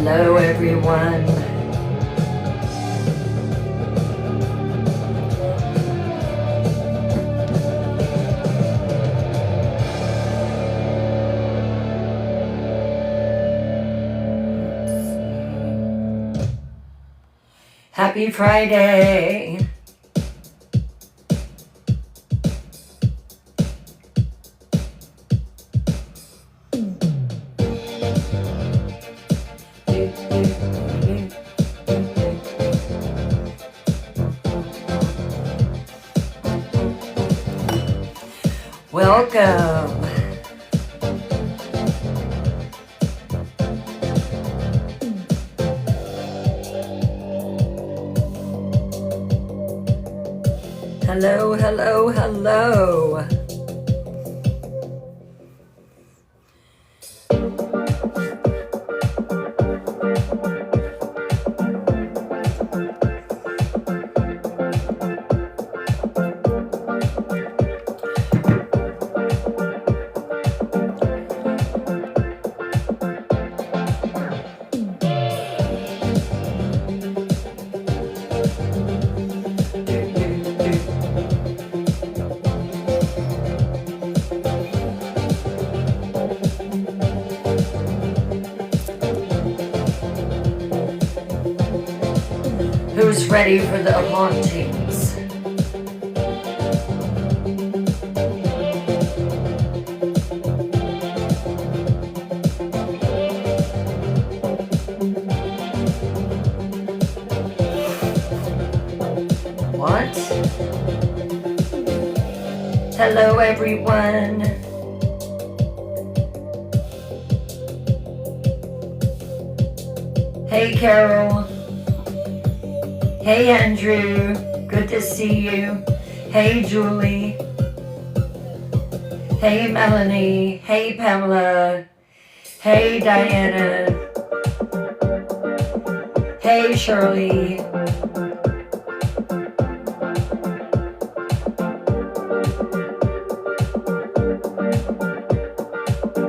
Hello, everyone. Happy Friday. Welcome. Hello, hello, hello. Who's ready for the hauntings? What? Hello, everyone. Hey, Carol. Hey, Andrew. Good to see you. Hey, Julie. Hey, Melanie. Hey, Pamela. Hey, Diana. Hey, Shirley.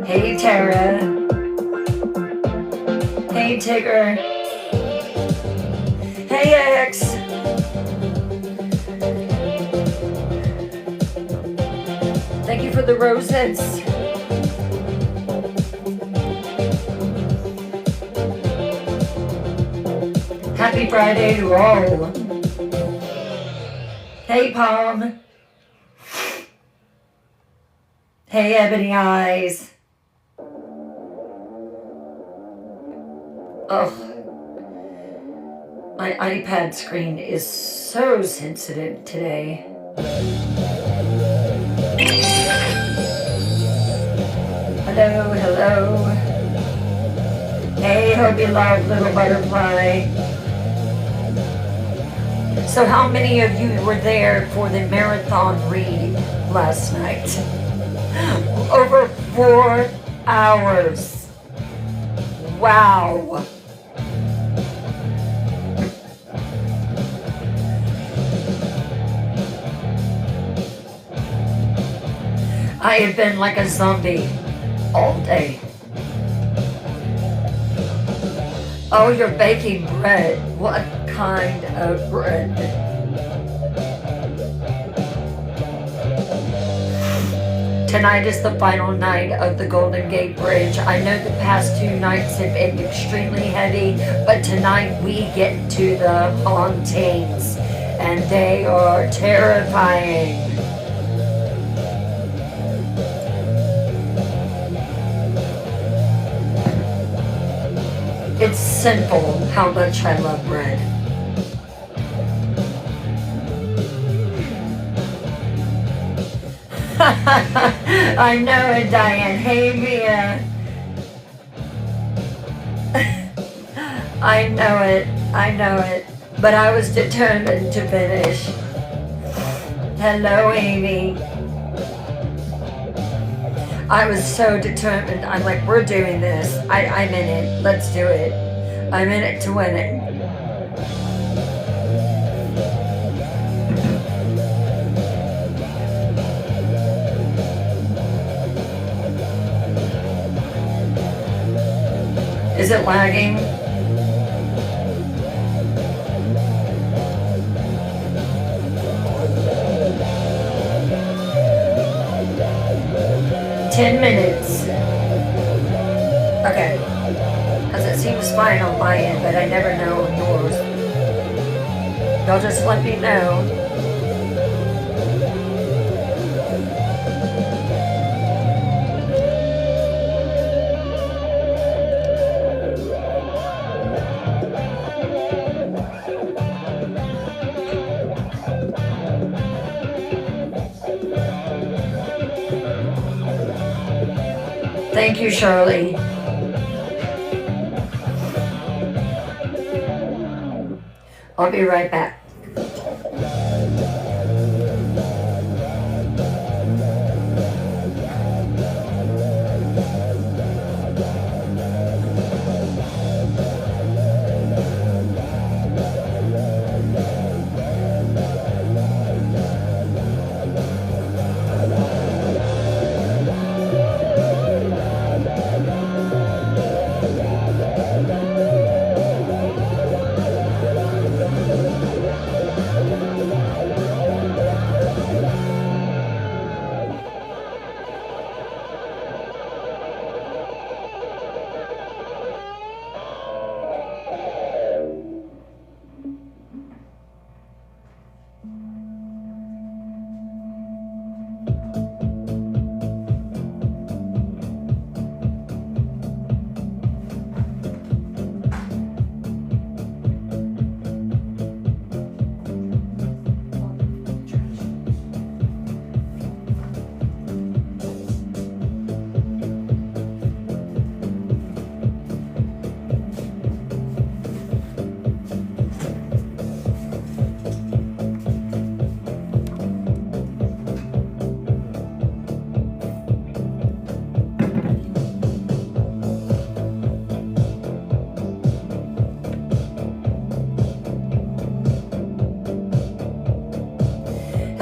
Hey, Tara. Hey, Tigger. Hey, X. Thank you for the roses. Happy Friday to all. Hey, Palm. Hey, Ebony Eyes. Oh. My iPad screen is so sensitive today. Hello, hello. Hey, hope you love Little Butterfly. So how many of you were there for the marathon read last night? Over 4 hours. Wow. I have been like a zombie all day. Oh, you're baking bread. What kind of bread? Tonight is the final night of the Golden Gate Bridge. I know the past 2 nights have been extremely heavy, but tonight we get to the hauntings, and they are terrifying. It's sinful how much I love bread. I know it, Diane. Hey, Mia. I know it. I know it. But I was determined to finish. Hello, Amy. I was so determined. I'm like, we're doing this. I'm in it. Let's do it. I'm in it to win it. Is it lagging? 10 minutes. Okay. Because it seems fine on my end, but I never know on yours. Y'all just let me know. Thank you, Shirley. I'll be right back.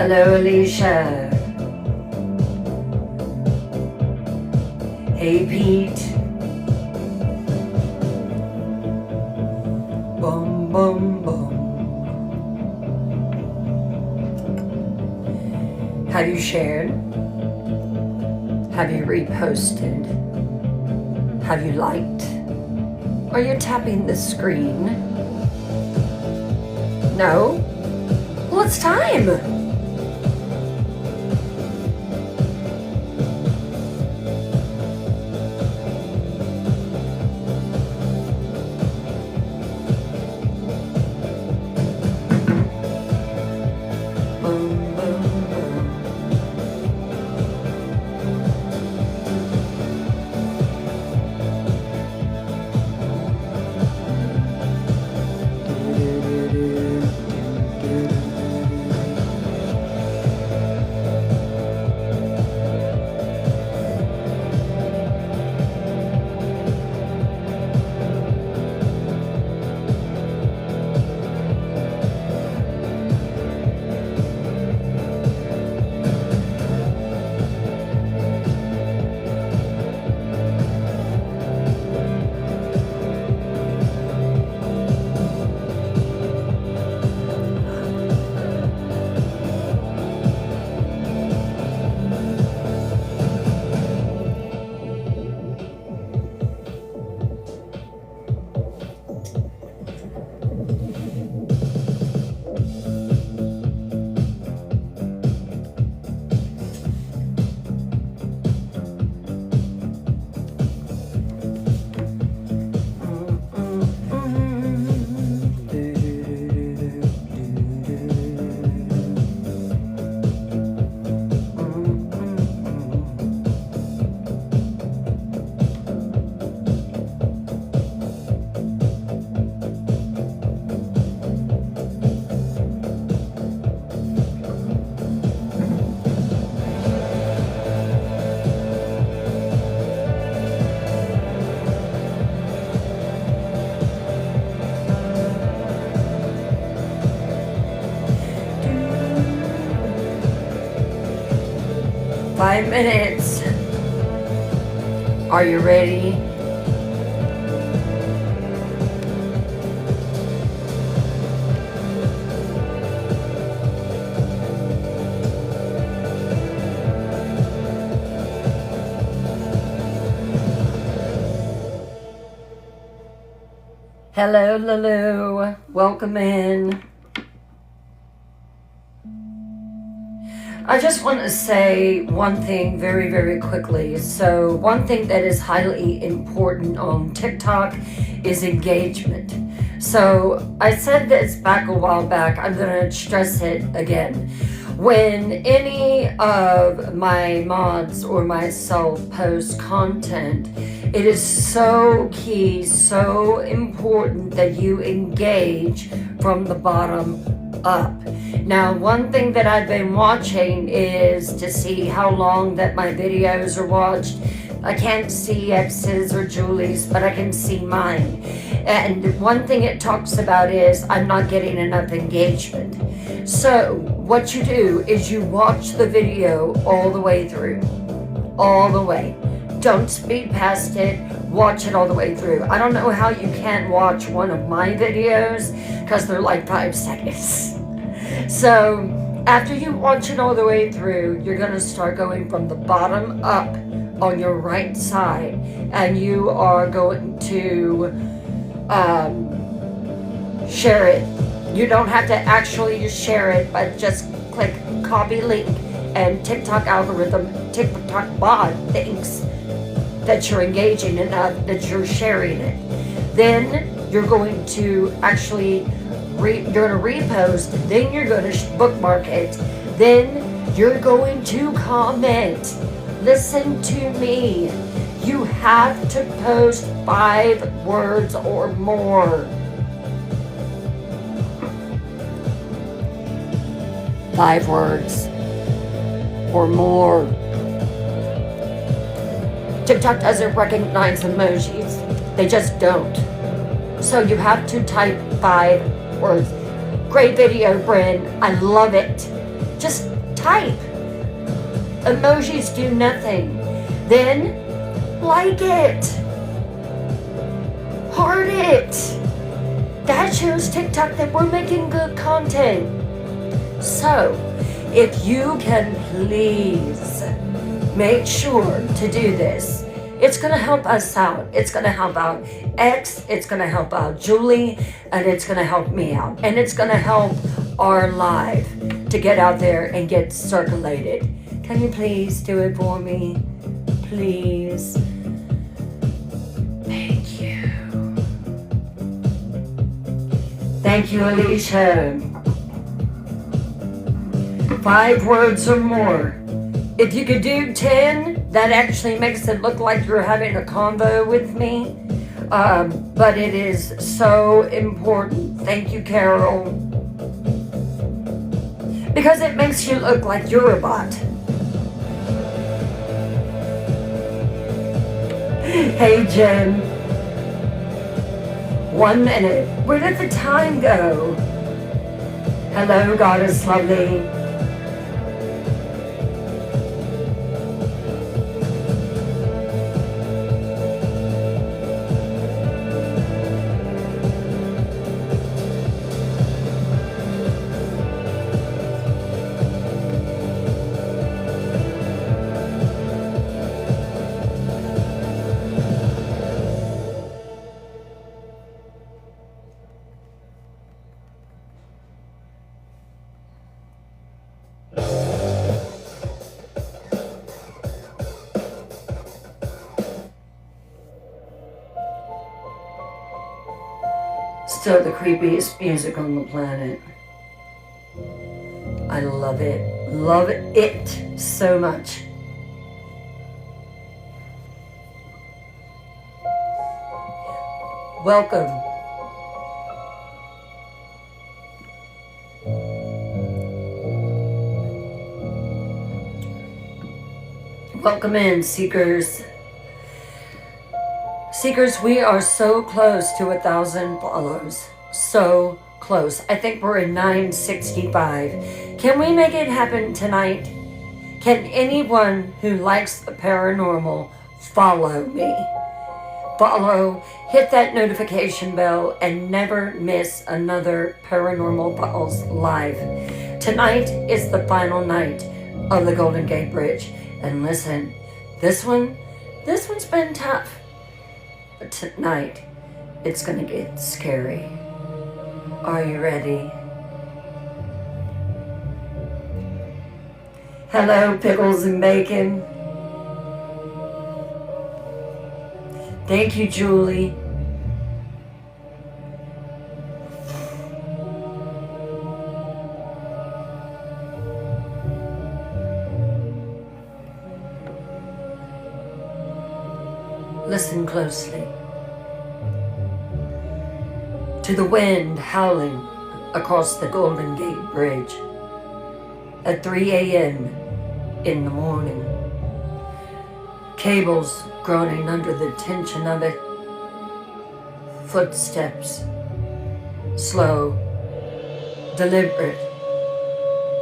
Hello, Alicia. Hey, Pete. Bum, bum, bum. Have you shared? Have you reposted? Have you liked? Are you tapping the screen? No? Well, it's time. Five minutes. Are you ready? Hello, Lulu. Welcome in. I just want to say one thing very, very quickly. So, one thing that is highly important on TikTok is engagement. So, I said this back a while back. I'm going to stress it again. When any of my mods or myself post content, it is so key, so important that you engage from the bottom up. Now, one thing that I've been watching is to see how long that my videos are watched. I can't see X's or Julie's, but I can see mine. And one thing it talks about is I'm not getting enough engagement. So what you do is you watch the video all the way through. All the way. Don't speed past it. Watch it all the way through. I don't know how you can't watch one of my videos because they're like 5 seconds. So after you watch it all the way through, you're going to start going from the bottom up on your right side, and you are going to share it. You don't have to actually share it, but just click copy link, and TikTok algorithm, TikTok bot thinks that you're engaging enough that you're sharing it. Then you're going to actually you're going to repost, then you're going to bookmark it, then you're going to comment. Listen to me. You have to post 5 words or more. 5 words or more. TikTok doesn't recognize emojis. They just don't. So you have to type 5 words. Great video, Bryn. I love it. Just type. Emojis do nothing. Then like it. Heart it. That shows TikTok that we're making good content. So, if you can please make sure to do this, it's going to help us out. It's going to help out X, it's going to help out Julie, and it's going to help me out. And it's going to help our live to get out there and get circulated. Can you please do it for me? Please. Thank you. Thank you, Alicia. 5 words or more. If you could do 10, that actually makes it look like you're having a convo with me. But it is so important. Thank you, Carol. Because it makes you look like you're a bot. Hey, Jen. 1 minute. Where did the time go? Hello, Goddess Lovely. Still the creepiest music on the planet. I love it. Love it so much. Welcome. Welcome in, Seekers. Seekers, we are so close to 1,000 follows. So close. I think we're in 965. Can we make it happen tonight? Can anyone who likes the paranormal follow me? Follow, hit that notification bell, and never miss another Paranormal Pulse live. Tonight is the final night of the Golden Gate Bridge. And listen, this one's been tough. But tonight It's gonna get scary. Are you ready? Hello, pickles and bacon. Thank you, Julie. Listen closely to the wind howling across the Golden Gate Bridge at 3 a.m. in the morning. Cables groaning under the tension of it. Footsteps, slow, deliberate,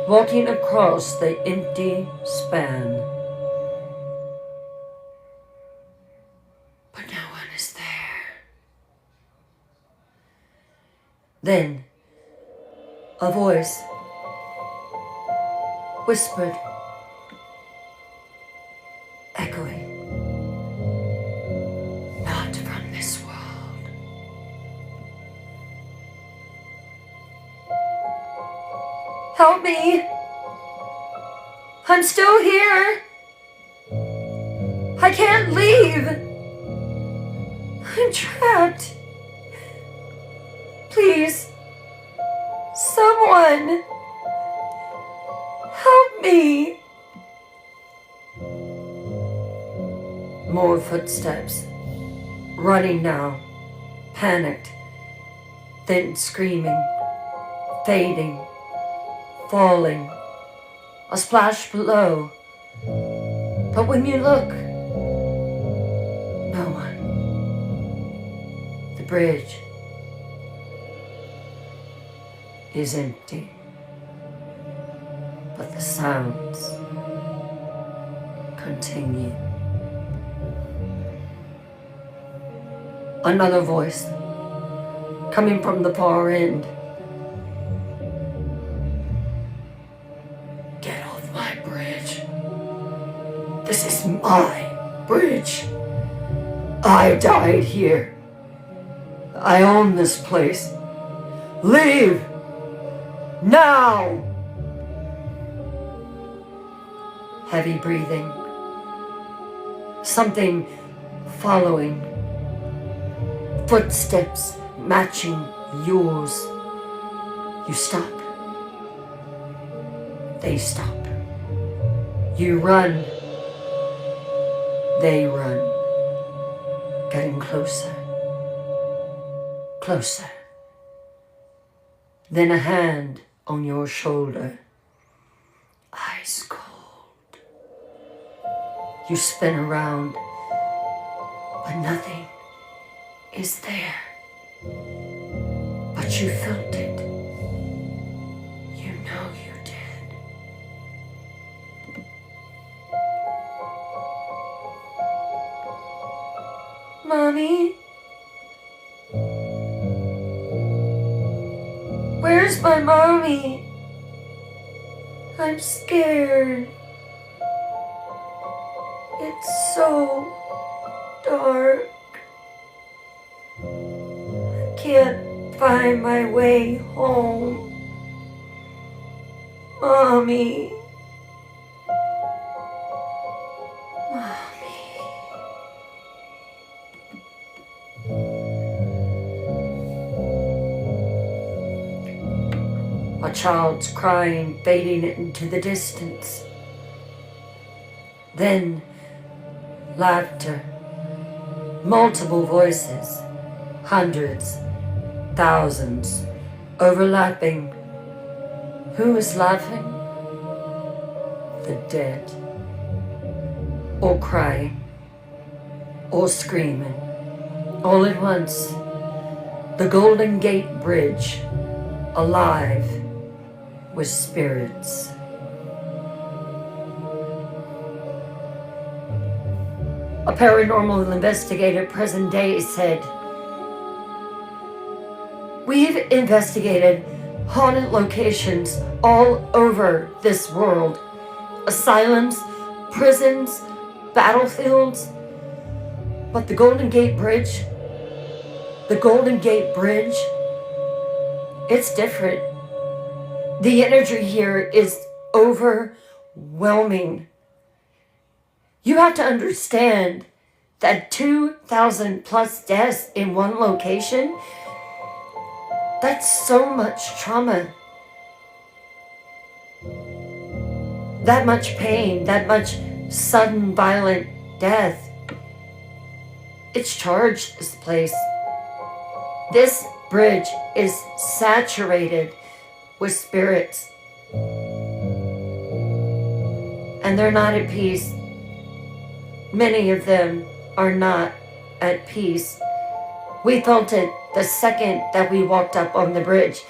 walking across the empty span. But no one is there. Then, a voice whispered, echoing, not from this world. Help me! I'm still here! I can't leave! I'm trapped! Please, someone, help me! More footsteps, running now, panicked, then screaming, fading, falling, a splash below. But when you look, no one. The bridge is empty, but the sounds continue. Another voice coming from the far end. Get off my bridge. This is my bridge. I died here. I own this place. Leave! Now! Heavy breathing. Something following. Footsteps matching yours. You stop. They stop. You run. They run. Getting closer. Closer. Then a hand on your shoulder. Ice cold. You spin around, but nothing is there. But you felt it. You know you did. Mommy? Where's my mommy? I'm scared. It's so dark. I can't find my way home. Mommy. A child's crying, fading into the distance. Then, laughter, multiple voices, hundreds, thousands, overlapping. Who is laughing? The dead. Or crying, or screaming, all at once. The Golden Gate Bridge, alive with spirits. A paranormal investigator present day said, "We've investigated haunted locations all over this world. Asylums, prisons, battlefields. But the Golden Gate Bridge, The Golden Gate Bridge, it's different. The energy here is overwhelming. You have to understand that 2,000 plus deaths in one location, that's so much trauma. That much pain, that much sudden violent death. It's charged, this place. This bridge is saturated with spirits. And they're not at peace. Many of them are not at peace. We felt it the second that we walked up on the bridge.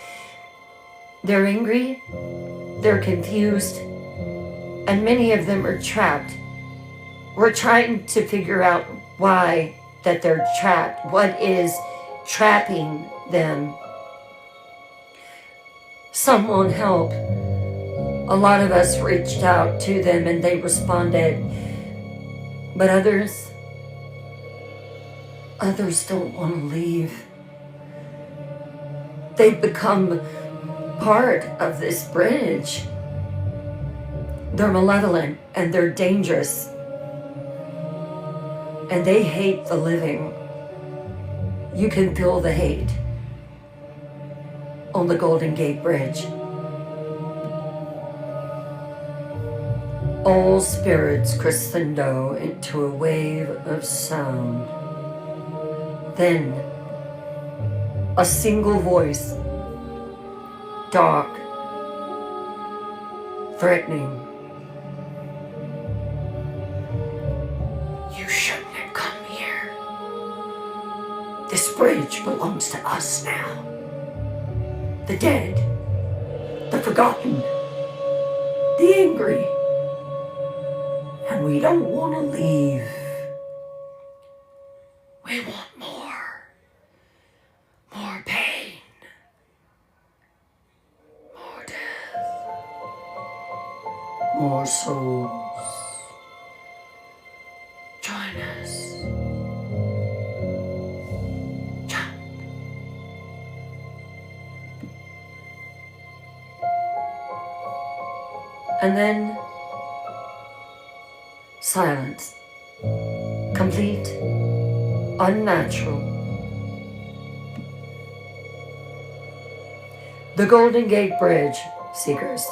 They're angry, they're confused, and many of them are trapped. We're trying to figure out why that they're trapped. What is trapping them? Someone help. A lot of us reached out to them and they responded. But others don't want to leave. They've become part of this bridge. They're malevolent and they're dangerous. And they hate the living. You can feel the hate on the Golden Gate Bridge. All spirits crescendo into a wave of sound. Then, a single voice, dark, threatening. You shouldn't have come here. This bridge belongs to us now. The dead, the forgotten, the angry. And we don't want to leave. We want more. More pain. More death. More souls. Join us. Jump. And then silence. Complete. Unnatural. The Golden Gate Bridge, Seekers.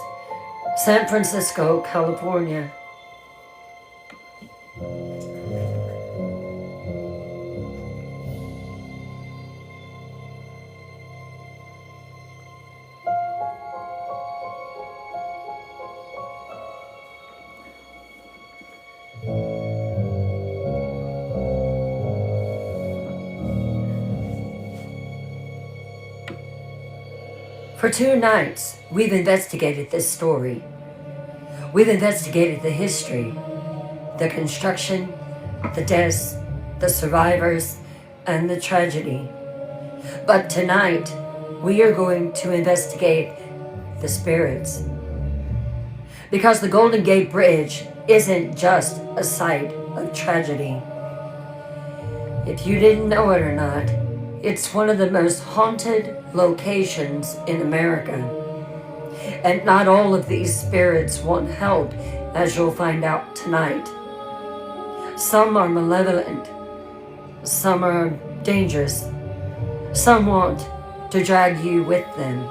San Francisco, California. For 2 nights, we've investigated this story. We've investigated the history, the construction, the deaths, the survivors, and the tragedy. But tonight, we are going to investigate the spirits. Because the Golden Gate Bridge isn't just a site of tragedy. If you didn't know it or not, it's one of the most haunted locations in America. And not all of these spirits want help, as you'll find out tonight. Some are malevolent. Some are dangerous. Some want to drag you with them.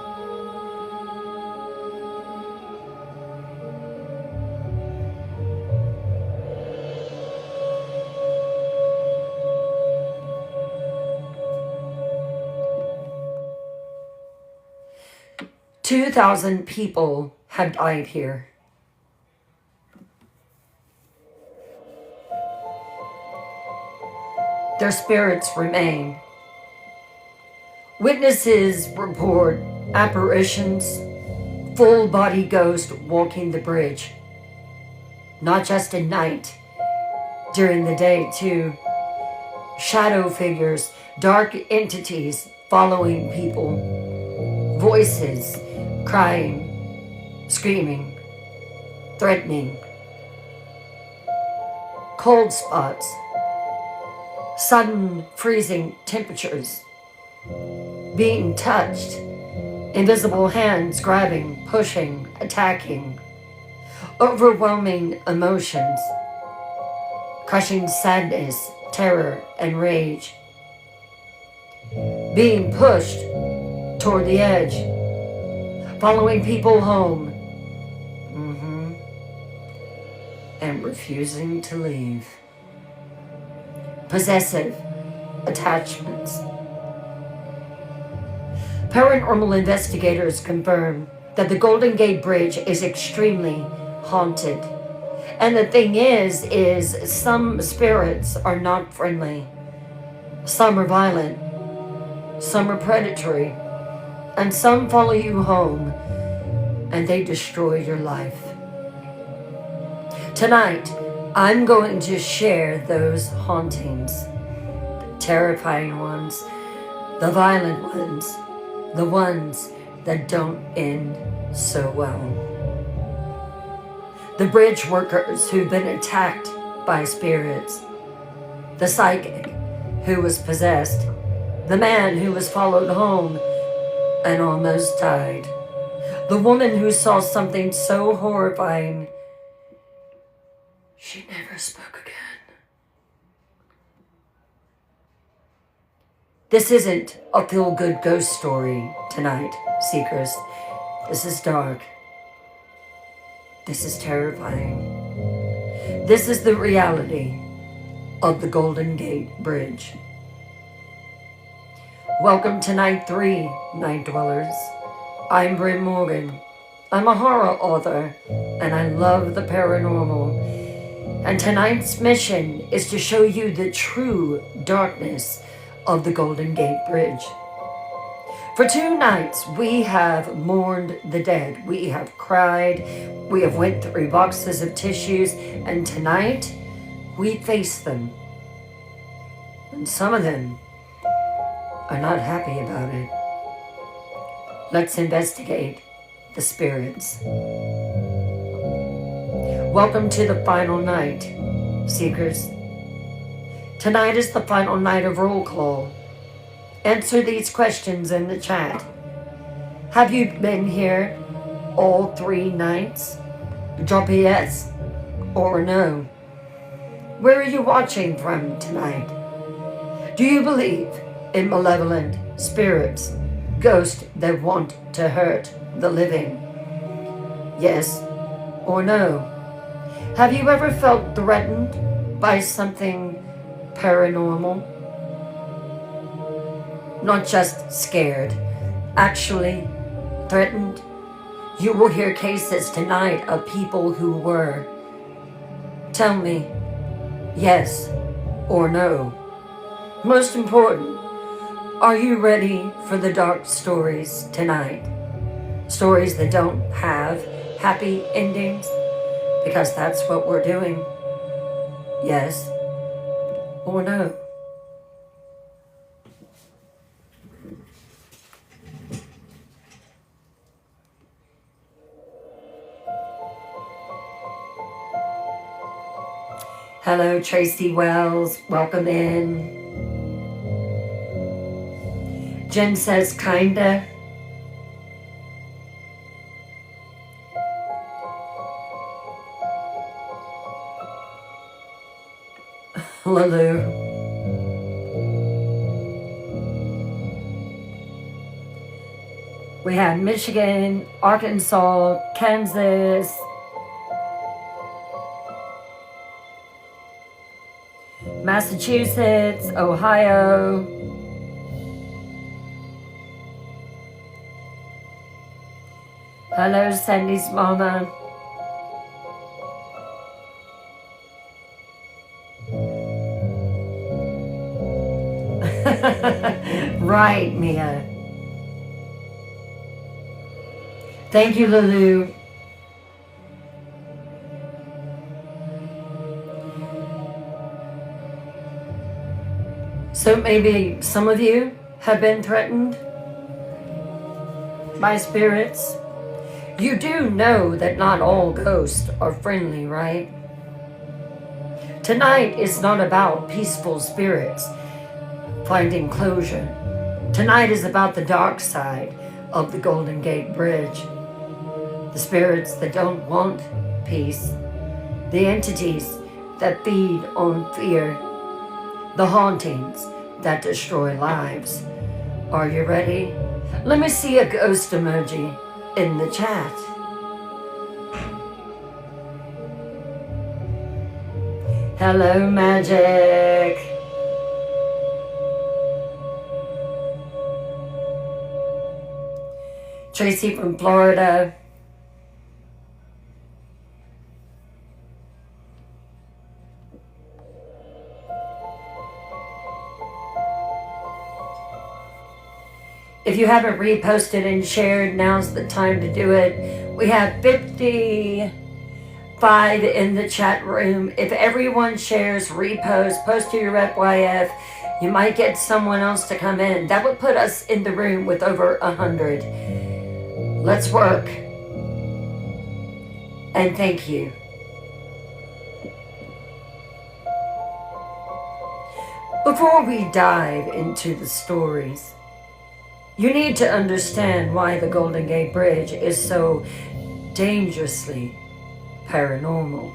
"2,000 people have died here. Their spirits remain. Witnesses report apparitions, full-body ghosts walking the bridge. Not just at night, during the day too. Shadow figures, dark entities following people. Voices crying, screaming, threatening. Cold spots, sudden freezing temperatures, being touched, invisible hands grabbing, pushing, attacking, overwhelming emotions, crushing sadness, terror, and rage, being pushed toward the edge, following people home, and refusing to leave. Possessive attachments. Paranormal investigators confirm that the Golden Gate Bridge is extremely haunted. And the thing is some spirits are not friendly. Some are violent. Some are predatory. And some follow you home and they destroy your life. Tonight, I'm going to share those hauntings. The terrifying ones, the violent ones, the ones that don't end so well. The bridge workers who've been attacked by spirits. The psychic who was possessed. The man who was followed home and almost died. The woman who saw something so horrifying she never spoke again. This isn't a feel-good ghost story tonight, Seekers. This is dark. This is terrifying. This is the reality of the Golden Gate Bridge. Welcome to Night 3, Night Dwellers. I'm Bryn Morgan. I'm a horror author, and I love the paranormal. And tonight's mission is to show you the true darkness of the Golden Gate Bridge. For 2 nights, we have mourned the dead. We have cried. We have went through boxes of tissues. And tonight, we face them. And some of them are not happy about it. Let's investigate the spirits. Welcome to the final night, Seekers. Tonight is the final night of roll call. Answer these questions in the chat. Have you been here all 3 nights? Drop a yes or no. Where are you watching from tonight? Do you believe in malevolent spirits, ghosts that want to hurt the living? Yes or no? Have you ever felt threatened by something paranormal? Not just scared, actually threatened? You will hear cases tonight of people who were. Tell me yes or no. Most important, are you ready for the dark stories tonight? Stories that don't have happy endings? Because that's what we're doing. Yes or no? Hello, Tracy Wells. Welcome in. Jen says, kinda. Lulu. We had Michigan, Arkansas, Kansas, Massachusetts, Ohio. Hello, Sandy's mama. Right, Mia. Thank you, Lulu. So maybe some of you have been threatened by spirits. You do know that not all ghosts are friendly, right? Tonight is not about peaceful spirits finding closure. Tonight is about the dark side of the Golden Gate Bridge. The spirits that don't want peace. The entities that feed on fear. The hauntings that destroy lives. Are you ready? Let me see a ghost emoji in the chat. Hello, Magic. Tracy from Florida. If you haven't reposted and shared, now's the time to do it. We have 55 in the chat room. If everyone shares, repost, post to your FYF, you might get someone else to come in. That would put us in the room with over 100. Let's work. And thank you. Before we dive into the stories, you need to understand why the Golden Gate Bridge is so dangerously paranormal.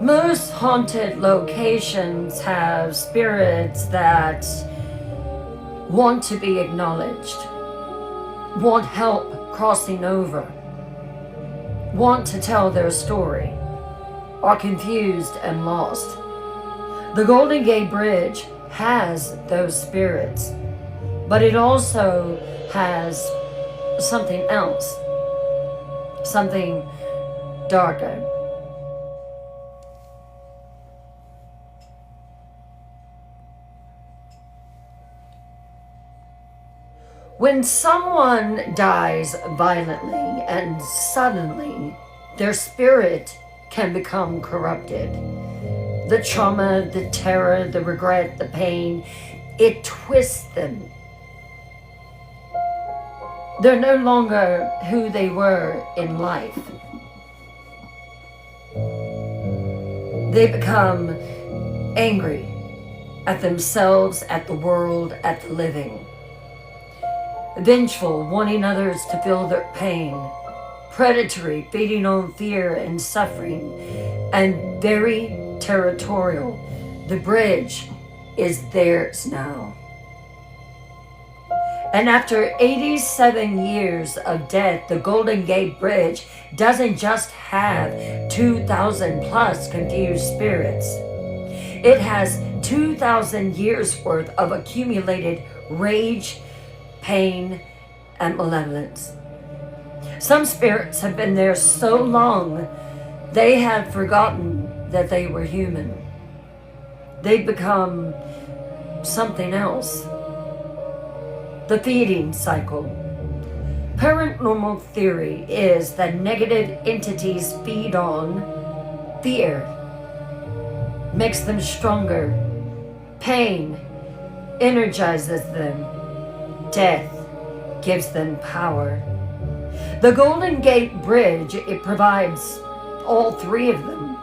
Most haunted locations have spirits that want to be acknowledged, want help crossing over, want to tell their story, are confused and lost. The Golden Gate Bridge has those spirits, but it also has something else, something darker. When someone dies violently and suddenly, their spirit can become corrupted. The trauma, the terror, the regret, the pain, it twists them. They're no longer who they were in life. They become angry at themselves, at the world, at the living. Vengeful, wanting others to feel their pain. Predatory, feeding on fear and suffering. And very territorial. The bridge is theirs now. And after 87 years of death, the Golden Gate Bridge doesn't just have 2,000 plus confused spirits. It has 2,000 years worth of accumulated rage, pain, and malevolence. Some spirits have been there so long, they have forgotten that they were human. They've become something else. The feeding cycle. Paranormal theory is that negative entities feed on fear, makes them stronger. Pain energizes them. Death gives them power. The Golden Gate Bridge, it provides all three of them.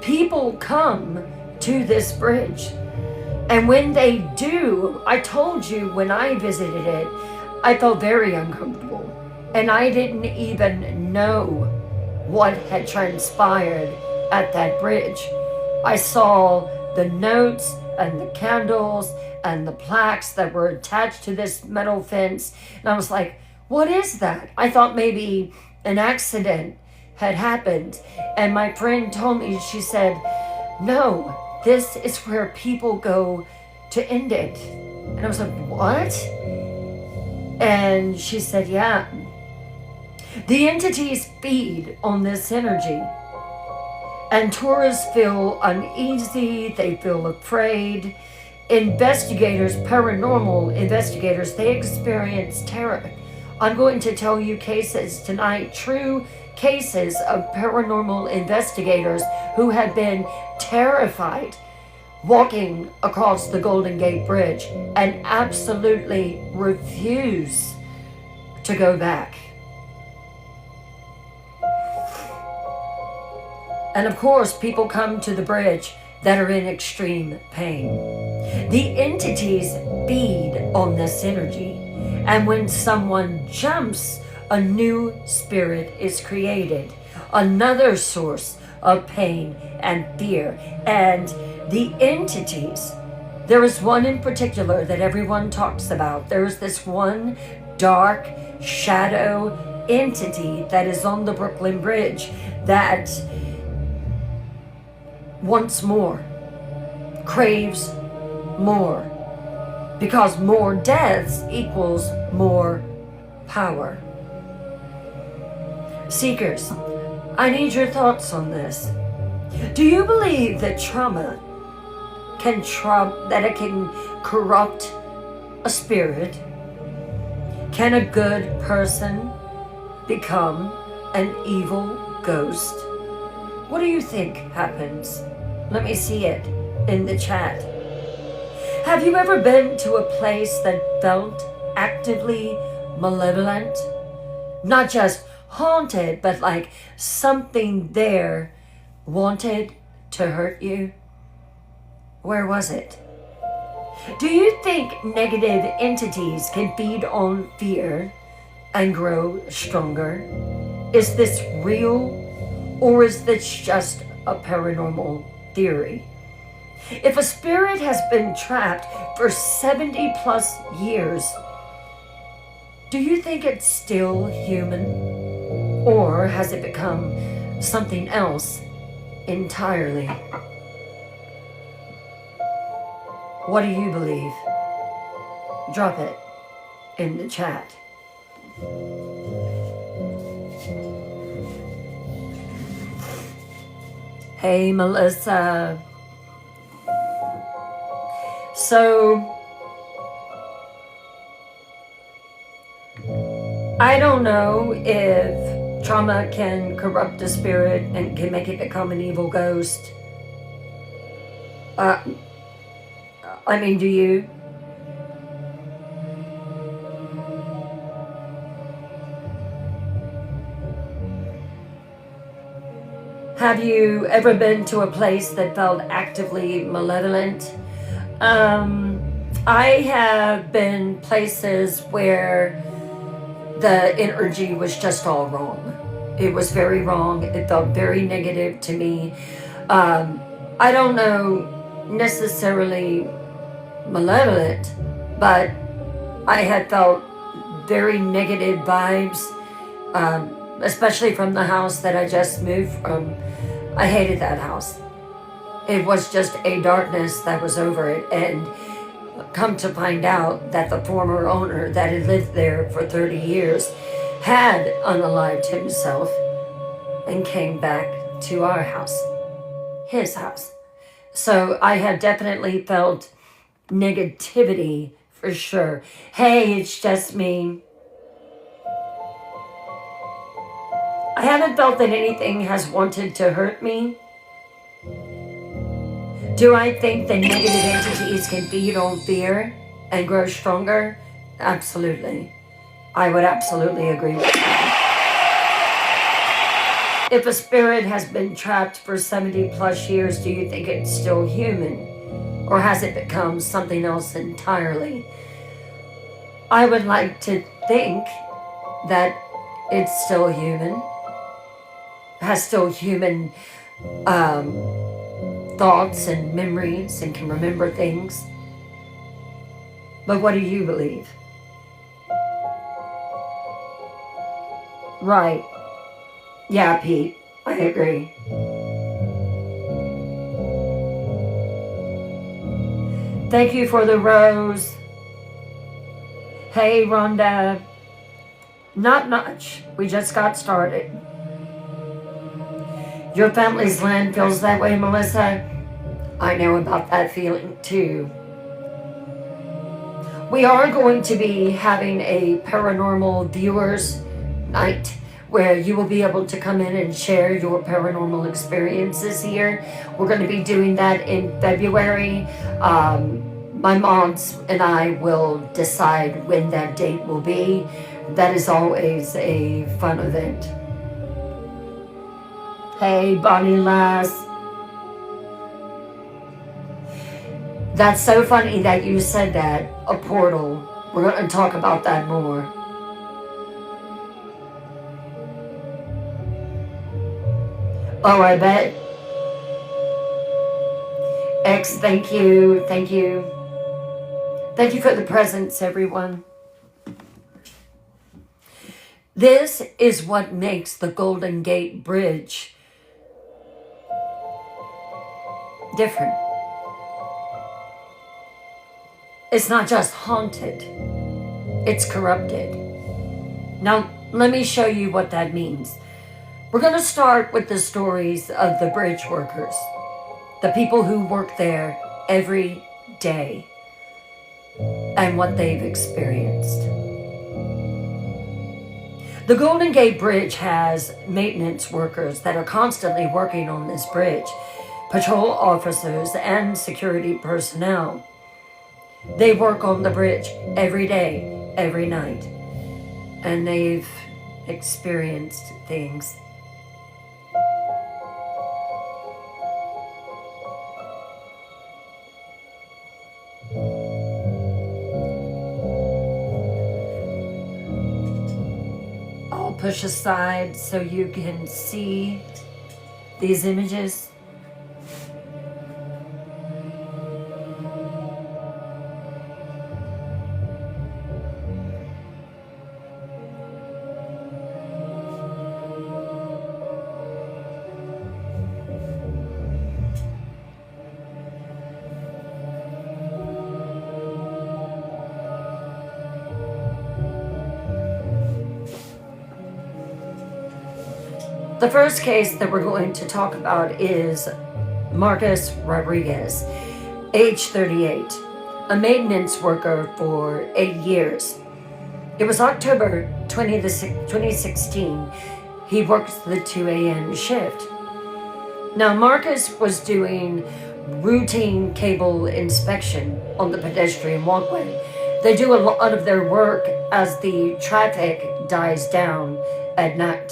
People come to this bridge, and when they do, I told you when I visited it, I felt very uncomfortable, and I didn't even know what had transpired at that bridge. I saw the notes and the candles and the plaques that were attached to this metal fence, and I was like, what is that? I thought maybe an accident had happened, and my friend told me, she said, no, this is where people go to end it. And I was like, what? And she said, yeah. The entities feed on this energy. And tourists feel uneasy, they feel afraid. Investigators, paranormal investigators, they experience terror. I'm going to tell you cases tonight, true cases of paranormal investigators who have been terrified walking across the Golden Gate Bridge and absolutely refuse to go back. And of course, people come to the bridge that are in extreme pain. The entities feed on this energy. And when someone jumps, a new spirit is created. Another source of pain and fear. And the entities, there is one in particular that everyone talks about. There is this one dark shadow entity that is on the Brooklyn Bridge that wants more, craves more, because more deaths equals more power. Seekers, I need your thoughts on this. Do you believe that trauma can corrupt a spirit? Can a good person become an evil ghost? What do you think happens? Let me see it in the chat. Have you ever been to a place that felt actively malevolent? Not just haunted, but like something there wanted to hurt you? Where was it? Do you think negative entities can feed on fear and grow stronger? Is this real, or is this just a paranormal theory? If a spirit has been trapped for 70 plus years, do you think it's still human? Or has it become something else entirely? What do you believe? Drop it in the chat. Hey, Melissa. So, I don't know if trauma can corrupt a spirit and can make it become an evil ghost. I mean, do you? Have you ever been to a place that felt actively malevolent? I have been places where the energy was just all wrong. It was very wrong. It felt very negative to me. I don't know necessarily malevolent, but I had felt very negative vibes, especially from the house that I just moved from. I hated that house. It was just a darkness that was over it, and come to find out that the former owner that had lived there for 30 years had unalived himself and came back to our house, his house. So I have definitely felt negativity for sure. Hey, it's just me. I haven't felt that anything has wanted to hurt me. Do I think that negative entities can feed on fear and grow stronger? Absolutely. I would absolutely agree with that. If a spirit has been trapped for 70 plus years, do you think it's still human? Or has it become something else entirely? I would like to think that it's still human. Has still human thoughts and memories and can remember things. But what do you believe? Right. Yeah, Pete, I agree. Thank you for the rose. Hey, Rhonda. Not much. We just got started. Your family's land feels that way, Melissa? I know about that feeling too. We are going to be having a paranormal viewers night where you will be able to come in and share your paranormal experiences here. We're going to be doing that in February. My moms and I will decide when that date will be. That is always a fun event. Hey, Bonnie Lass. That's so funny that you said that. A portal. We're going to talk about that more. Oh, I bet. X, thank you. Thank you. Thank you for the presents, everyone. This is what makes the Golden Gate Bridge different. It's not just haunted, it's corrupted. Now, let me show you what that means. We're going to start with the stories of the bridge workers, the people who work there every day, and what they've experienced. The Golden Gate Bridge has maintenance workers that are constantly working on this bridge, patrol officers, and security personnel. They work on the bridge every day, every night, and they've experienced things. I'll push aside so you can see these images. The first case that we're going to talk about is Marcus Rodriguez, age 38, a maintenance worker for 8 years. It was October 2016. He works the 2 a.m. shift. Now, Marcus was doing routine cable inspection on the pedestrian walkway. They do a lot of their work as the traffic dies down at night.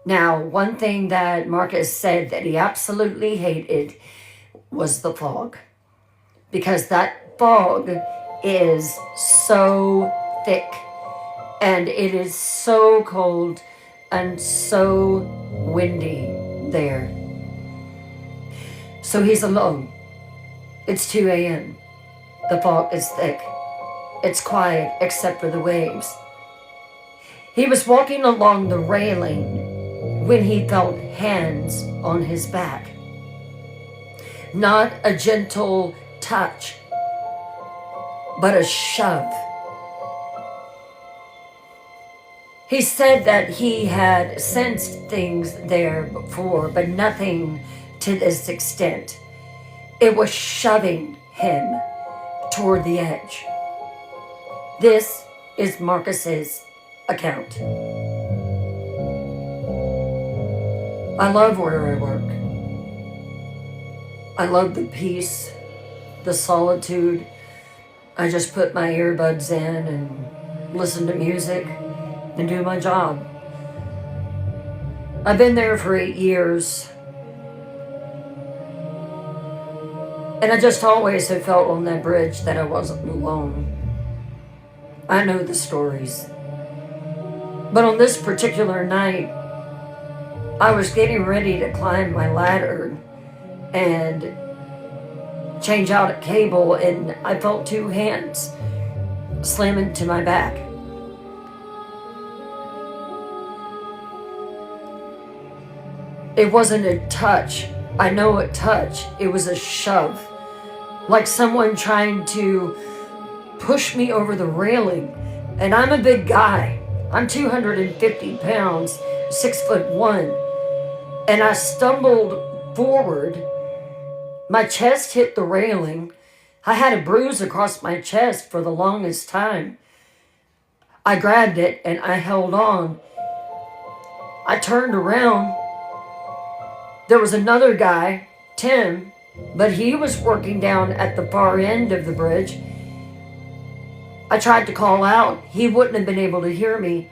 Now, one thing that Marcus said that he absolutely hated was the fog, because that fog is so thick and it is so cold and so windy there. So he's alone. It's 2 a.m. The fog is thick. It's quiet except for the waves. He was walking along the railing when he felt hands on his back. Not a gentle touch, but a shove. He said that he had sensed things there before, but nothing to this extent. It was shoving him toward the edge. This is Marcus's account. I love where I work. I love the peace, the solitude. I just put my earbuds in and listen to music and do my job. I've been there for 8 years. And I just always have felt on that bridge that I wasn't alone. I know the stories. But on this particular night, I was getting ready to climb my ladder and change out a cable, and I felt 2 hands slam into my back. It wasn't a touch. I know a touch. It was a shove. Like someone trying to pushed me over the railing. And I'm a big guy. I'm 250 pounds, 6'1". And I stumbled forward. My chest hit the railing. I had a bruise across my chest for the longest time. I grabbed it and I held on. I turned around. There was another guy, Tim, but he was working down at the far end of the bridge. I tried to call out. He wouldn't have been able to hear me.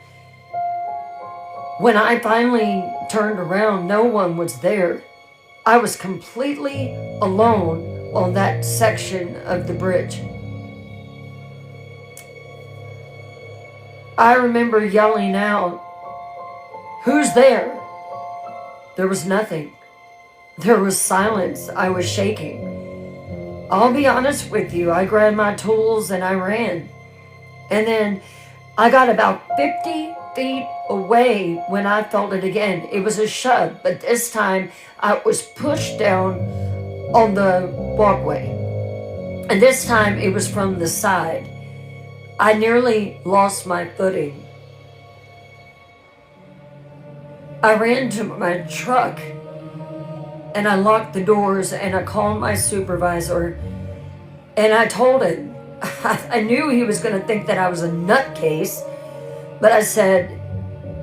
When I finally turned around, no one was there. I was completely alone on that section of the bridge. I remember yelling out, "Who's there?" There was nothing. There was silence. I was shaking. I'll be honest with you, I grabbed my tools and I ran. And then I got about 50 feet away when I felt it again. It was a shove, but this time I was pushed down on the walkway. And this time it was from the side. I nearly lost my footing. I ran to my truck and I locked the doors and I called my supervisor and I told him, I knew he was going to think that I was a nutcase, but I said,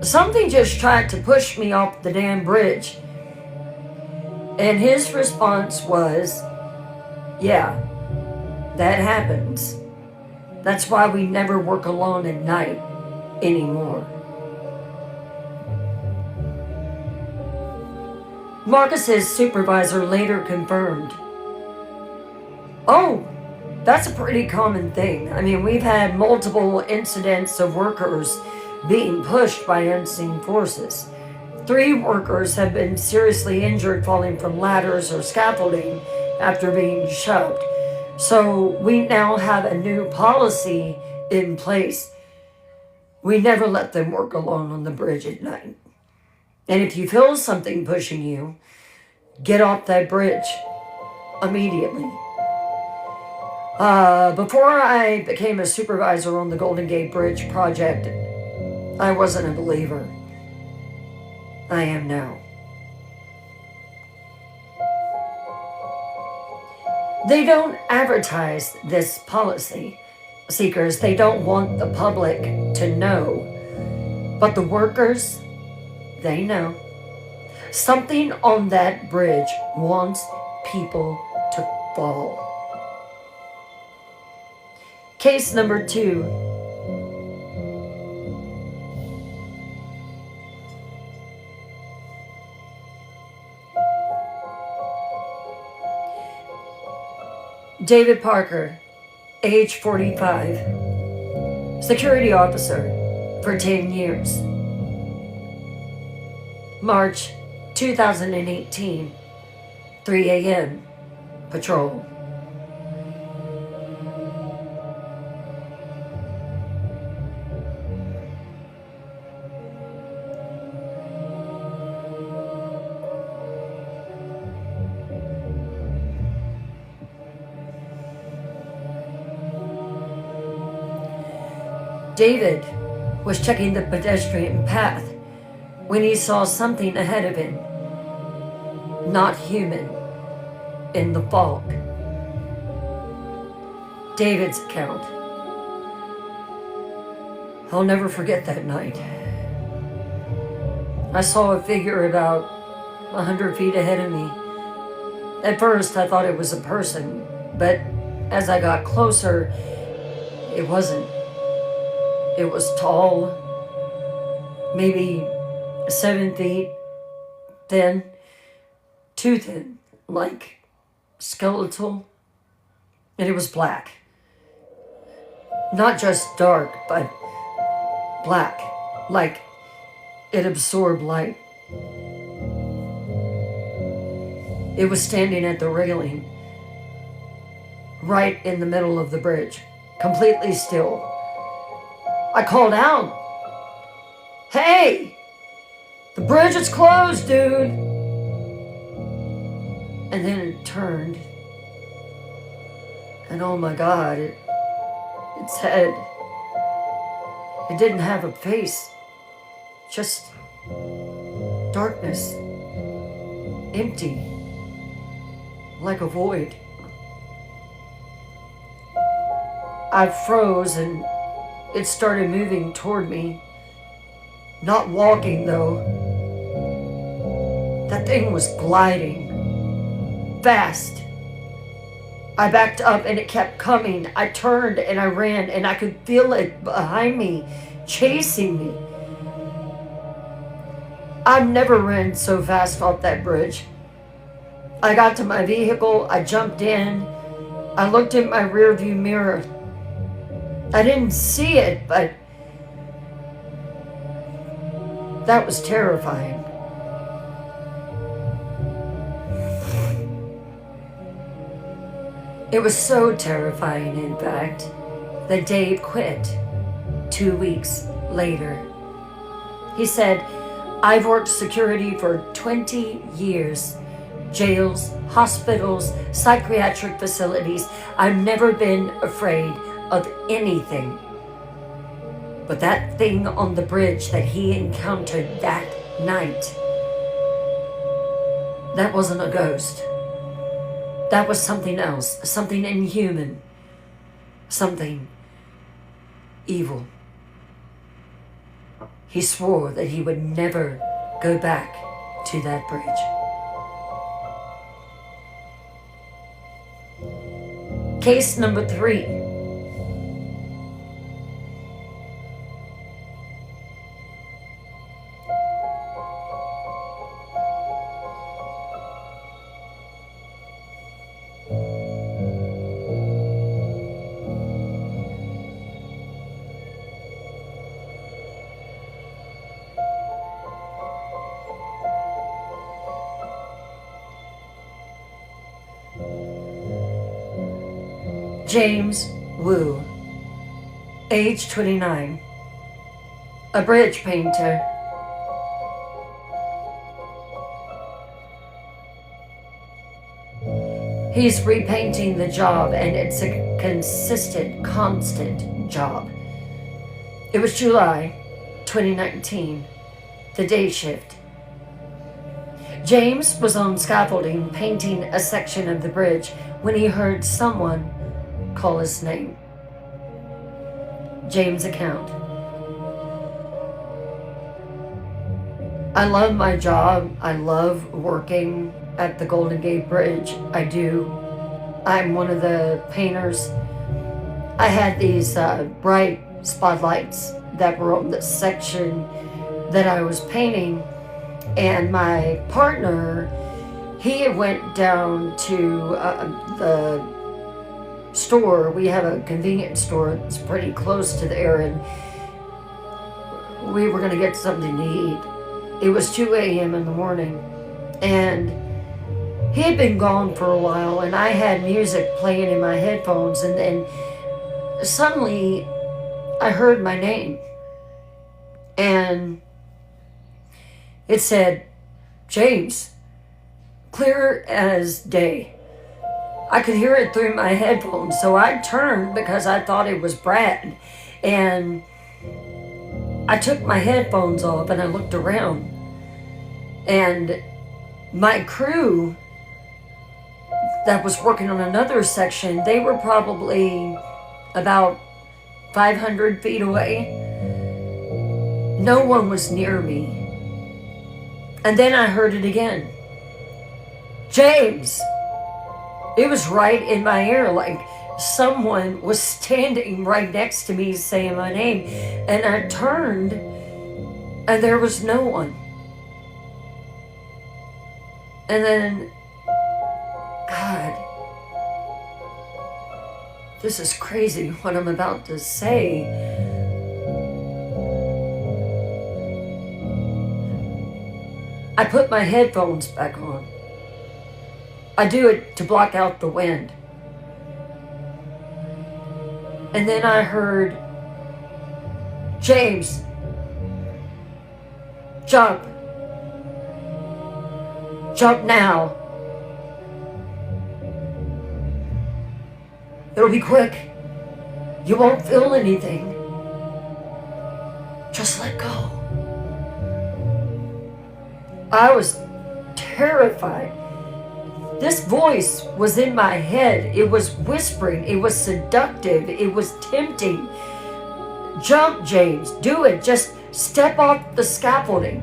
something just tried to push me off the damn bridge. And his response was, yeah, that happens. That's why we never work alone at night anymore. Marcus's supervisor later confirmed, oh, that's a pretty common thing. I mean, we've had multiple incidents of workers being pushed by unseen forces. 3 workers have been seriously injured falling from ladders or scaffolding after being shoved. So we now have a new policy in place. We never let them work alone on the bridge at night. And if you feel something pushing you, get off that bridge immediately. Before I became a supervisor on the Golden Gate Bridge project, I wasn't a believer. I am now. They don't advertise this policy, seekers. They don't want the public to know. But the workers, they know. Something on that bridge wants people to fall. Case number 2. David Parker, age 45, security officer for 10 years. March 2018, 3 a.m., patrol. David was checking the pedestrian path when he saw something ahead of him, not human, in the fog. David's account. I'll never forget that night. I saw a figure about 100 feet ahead of me. At first, I thought it was a person, but as I got closer, it wasn't. It was tall, maybe 7 feet, thin, too thin, like skeletal, and it was black. Not just dark, but black, like it absorbed light. It was standing at the railing, right in the middle of the bridge, completely still. I called out, "Hey, the bridge is closed, dude." And then it turned, and oh my God, Its head, it didn't have a face, just darkness, empty, like a void. I froze and it started moving toward me. Not walking though. That thing was gliding. Fast. I backed up and it kept coming. I turned and I ran and I could feel it behind me, chasing me. I've never ran so fast off that bridge. I got to my vehicle, I jumped in, I looked in my rearview mirror. I didn't see it, but that was terrifying. It was so terrifying, in fact, that Dave quit 2 weeks later. He said, "I've worked security for 20 years. Jails, hospitals, psychiatric facilities. I've never been afraid of anything. But that thing on the bridge that he encountered that night, that wasn't a ghost. That was something else, something inhuman, something evil." He swore that he would never go back to that bridge. Case number 3. James Wu, age 29, a bridge painter. He's repainting the job, and it's a consistent, constant job. It was July 2019, the day shift. James was on scaffolding painting a section of the bridge when he heard someone call his name. James' account. "I love my job. I love working at the Golden Gate Bridge. I do. I'm one of the painters. I had these bright spotlights that were on the section that I was painting, and my partner, he went down to the store. We have a convenience store that's pretty close to there, and we were going to get something to eat. It was 2 a.m. in the morning, and he had been gone for a while, and I had music playing in my headphones, and then suddenly I heard my name, and it said, "James," clear as day. I could hear it through my headphones, so I turned because I thought it was Brad. And I took my headphones off and I looked around. And my crew that was working on another section, they were probably about 500 feet away. No one was near me. And then I heard it again. "James!" It was right in my ear, like someone was standing right next to me saying my name. And I turned, and there was no one. And then, God, this is crazy what I'm about to say. I put my headphones back on. I do it to block out the wind. And then I heard, "James, jump. Jump now. It'll be quick. You won't feel anything. Just let go. I was terrified. This voice was in my head. It was whispering. It was seductive. It was tempting. Jump, James. Do it. Just step off the scaffolding.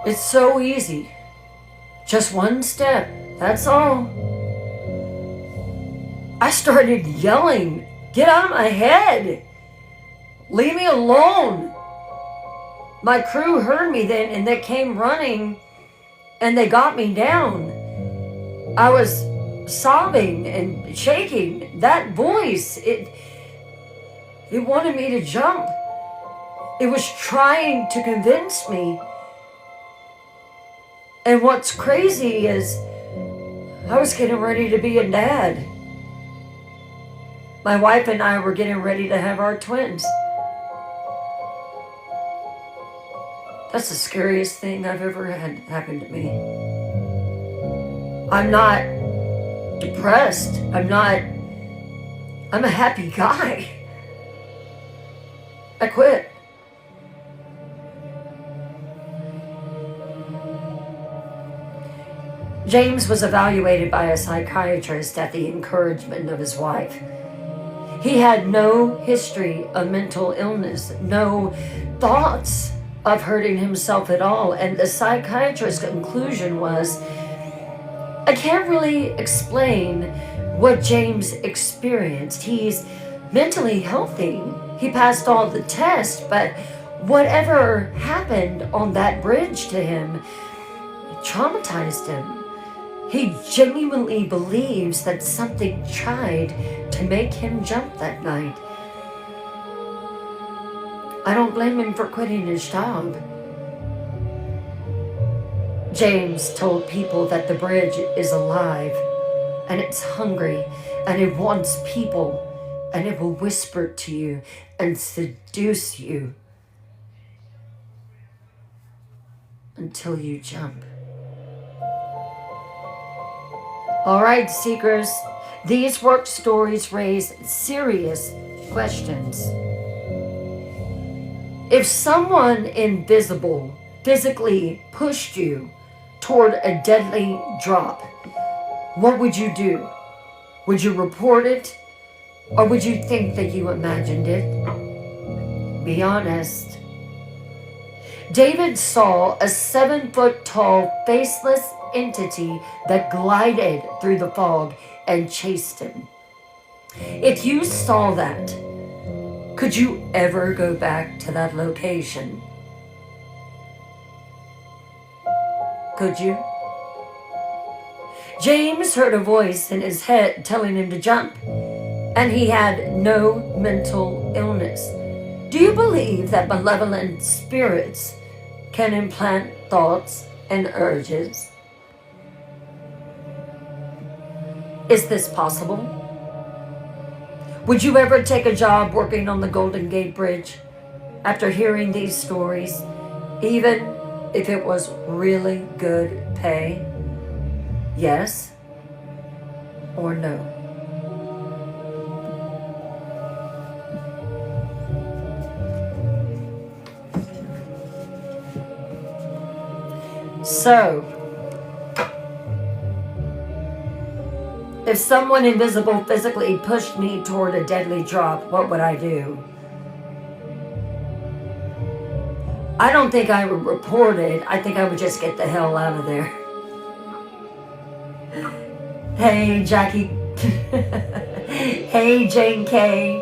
It's so easy. Just one step. That's all. I started yelling, "Get out of my head! Leave me alone!" My crew heard me then and they came running and they got me down. I was sobbing and shaking. That voice, it wanted me to jump. It was trying to convince me. And what's crazy is I was getting ready to be a dad. My wife and I were getting ready to have our twins. That's the scariest thing I've ever had happen to me. I'm not depressed. I'm a happy guy. I quit. James was evaluated by a psychiatrist at the encouragement of his wife. He had no history of mental illness, no thoughts of hurting himself at all, and the psychiatrist's conclusion was, I can't really explain what James experienced. He's mentally healthy. He passed all the tests, but whatever happened on that bridge to him, it traumatized him. He genuinely believes that something tried to make him jump that night. I don't blame him for quitting his job. James told people that the bridge is alive and it's hungry and it wants people and it will whisper to you and seduce you until you jump. All right, seekers, these work stories raise serious questions. If someone invisible physically pushed you toward a deadly drop, what would you do? Would you report it? Or would you think that you imagined it? Be honest. David saw a 7-foot-tall, faceless entity that glided through the fog and chased him. If you saw that, could you ever go back to that location? Could you? James heard a voice in his head telling him to jump, and he had no mental illness. Do you believe that malevolent spirits can implant thoughts and urges? Is this possible? Would you ever take a job working on the Golden Gate Bridge after hearing these stories, even if it was really good pay? Yes or no? So, if someone invisible physically pushed me toward a deadly drop, what would I do? I don't think I would report it. I think I would just get the hell out of there. Hey, Jackie. Hey, Jane K.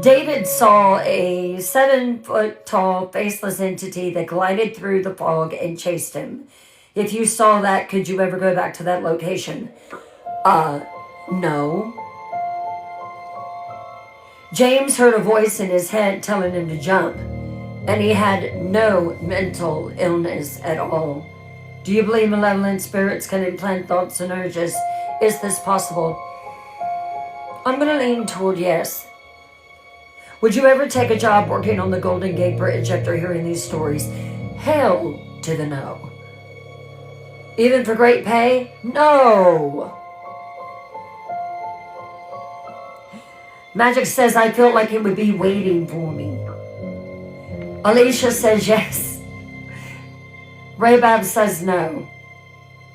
David saw a 7-foot-tall, faceless entity that glided through the fog and chased him. If you saw that, could you ever go back to that location? No. James heard a voice in his head telling him to jump, and he had no mental illness at all. Do you believe malevolent spirits can implant thoughts and urges? Is this possible? I'm going to lean toward yes. Would you ever take a job working on the Golden Gate Bridge after hearing these stories? Hell to the no. Even for great pay? No. Magic says I felt like it would be waiting for me. Alicia says yes. Raybab says no.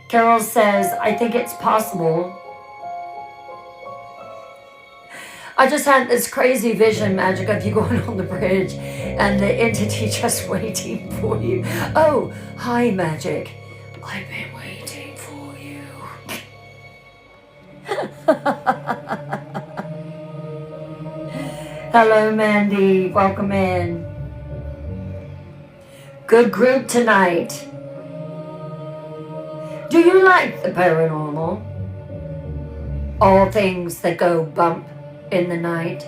Carol says, I think it's possible. I just had this crazy vision, Magic, of you going on the bridge and the entity just waiting for you. Oh, hi, Magic. I've been waiting for you. Hello, Mandy. Welcome in. Good group tonight. Do you like the paranormal? All things that go bump in the night?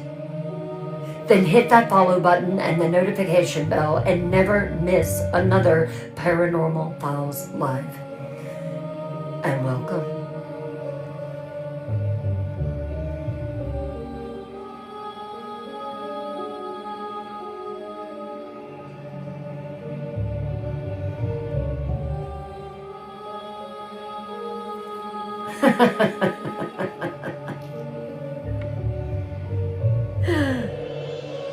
Then hit that follow button and the notification bell and never miss another Paranormal Files Live. And welcome.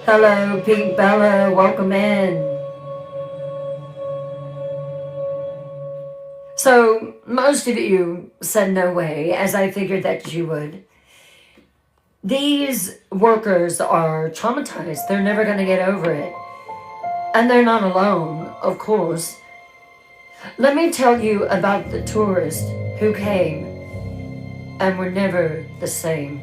Hello, Pink Bella, welcome in. So, most of you said no way, as I figured that you would. These workers are traumatized. They're never going to get over it. And they're not alone, of course. Let me tell you about the tourists who came and were never the same.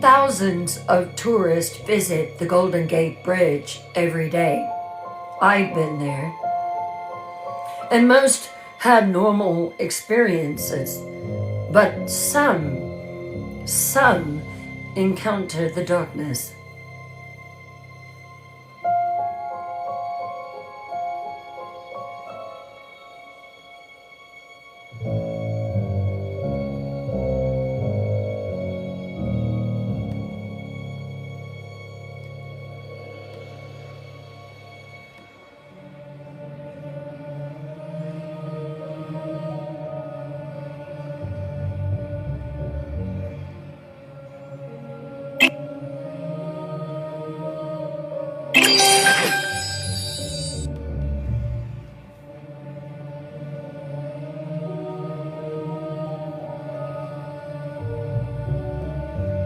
Thousands of tourists visit the Golden Gate Bridge every day. I've been there. And most had normal experiences, but some encounter the darkness.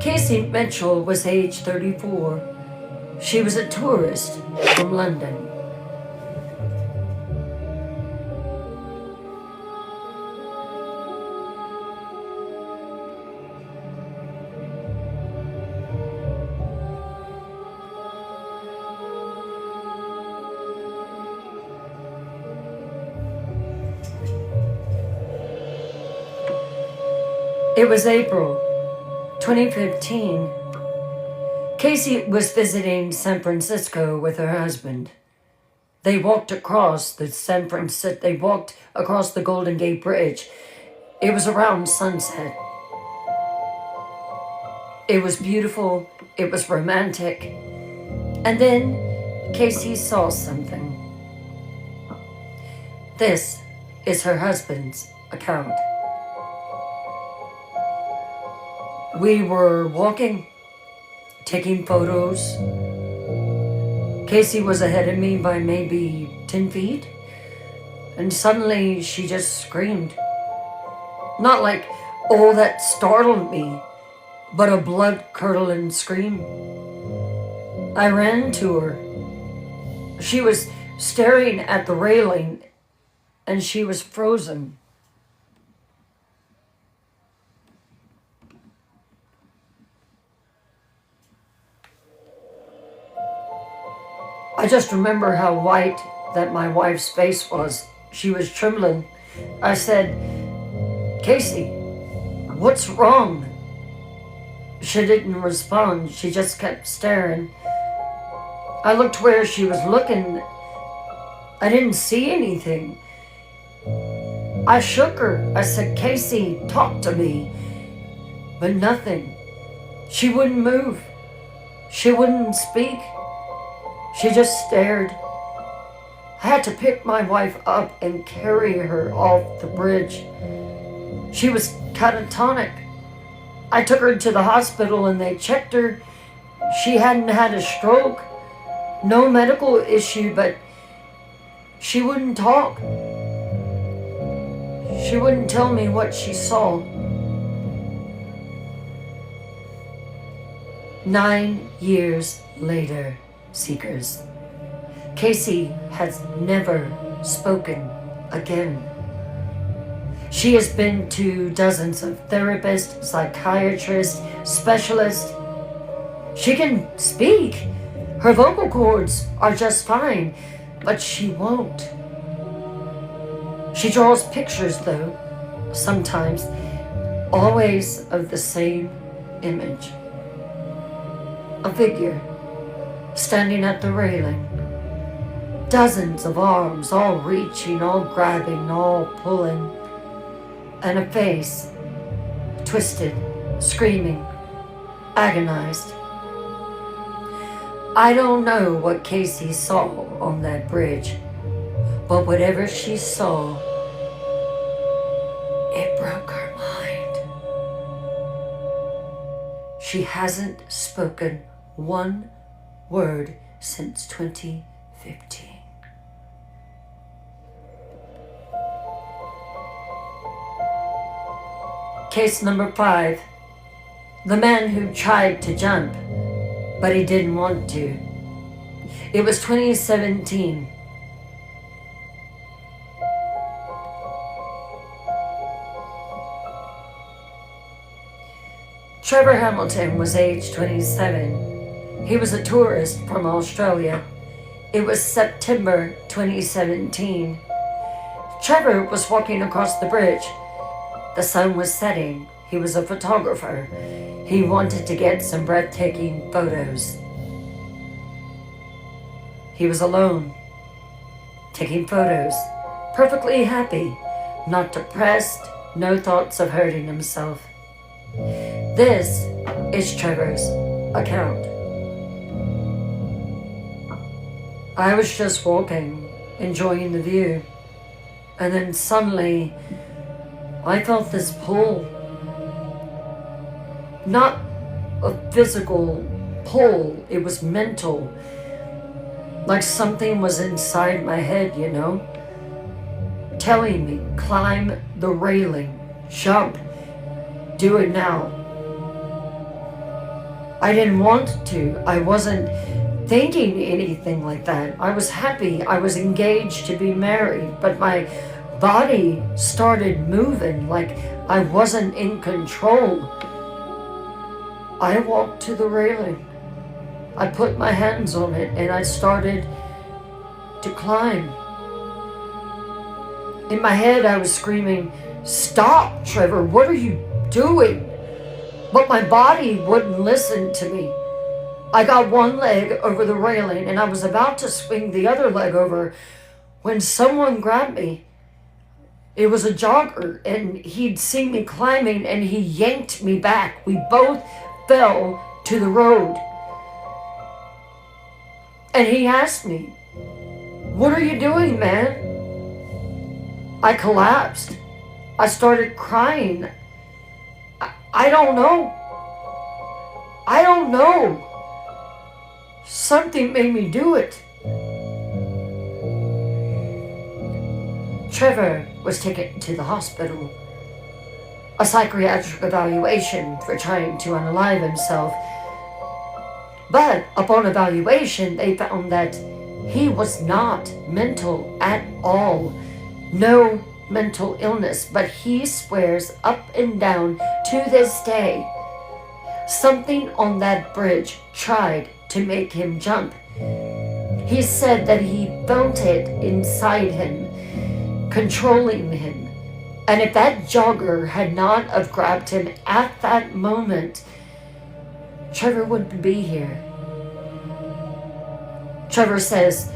Casey Mitchell was age 34. She was a tourist from London. It was April 2015. Casey was visiting San Francisco with her husband. They walked across the Golden Gate Bridge. It was around sunset. It was beautiful. It was romantic. And then Casey saw something. This is her husband's account. We were walking, taking photos. Casey was ahead of me by maybe 10 feet. And suddenly she just screamed. Not like, oh, that startled me, but a blood-curdling scream. I ran to her. She was staring at the railing and she was frozen. I just remember how white that my wife's face was. She was trembling. I said, "Casey, what's wrong?" She didn't respond. She just kept staring. I looked where she was looking. I didn't see anything. I shook her. I said, "Casey, talk to me." But nothing. She wouldn't move. She wouldn't speak. She just stared. I had to pick my wife up and carry her off the bridge. She was catatonic. I took her to the hospital and they checked her. She hadn't had a stroke. No medical issue, but she wouldn't talk. She wouldn't tell me what she saw. 9 years later, seekers, Casey has never spoken again. She has been to dozens of therapists, psychiatrists, specialists. She can speak. Her vocal cords are just fine, but she won't. She draws pictures, though, sometimes, always of the same image. A figure standing at the railing. Dozens of arms, all reaching, all grabbing, all pulling. And a face, twisted, screaming, agonized. I don't know what Casey saw on that bridge, but whatever she saw, it broke her mind. She hasn't spoken one word since 2015. Case number 5. The man who tried to jump, but he didn't want to. It was 2017. Trevor Hamilton was age 27. He was a tourist from Australia. It was September 2017. Trevor was walking across the bridge. The sun was setting. He was a photographer. He wanted to get some breathtaking photos. He was alone, taking photos, perfectly happy, not depressed, no thoughts of hurting himself. This is Trevor's account. I was just walking, enjoying the view, and then suddenly I felt this pull. Not a physical pull, it was mental. Like something was inside my head, you know, telling me, climb the railing, jump, do it now. I didn't want to. I wasn't thinking anything like that. I was happy. I was engaged to be married, but my body started moving like I wasn't in control. I walked to the railing. I put my hands on it and I started to climb. In my head, I was screaming, "Stop, Trevor, what are you doing?" But my body wouldn't listen to me. I got one leg over the railing and I was about to swing the other leg over when someone grabbed me. It was a jogger and he'd seen me climbing and he yanked me back. We both fell to the road. And he asked me, "What are you doing, man?" I collapsed. I started crying. I don't know. I don't know. Something made me do it. Trevor was taken to the hospital. A psychiatric evaluation for trying to unalive himself. But upon evaluation, they found that he was not mental at all. No mental illness, but he swears up and down to this day, something on that bridge tried to make him jump. He said that he felt it inside him, controlling him. And if that jogger had not have grabbed him at that moment, Trevor wouldn't be here. Trevor says,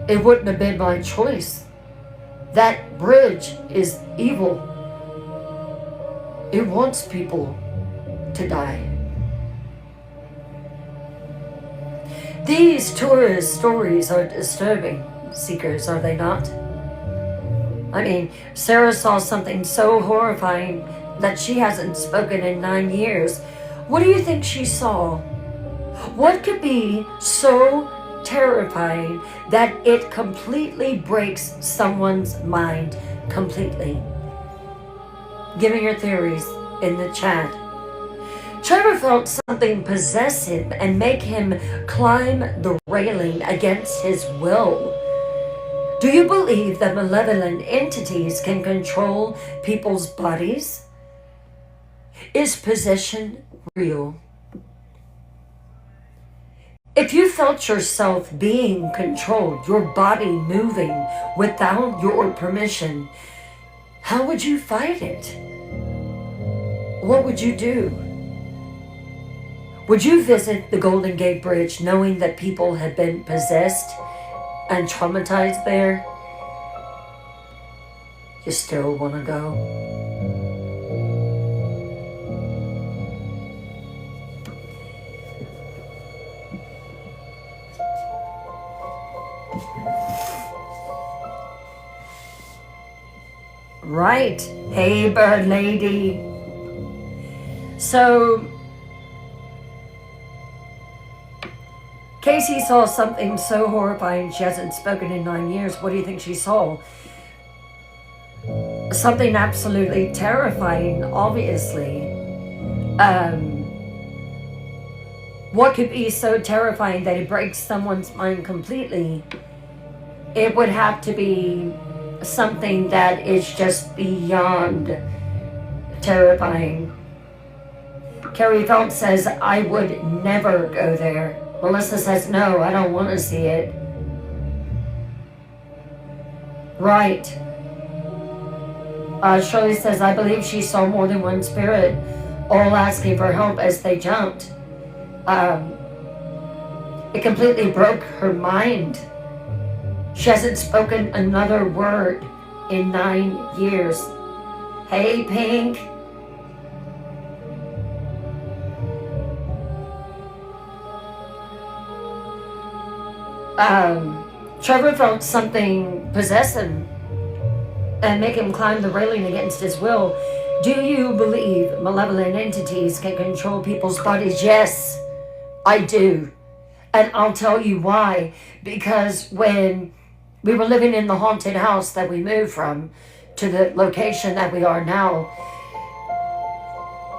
it wouldn't have been my choice. That bridge is evil. It wants people to die. These tourist stories are disturbing, seekers, are they not? I mean, Sarah saw something so horrifying that she hasn't spoken in 9 years. What do you think she saw? What could be so terrifying that it completely breaks someone's mind completely? Give me your theories in the chat. Trevor felt something possess him and make him climb the railing against his will. Do you believe that malevolent entities can control people's bodies? Is possession real? If you felt yourself being controlled, your body moving without your permission, how would you fight it? What would you do? Would you visit the Golden Gate Bridge knowing that people had been possessed and traumatized there? You still want to go? Right. Hey, bird lady. So, Casey saw something so horrifying she hasn't spoken in 9 years. What do you think she saw? Something absolutely terrifying, obviously. What could be so terrifying that it breaks someone's mind completely? It would have to be something that is just beyond terrifying. Carrie Phelps says, I would never go there. Melissa says, no, I don't want to see it. Right. Shirley says, I believe she saw more than one spirit, all asking for help as they jumped. It completely broke her mind. She hasn't spoken another word in 9 years. Hey, Pink. Trevor felt something possess him and make him climb the railing against his will. Do you believe malevolent entities can control people's bodies? Yes, I do. And I'll tell you why. Because when we were living in the haunted house that we moved from to the location that we are now,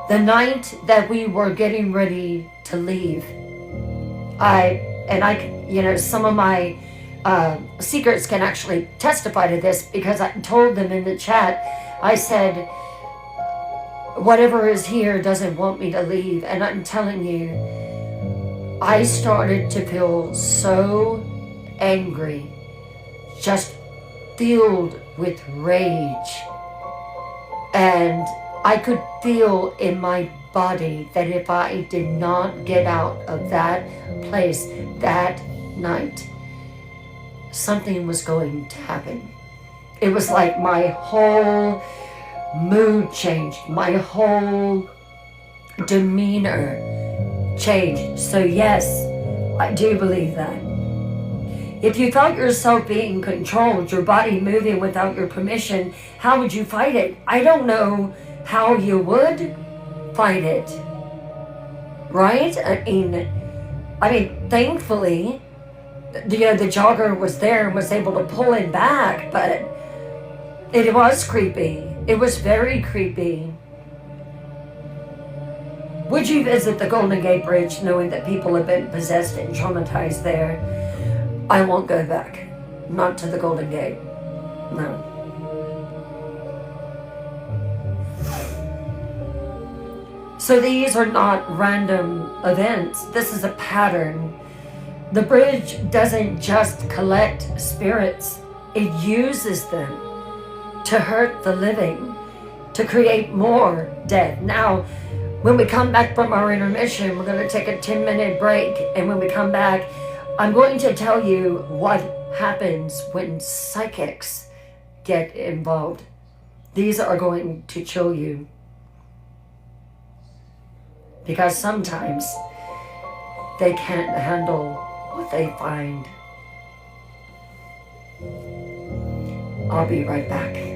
the night that we were getting ready to leave, some of my secrets can actually testify to this, because I told them in the chat, I said, whatever is here doesn't want me to leave. And I'm telling you, I started to feel so angry, just filled with rage. And I could feel in my body that if I did not get out of that place that night, something was going to happen. It was like my whole mood changed, my whole demeanor changed. So yes, I do believe that. If you felt yourself being controlled, your body moving without your permission, how would you fight it? I don't know how you would fight it, right? I mean, thankfully, the jogger was there and was able to pull him back, but it was creepy. It was very creepy. Would you visit the Golden Gate Bridge knowing that people have been possessed and traumatized there? I won't go back. Not to the Golden Gate. No. So these are not random events. This is a pattern. The bridge doesn't just collect spirits, it uses them to hurt the living, to create more death. Now, when we come back from our intermission, we're going to take a 10-minute break. And when we come back, I'm going to tell you what happens when psychics get involved. These are going to chill you. Because sometimes they can't handle what they find. I'll be right back.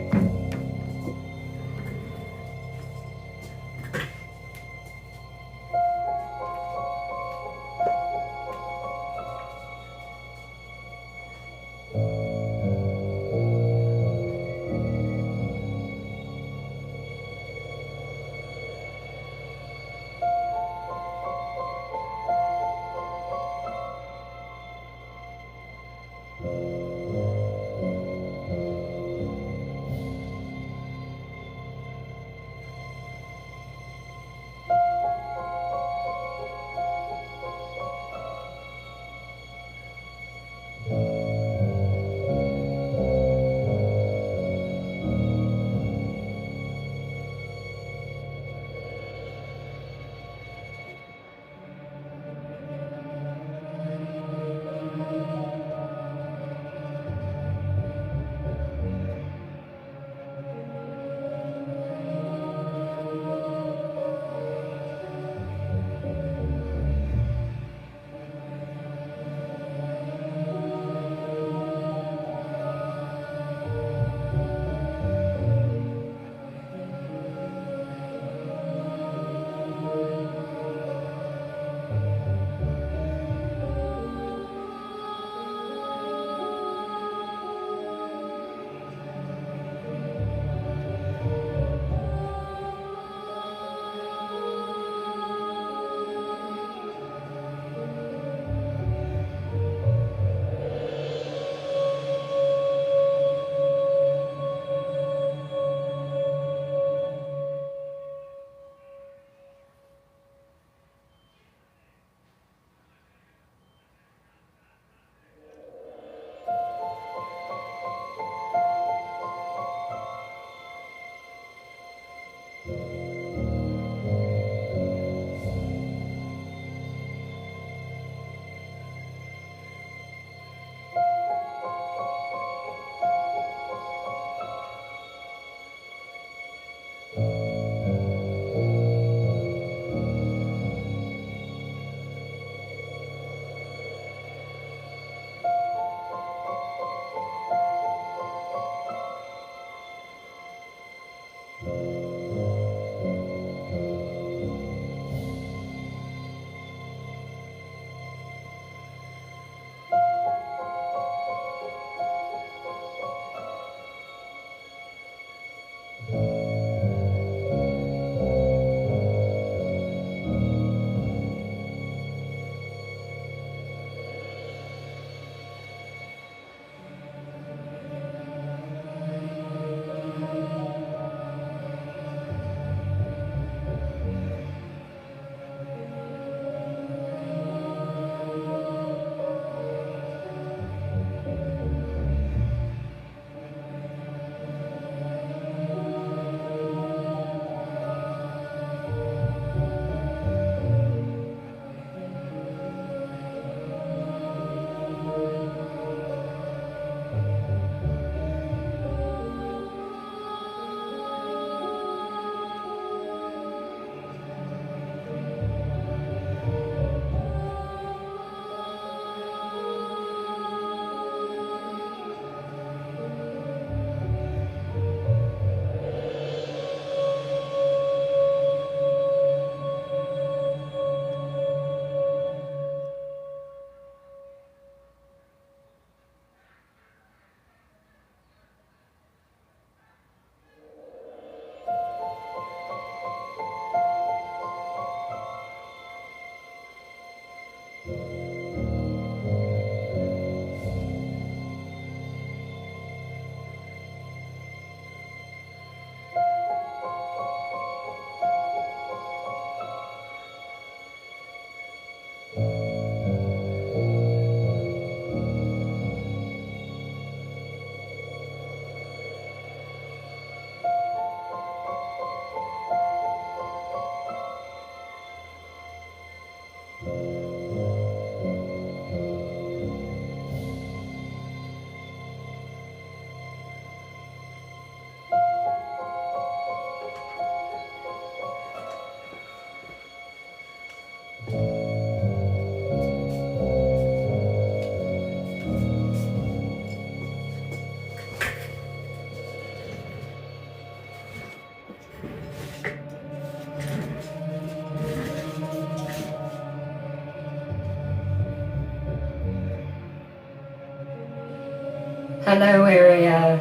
Hello, area.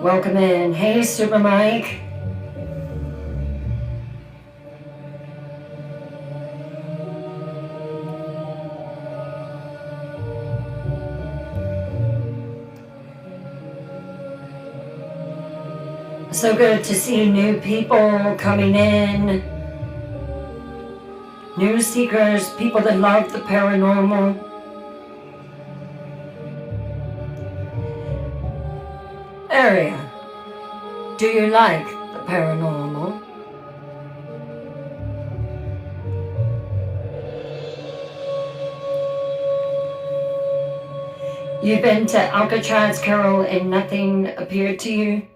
Welcome in. Hey, Super Mike. So good to see new people coming in. New seekers, people that love the paranormal. Area, do you like the paranormal? You've been to Alcatraz, Carol, and nothing appeared to you?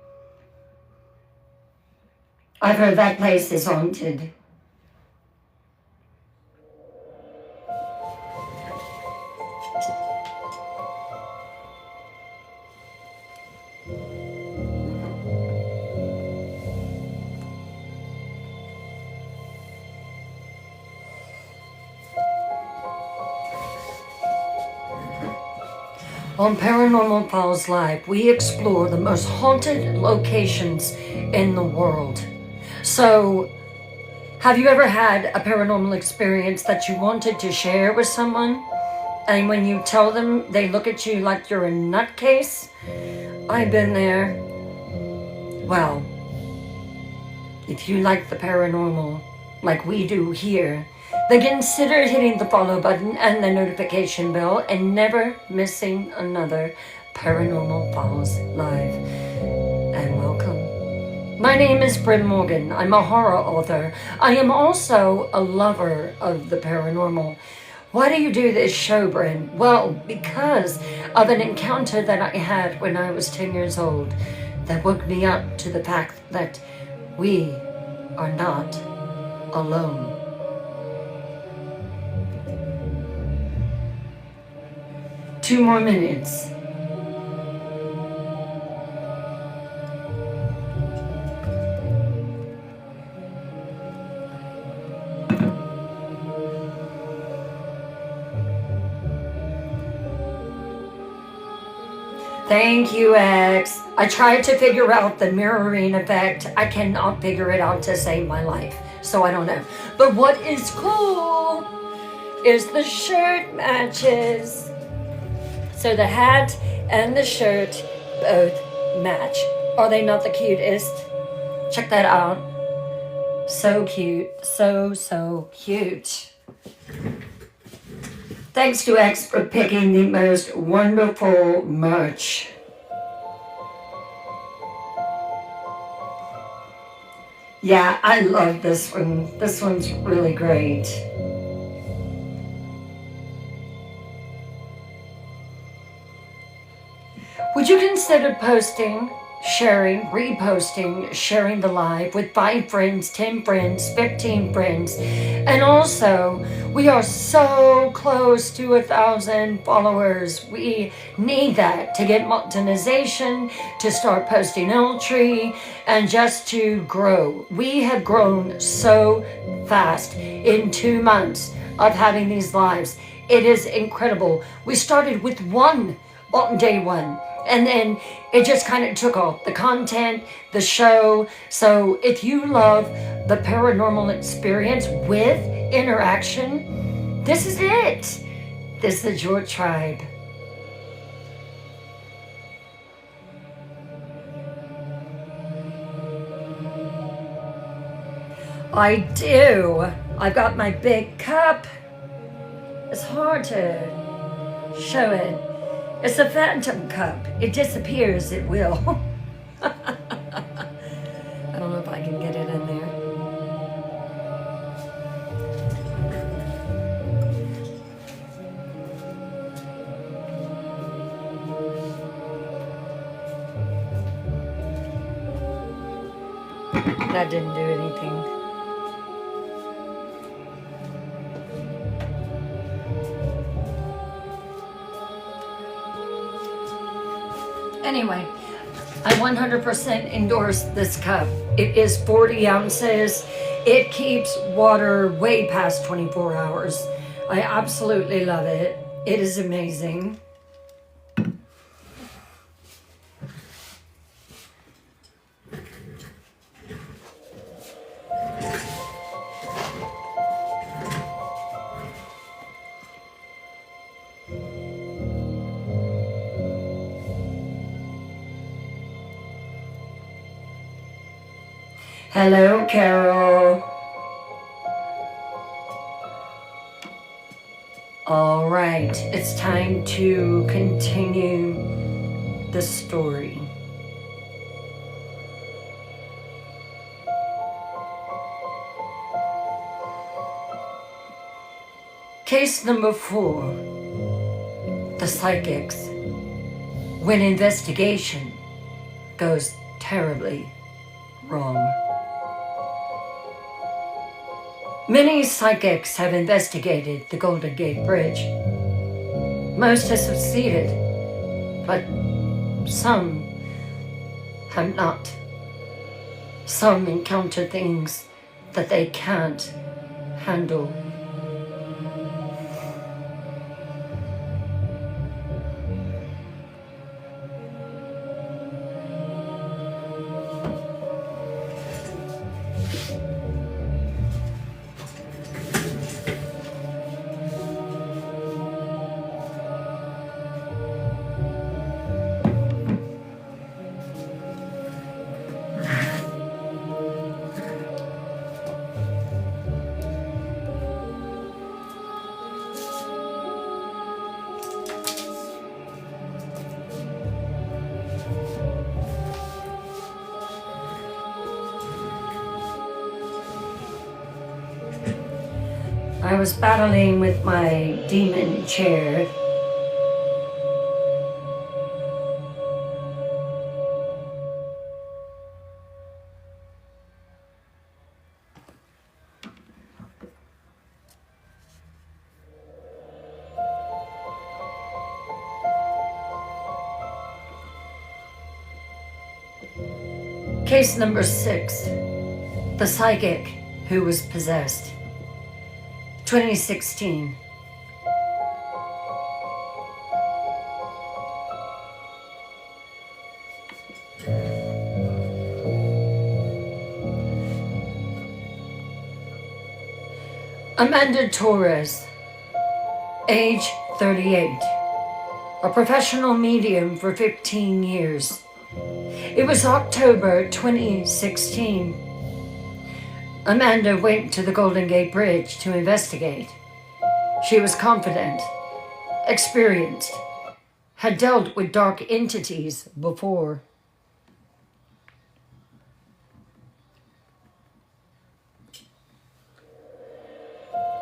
I've heard that place is haunted. On Paranormal Files Live, we explore the most haunted locations in the world. So, have you ever had a paranormal experience that you wanted to share with someone? And when you tell them, they look at you like you're a nutcase? I've been there. Well, if you like the paranormal, like we do here, then consider hitting the follow button and the notification bell and never missing another Paranormal Files Live. And welcome. My name is Bryn Morgan. I'm a horror author. I am also a lover of the paranormal. Why do you do this show, Bryn? Well, because of an encounter that I had when I was 10 years old that woke me up to the fact that we are not alone. Two more minutes. Thank you, X. I tried to figure out the mirroring effect. I cannot figure it out to save my life, so I don't know. But what is cool is the shirt matches. So the hat and the shirt both match. Are they not the cutest? Check that out. So cute. So cute. Thanks to X for picking the most wonderful merch. Yeah, I love this one. This one's really great. Would you consider posting, sharing, reposting, sharing the live with 5 friends, 10 friends, 15 friends? And also, we are so close to 1,000 followers. We need that to get monetization, to start posting Eltree, and just to grow. We have grown so fast in 2 months of having these lives. It is incredible. We started with 1 on day 1. And then it just kind of took off. The content, the show. So if you love the paranormal experience with interaction, this is it. This is your tribe. I do. I've got my big cup. It's hard to show it. It's a phantom cup. It disappears, it will. I don't know if I can get it in there. That didn't do anything. Anyway, I 100% endorse this cup. It is 40 ounces. It keeps water way past 24 hours. I absolutely love it. It is amazing. Hello, Carol. All right, it's time to continue the story. Case number 4, the psychics. When investigation goes terribly wrong. Many psychics have investigated the Golden Gate Bridge. Most have succeeded, but some have not. Some encounter things that they can't handle. I was battling with my demon chair. Case number 6, the psychic who was possessed. 2016. Amanda Torres, age 38, a professional medium for 15 years. It was October 2016. Amanda went to the Golden Gate Bridge to investigate. She was confident, experienced, had dealt with dark entities before.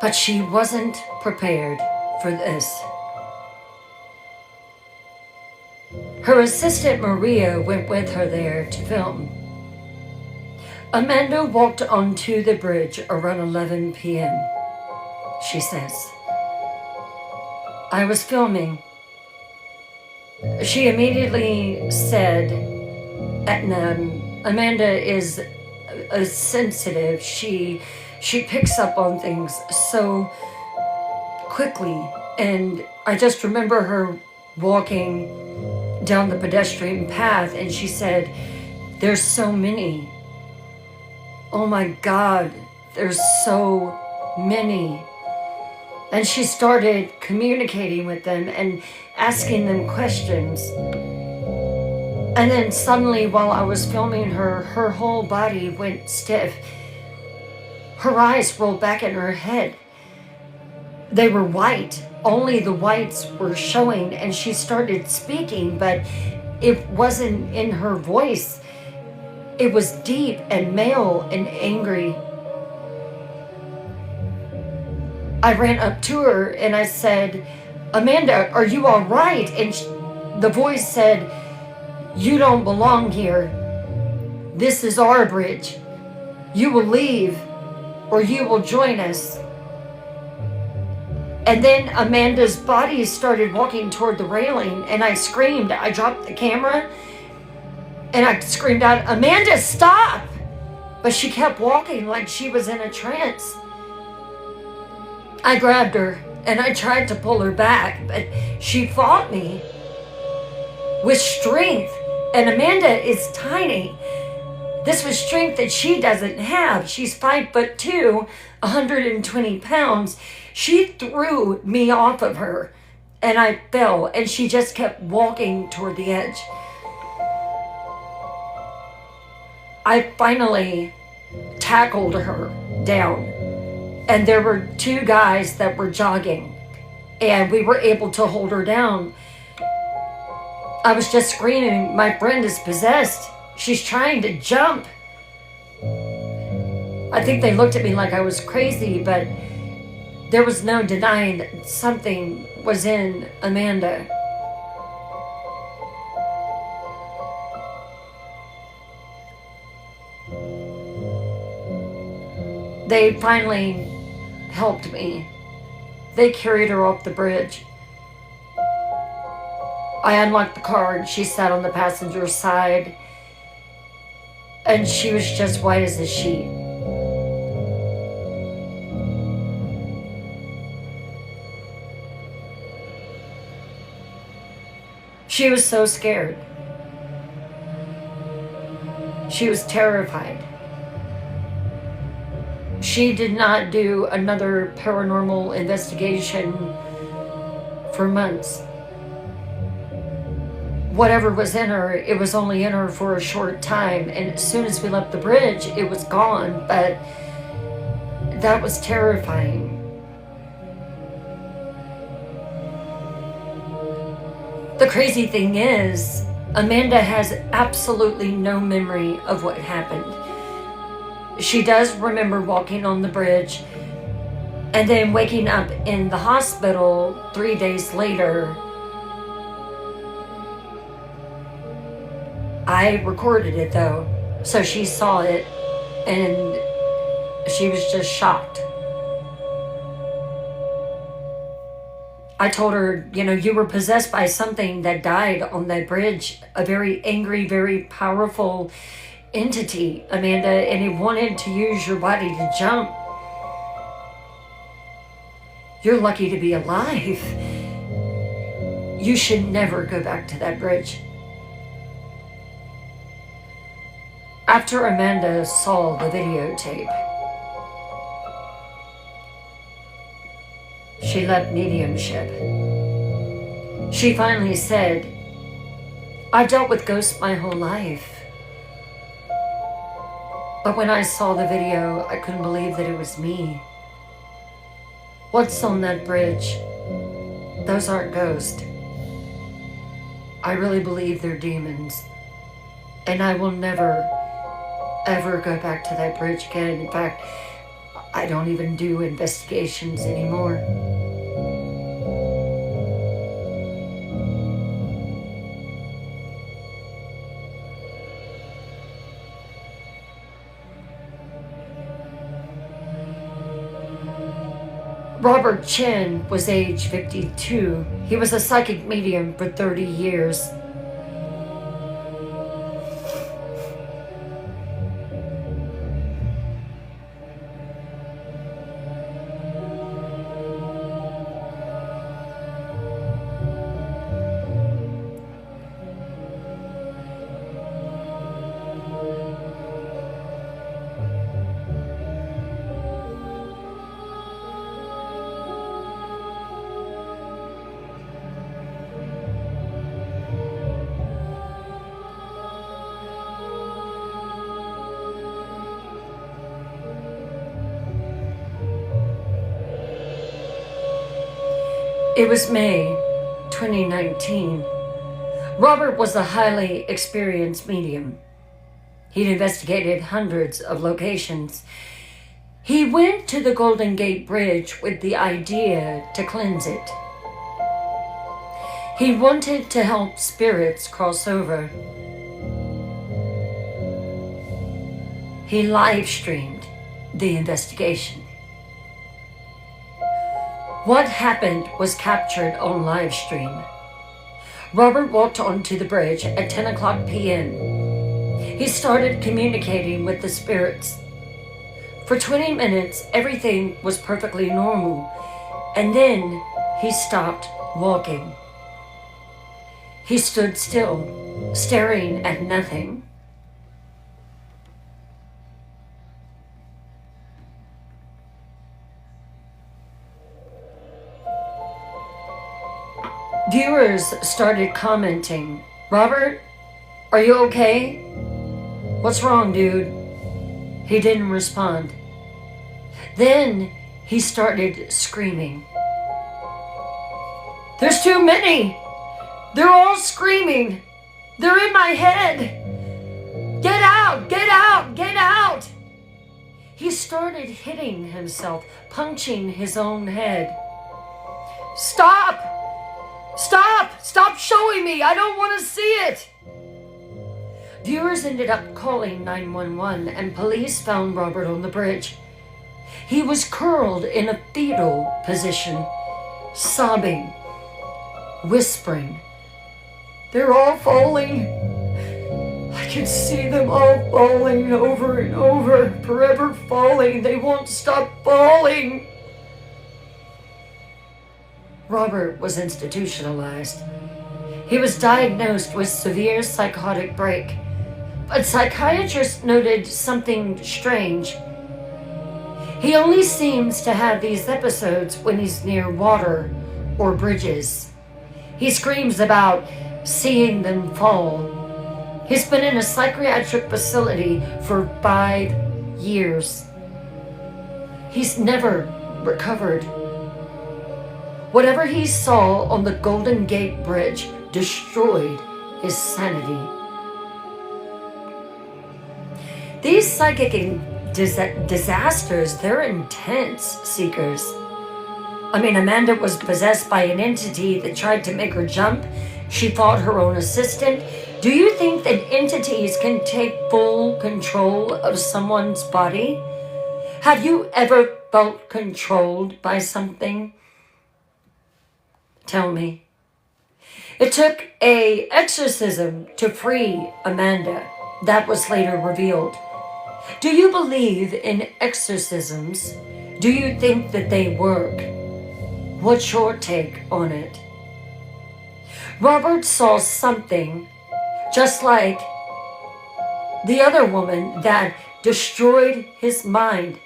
But she wasn't prepared for this. Her assistant Maria went with her there to film. Amanda walked onto the bridge around 11 p.m. She says, I was filming. She immediately said, Amanda is sensitive. She picks up on things so quickly. And I just remember her walking down the pedestrian path and she said, there's so many. Oh my God, there's so many. And she started communicating with them and asking them questions. And then suddenly, while I was filming her, her whole body went stiff. Her eyes rolled back in her head. They were white. Only the whites were showing, and she started speaking, but it wasn't in her voice. It was deep and male and angry. I ran up to her and I said, Amanda, are you all right? And the voice said, you don't belong here. This is our bridge. You will leave or you will join us. And then Amanda's body started walking toward the railing and I screamed. I dropped the camera and I screamed out, Amanda, stop! But she kept walking like she was in a trance. I grabbed her and I tried to pull her back, but she fought me with strength. And Amanda is tiny. This was strength that she doesn't have. She's 5'2", 120 pounds. She threw me off of her and I fell and she just kept walking toward the edge. I finally tackled her down. And there were two guys that were jogging, and we were able to hold her down. I was just screaming, my friend is possessed. She's trying to jump. I think they looked at me like I was crazy, but there was no denying that something was in Amanda. They finally helped me. They carried her off the bridge. I unlocked the car and she sat on the passenger side, and she was just white as a sheet. She was so scared. She was terrified. She did not do another paranormal investigation for months. Whatever was in her, it was only in her for a short time, and as soon as we left the bridge, it was gone, but that was terrifying. The crazy thing is, Amanda has absolutely no memory of what happened. She does remember walking on the bridge and then waking up in the hospital 3 days later. I recorded it though, so she saw it and she was just shocked. I told her, you were possessed by something that died on that bridge, a very angry, very powerful entity, Amanda, and it wanted to use your body to jump. You're lucky to be alive. You should never go back to that bridge. After Amanda saw the videotape, she left mediumship. She finally said, I've dealt with ghosts my whole life. But when I saw the video, I couldn't believe that it was me. What's on that bridge? Those aren't ghosts. I really believe they're demons. And I will never, ever go back to that bridge again. In fact, I don't even do investigations anymore. Robert Chen was age 52. He was a psychic medium for 30 years. It was May 2019. Robert was a highly experienced medium. He'd investigated hundreds of locations. He went to the Golden Gate Bridge with the idea to cleanse it. He wanted to help spirits cross over. He live streamed the investigation. What happened was captured on live stream. Robert walked onto the bridge at 10 o'clock p.m. He started communicating with the spirits. For 20 minutes, everything was perfectly normal, and then he stopped walking. He stood still, staring at nothing. Viewers started commenting, "Robert, are you okay? What's wrong, dude?" He didn't respond. Then he started screaming. There's too many! They're all screaming! They're in my head! Get out! Get out! Get out! He started hitting himself, punching his own head. Stop! Stop! Stop showing me! I don't want to see it! Viewers ended up calling 911 and police found Robert on the bridge. He was curled in a fetal position, sobbing, whispering. They're all falling. I can see them all falling over and over, forever falling. They won't stop falling. Robert was institutionalized. He was diagnosed with severe psychotic break, but psychiatrists noted something strange. He only seems to have these episodes when he's near water or bridges. He screams about seeing them fall. He's been in a psychiatric facility for 5 years. He's never recovered. Whatever he saw on the Golden Gate Bridge destroyed his sanity. These psychic disasters, they're intense, seekers. I mean, Amanda was possessed by an entity that tried to make her jump. She fought her own assistant. Do you think that entities can take full control of someone's body? Have you ever felt controlled by something? Tell me. It took an exorcism to free Amanda. That was later revealed. Do you believe in exorcisms? Do you think that they work? What's your take on it? Robert saw something just like the other woman that destroyed his mind.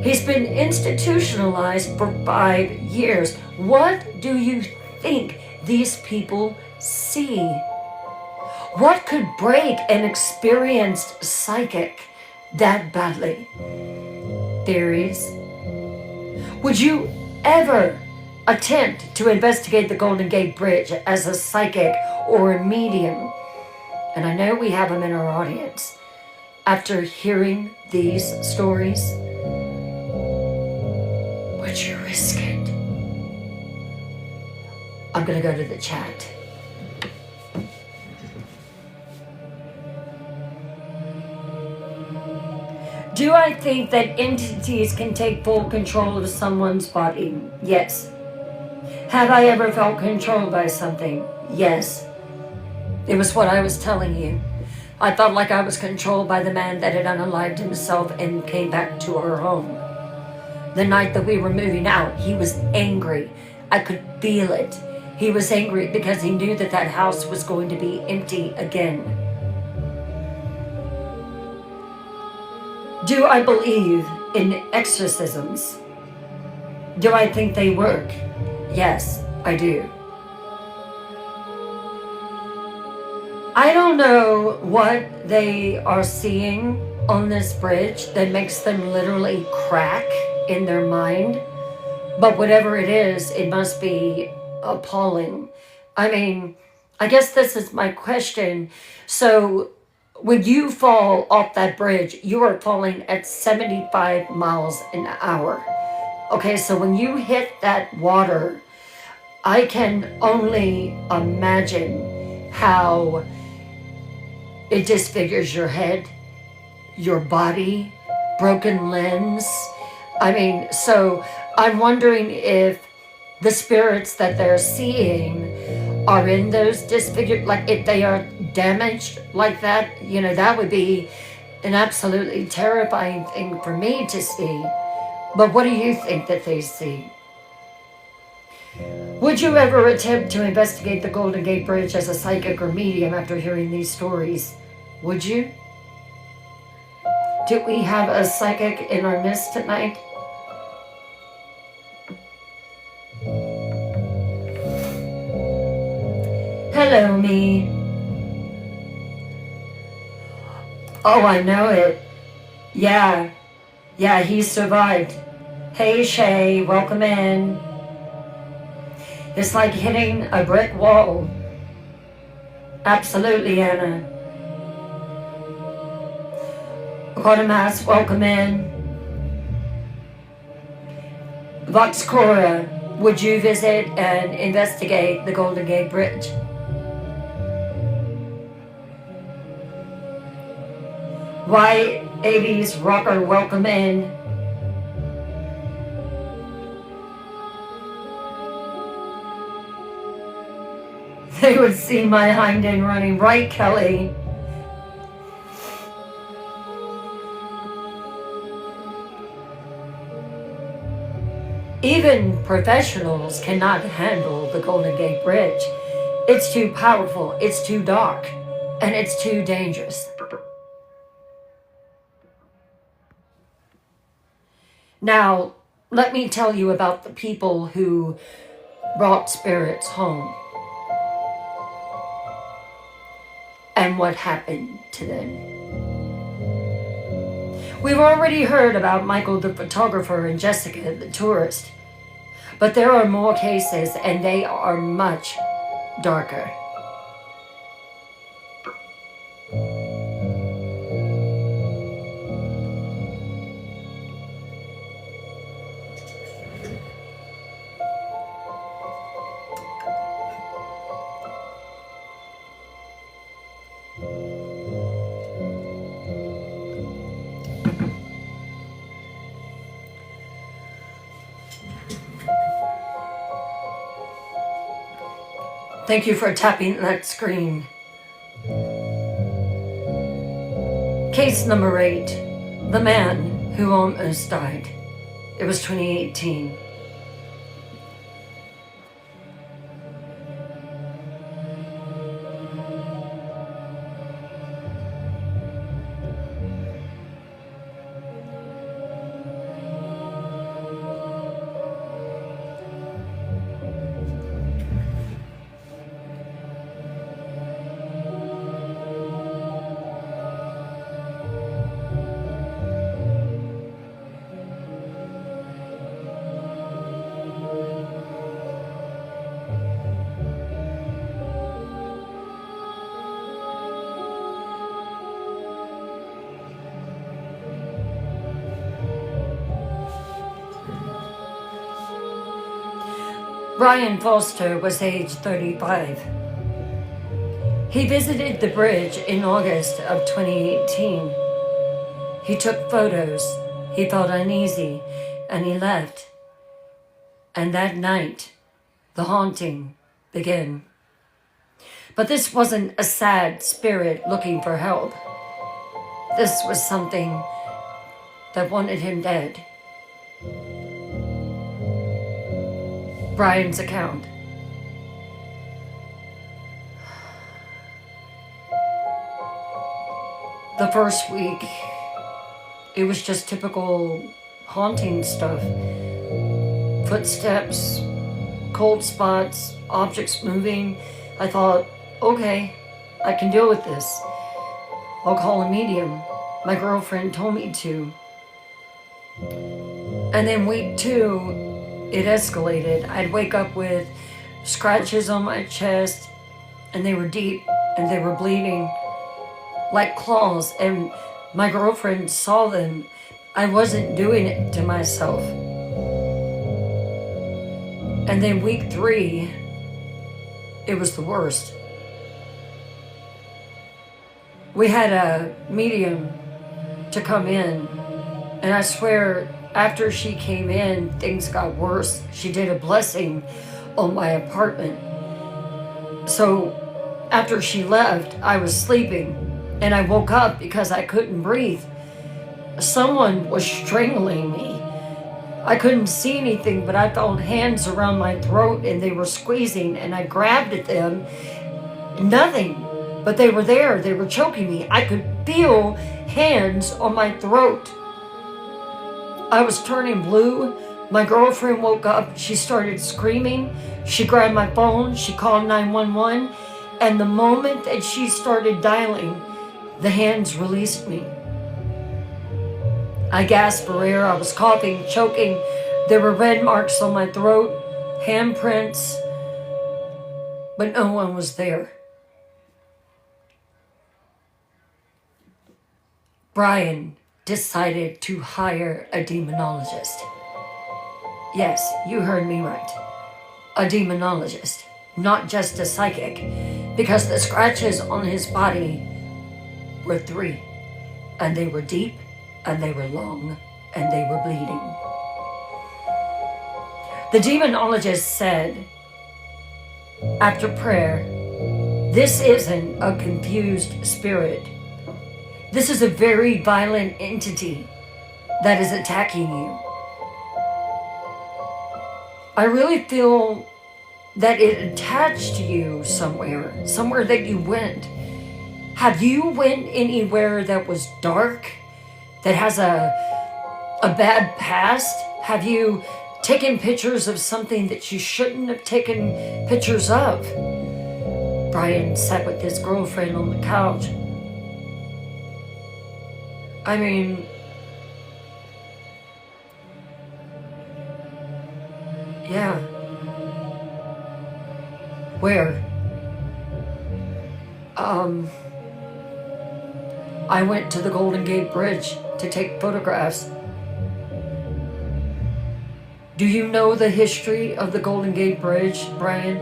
He's been institutionalized for 5 years. What do you think these people see? What could break an experienced psychic that badly? Theories? Would you ever attempt to investigate the Golden Gate Bridge as a psychic or a medium? And I know we have them in our audience. After hearing these stories, would you risk it? I'm going to go to the chat. Do I think that entities can take full control of someone's body? Yes. Have I ever felt controlled by something? Yes. It was what I was telling you. I felt like I was controlled by the man that had unalived himself and came back to our home. The night that we were moving out, he was angry. I could feel it. He was angry because he knew that that house was going to be empty again. Do I believe in exorcisms? Do I think they work? Yes, I do. I don't know what they are seeing on this bridge that makes them literally crack in their mind, but whatever it is, it must be appalling. I mean, I guess this is my question. So when you fall off that bridge, you are falling at 75 miles an hour. Okay, so when you hit that water, I can only imagine how it disfigures your head, your body, broken limbs. I mean, so I'm wondering if the spirits that they're seeing are in those disfigured, like if they are damaged like that, you know, that would be an absolutely terrifying thing for me to see. But what do you think that they see? Would you ever attempt to investigate the Golden Gate Bridge as a psychic or medium after hearing these stories? Would you? Do we have a psychic in our midst tonight? Hello, me. Oh, I know it. Yeah, yeah, he survived. Hey Shay, welcome in. It's like hitting a brick wall. Absolutely, Anna. Quatermass, welcome in. Voxcora, would you visit and investigate the Golden Gate Bridge? White 80s rocker, welcome in. They would see my hind end running. Right, Kelly? Even professionals cannot handle the Golden Gate Bridge. It's too powerful, it's too dark, and it's too dangerous. Now, let me tell you about the people who brought spirits home and what happened to them. We've already heard about Michael the photographer and Jessica the tourist, but there are more cases and they are much darker. Thank you for tapping that screen. Case number 8, the man who almost died. It was 2018. Brian Foster was age 35. He visited the bridge in August of 2018. He took photos, he felt uneasy, and he left. And that night, the haunting began. But this wasn't a sad spirit looking for help. This was something that wanted him dead. Brian's account. The first week, it was just typical haunting stuff. Footsteps, cold spots, objects moving. I thought, okay, I can deal with this. I'll call a medium. My girlfriend told me to. And then week 2, it escalated. I'd wake up with scratches on my chest, and they were deep, and they were bleeding like claws, and my girlfriend saw them. I wasn't doing it to myself. And then week 3, it was the worst. We had a medium to come in, and I swear, after she came in, things got worse. She did a blessing on my apartment. So after she left, I was sleeping and I woke up because I couldn't breathe. Someone was strangling me. I couldn't see anything, but I felt hands around my throat and they were squeezing, and I grabbed at them. Nothing, but they were there. They were choking me. I could feel hands on my throat. I was turning blue. My girlfriend woke up. She started screaming. She grabbed my phone. She called 911. And the moment that she started dialing, the hands released me. I gasped for air. I was coughing, choking. There were red marks on my throat, handprints, but no one was there. Brian decided to hire a demonologist. Yes, you heard me right. A demonologist, not just a psychic, because the scratches on his body were 3, and they were deep, and they were long, and they were bleeding. The demonologist said, after prayer, this isn't a confused spirit. This is a very violent entity that is attacking you. I really feel that it attached to you somewhere that you went. Have you went anywhere that was dark, that has a bad past? Have you taken pictures of something that you shouldn't have taken pictures of? Brian sat with his girlfriend on the couch. I mean, yeah. Where? I went to the Golden Gate Bridge to take photographs. Do you know the history of the Golden Gate Bridge, Brian?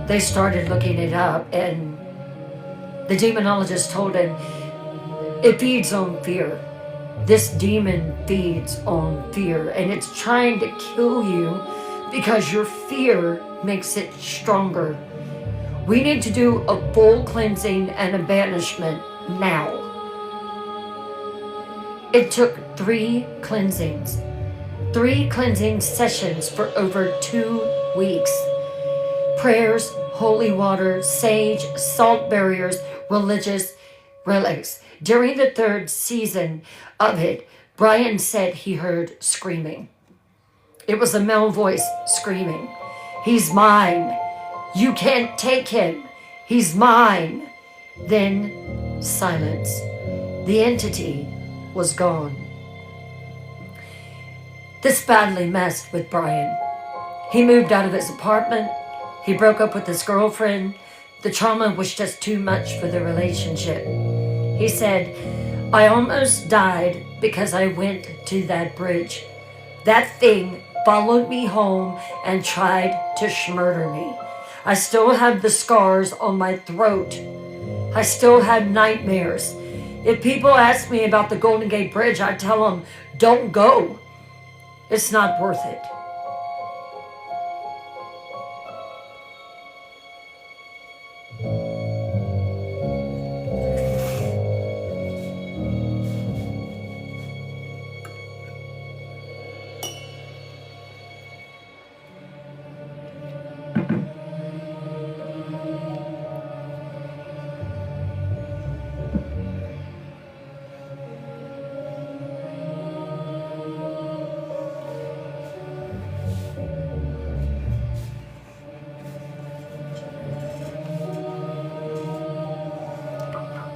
They started looking it up, and the demonologist told him, it feeds on fear. This demon feeds on fear, and it's trying to kill you because your fear makes it stronger. We need to do a full cleansing and a banishment now. It took 3 cleansings, 3 cleansing sessions for over 2 weeks. Prayers, holy water, sage, salt barriers, religious relics. During the 3rd season of it, Brian said he heard screaming. It was a male voice screaming, "He's mine. You can't take him. He's mine." Then silence. The entity was gone. This badly messed with Brian. He moved out of his apartment. He broke up with his girlfriend. The trauma was just too much for the relationship. He said, I almost died because I went to that bridge. That thing followed me home and tried to murder me. I still have the scars on my throat. I still have nightmares. If people ask me about the Golden Gate Bridge, I tell them, don't go. It's not worth it.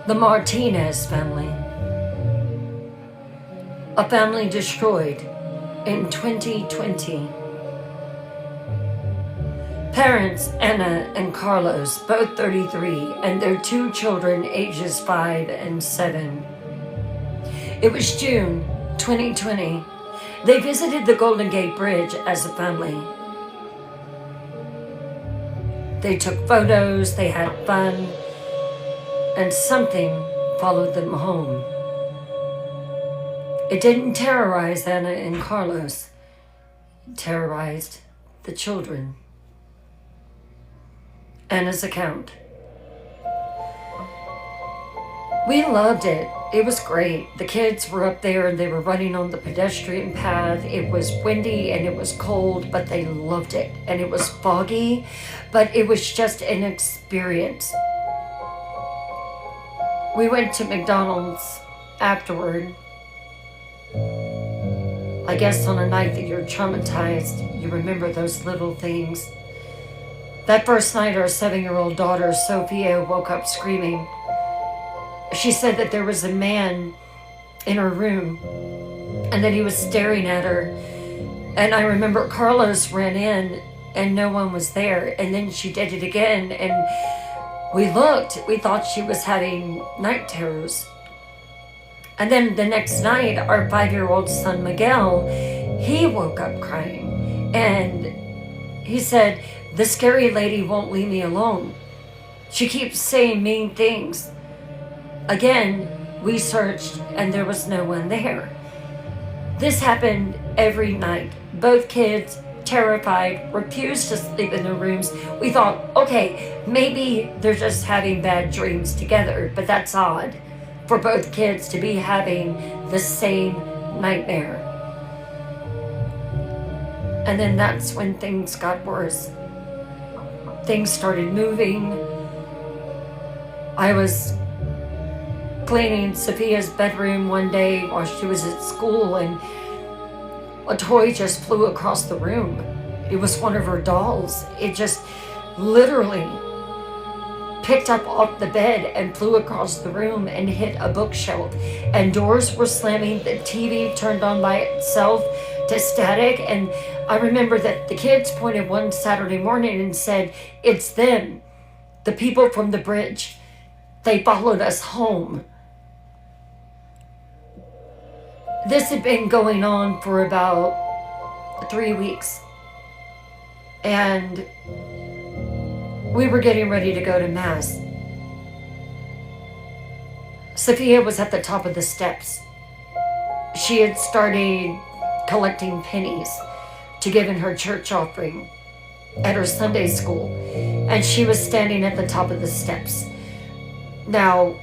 The Martinez family. A family destroyed in 2020. Parents, Anna and Carlos, both 33, and their 2 children, ages 5 and 7. It was June 2020. They visited the Golden Gate Bridge as a family. They took photos, they had fun, and something followed them home. It didn't terrorize Anna and Carlos. It terrorized the children. Anna's account. We loved it. It was great. The kids were up there and they were running on the pedestrian path. It was windy and it was cold, but they loved it. And it was foggy, but it was just an experience. We went to McDonald's afterward. I guess on a night that you're traumatized, you remember those little things. That first night, our 7-year-old daughter, Sophia, woke up screaming. She said that there was a man in her room and that he was staring at her. And I remember Carlos ran in and no one was there. And then she did it again. And we looked, we thought she was having night terrors. And then the next night, our 5-year-old son, Miguel, he woke up crying. And he said, the scary lady won't leave me alone. She keeps saying mean things. Again, we searched and there was no one there. This happened every night. Both kids, terrified, refused to sleep in their rooms. We thought, okay, maybe they're just having bad dreams together, but that's odd for both kids to be having the same nightmare. And then that's when things got worse. Things started moving. I was cleaning Sophia's bedroom one day while she was at school, and a toy just flew across the room. It was one of her dolls. It just literally picked up off the bed and flew across the room and hit a bookshelf. And doors were slamming. The TV turned on by itself to static. And I remember that the kids pointed one Saturday morning and said, it's them, the people from the bridge. They followed us home. This had been going on for about 3 weeks. And we were getting ready to go to Mass. Sophia was at the top of the steps. She had started collecting pennies to give in her church offering at her Sunday school. And she was standing at the top of the steps. Now,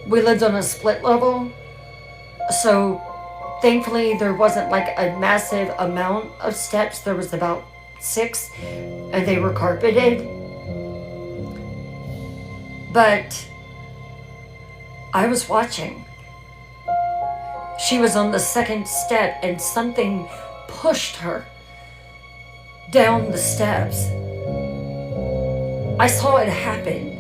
we lived on a split level, so thankfully there wasn't like a massive amount of steps. There was about 6, and they were carpeted. But I was watching. She was on the second step and something pushed her down the steps. I saw it happen.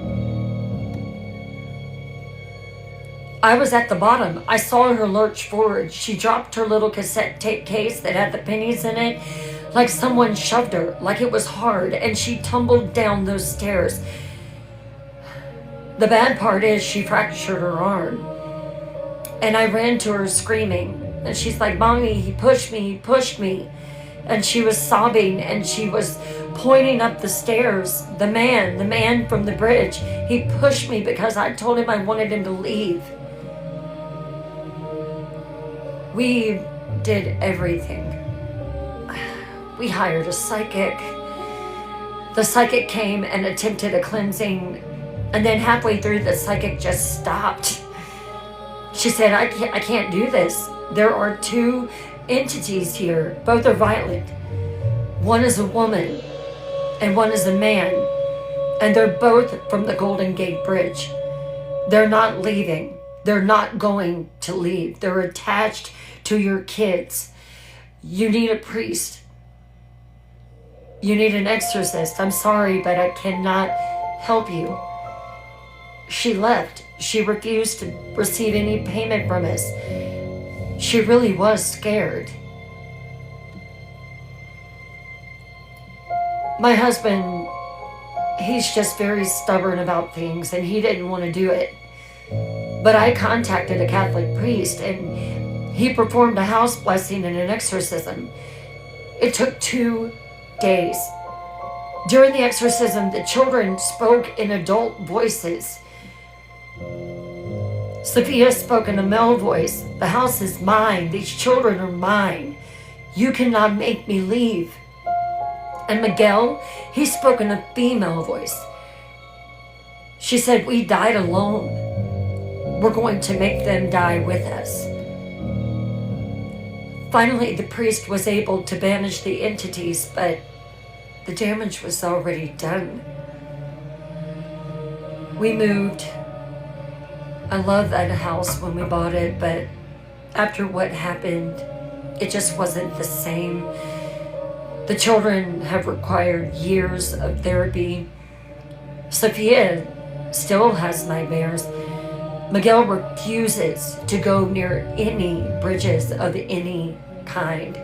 I was at the bottom. I saw her lurch forward. She dropped her little cassette tape case that had the pennies in it, like someone shoved her, like it was hard, and she tumbled down those stairs. The bad part is she fractured her arm. And I ran to her screaming. And she's like, Mommy, he pushed me, he pushed me. And she was sobbing and she was pointing up the stairs. The man from the bridge, he pushed me because I told him I wanted him to leave. We did everything. We hired a psychic. The psychic came and attempted a cleansing, and then halfway through the psychic just stopped. She said, I can't do this. There are 2 entities here. Both are violent. One is a woman and one is a man. And they're both from the Golden Gate Bridge. They're not leaving. They're not going to leave. They're attached to your kids. You need a priest. You need an exorcist. I'm sorry, but I cannot help you. She left. She refused to receive any payment from us. She really was scared. My husband, he's just very stubborn about things and he didn't want to do it. But I contacted a Catholic priest and he performed a house blessing and an exorcism. It took 2 days. During the exorcism, the children spoke in adult voices. Sophia spoke in a male voice. The house is mine. These children are mine. You cannot make me leave. And Miguel, he spoke in a female voice. She said, we died alone. We're going to make them die with us. Finally, the priest was able to banish the entities, but the damage was already done. We moved. I loved that house when we bought it, but after what happened, it just wasn't the same. The children have required years of therapy. Sophia still has nightmares. Miguel refuses to go near any bridges of any kind.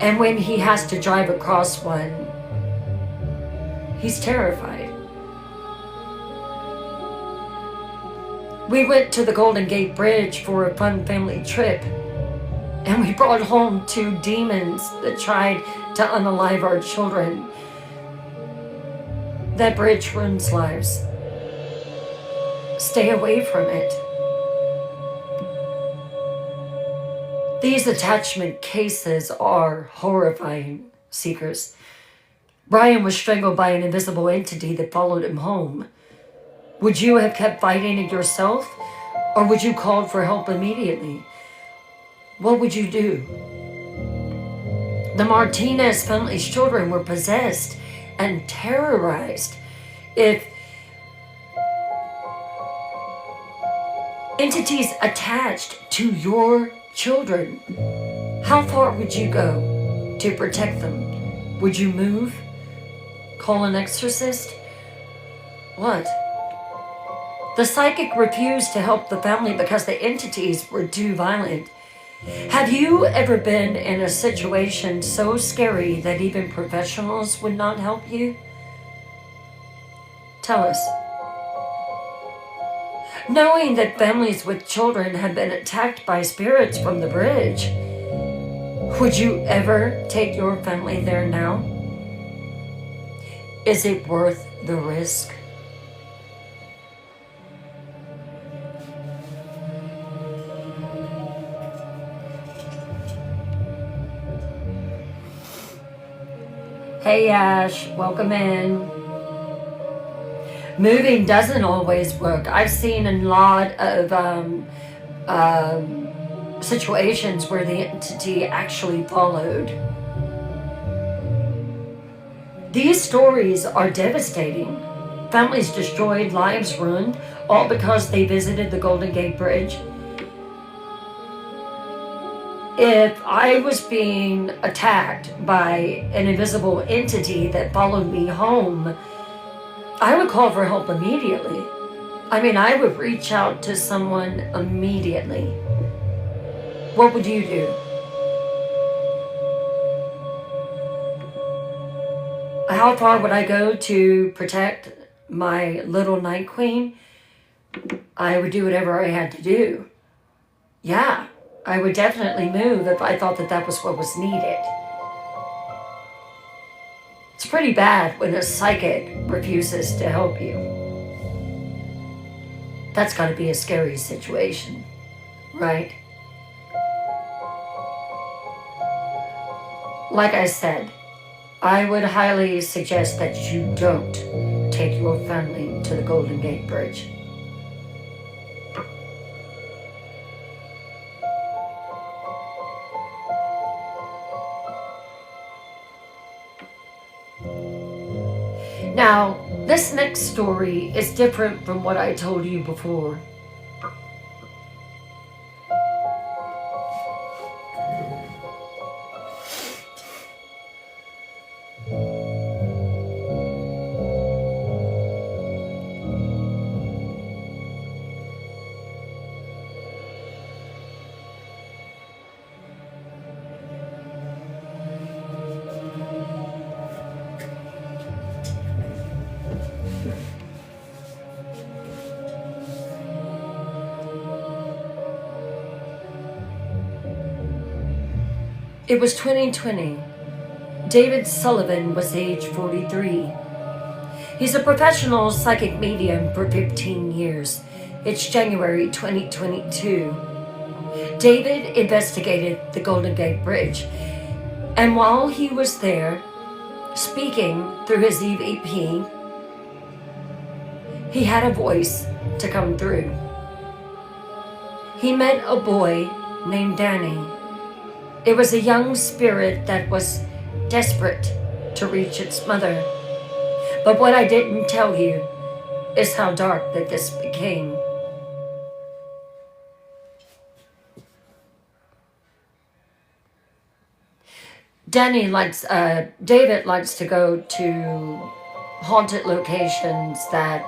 And when he has to drive across one, he's terrified. We went to the Golden Gate Bridge for a fun family trip, and we brought home 2 demons that tried to unalive our children. That bridge ruins lives. Stay away from it. These attachment cases are horrifying, seekers. Brian was strangled by an invisible entity that followed him home. Would you have kept fighting it yourself, or would you call for help immediately? What would you do? The Martinez family's children were possessed and terrorized. If entities attached to your children, how far would you go to protect them? Would you move? Call an exorcist? What? The psychic refused to help the family because the entities were too violent. Have you ever been in a situation so scary that even professionals would not help you? Tell us. Knowing that families with children have been attacked by spirits from the bridge, would you ever take your family there now? Is it worth the risk? Hey Ash, welcome in. Moving doesn't always work. I've seen a lot of situations where the entity actually followed. These stories are devastating. Families destroyed, lives ruined, all because they visited the Golden Gate Bridge. If I was being attacked by an invisible entity that followed me home, I would call for help immediately. I would reach out to someone immediately. What would you do? How far would I go to protect my little Night Queen? I would do whatever I had to do. Yeah, I would definitely move if I thought that that was what was needed. It's pretty bad when a psychic refuses to help you. That's got to be a scary situation, right? Like I said, I would highly suggest that you don't take your family to the Golden Gate Bridge. Now, this next story is different from what I told you before. It was 2020. David Sullivan was age 43. He's a professional psychic medium for 15 years. It's January 2022. David investigated the Golden Gate Bridge, and while he was there, speaking through his EVP, he had a voice to come through. He met a boy named Danny. It was a young spirit that was desperate to reach its mother. But what I didn't tell you is how dark that this became. David likes to go to haunted locations that,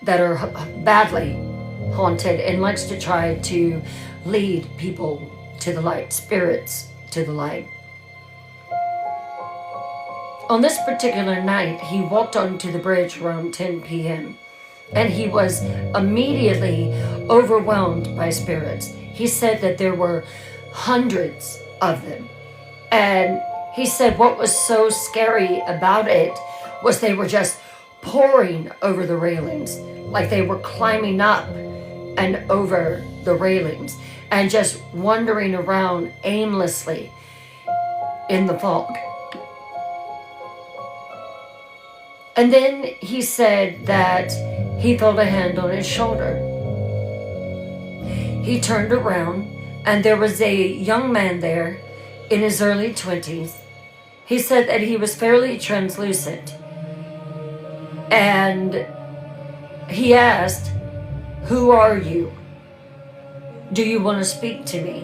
that are badly haunted and likes to try to lead people to the light, spirits to the light. On this particular night, he walked onto the bridge around 10 p.m. and he was immediately overwhelmed by spirits. He said that there were hundreds of them. And he said what was so scary about it was they were just pouring over the railings, like they were climbing up and over the railings and just wandering around aimlessly in the fog. And then he said that he felt a hand on his shoulder. He turned around and there was a young man there in his early 20s. He said that he was fairly translucent. And he asked, "Who are you? Do you want to speak to me?"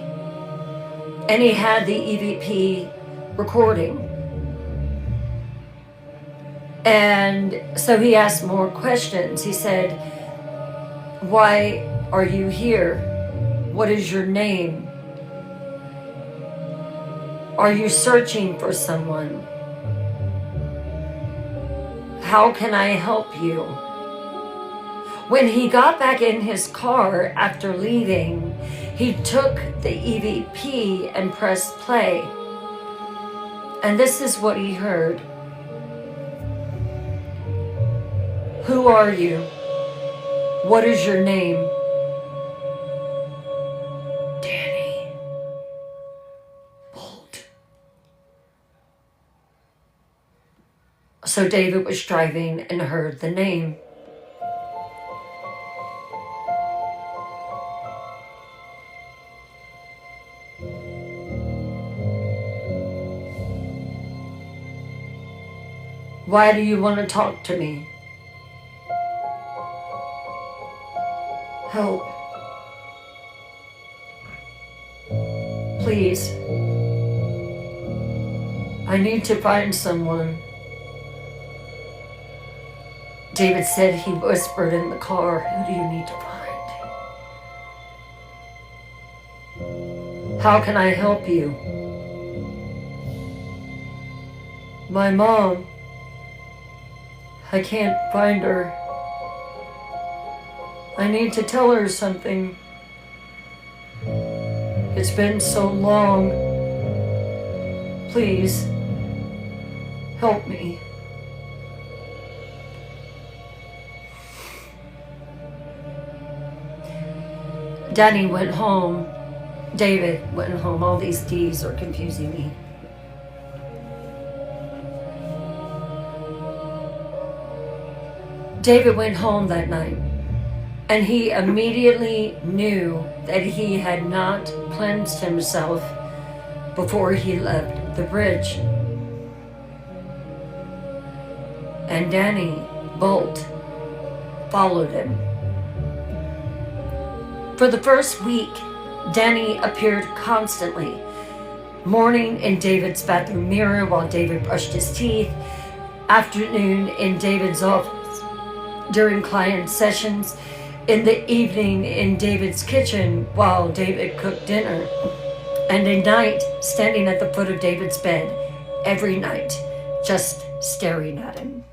And he had the EVP recording. And so he asked more questions. He said, "Why are you here? What is your name? Are you searching for someone? How can I help you?" When he got back in his car after leaving, he took the EVP and pressed play. And this is what he heard. "Who are you? What is your name?" "Danny Bolt." So David was driving and heard the name. "Why do you want to talk to me?" "Help. Please. I need to find someone." David said he whispered in the car, "Who do you need to find? How can I help you?" "My mom. I can't find her. I need to tell her something. It's been so long. Please, help me." Danny went home. David went home. All these D's are confusing me. David went home that night, and he immediately knew that he had not cleansed himself before he left the bridge. And Danny Bolt followed him. For the first week, Danny appeared constantly, morning in David's bathroom mirror while David brushed his teeth, afternoon in David's office during client sessions, in the evening in David's kitchen while David cooked dinner, and at night standing at the foot of David's bed every night, just staring at him.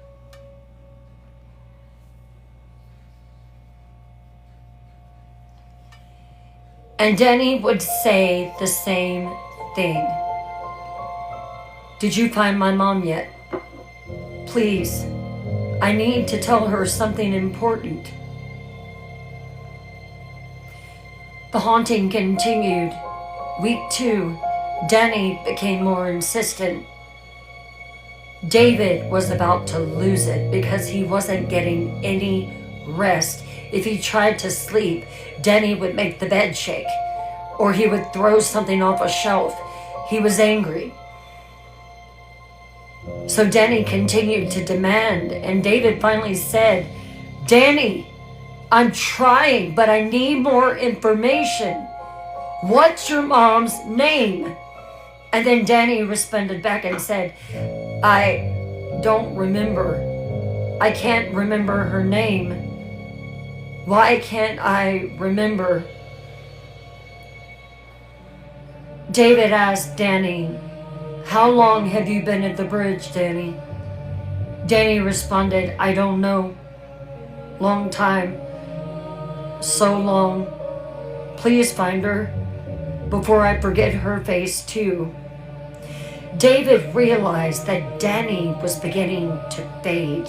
And Danny would say the same thing. "Did you find my mom yet? Please, I need to tell her something important." The haunting continued. Week 2, Danny became more insistent. David was about to lose it because he wasn't getting any rest. If he tried to sleep, Danny would make the bed shake, or he would throw something off a shelf. He was angry. So Danny continued to demand, and David finally said, "Danny, I'm trying, but I need more information. What's your mom's name?" And then Danny responded back and said, "I don't remember. I can't remember her name. Why can't I remember? David asked Danny, "How long have you been at the bridge, Danny?" Danny responded, "I don't know. Long time. So long. Please find her before I forget her face too." David realized that Danny was beginning to fade.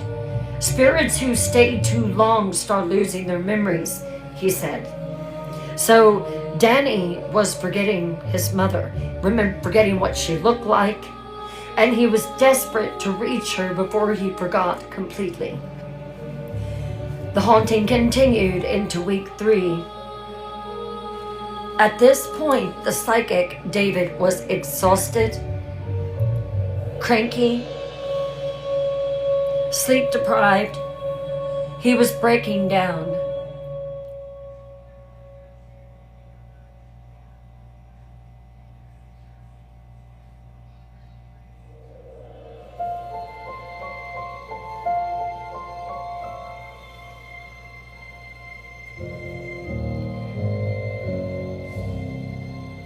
Spirits who stay too long start losing their memories, he said. So Danny was forgetting his mother, forgetting what she looked like, and he was desperate to reach her before he forgot completely. The haunting continued into week 3. At this point, the psychic David was exhausted, cranky, sleep deprived. He was breaking down.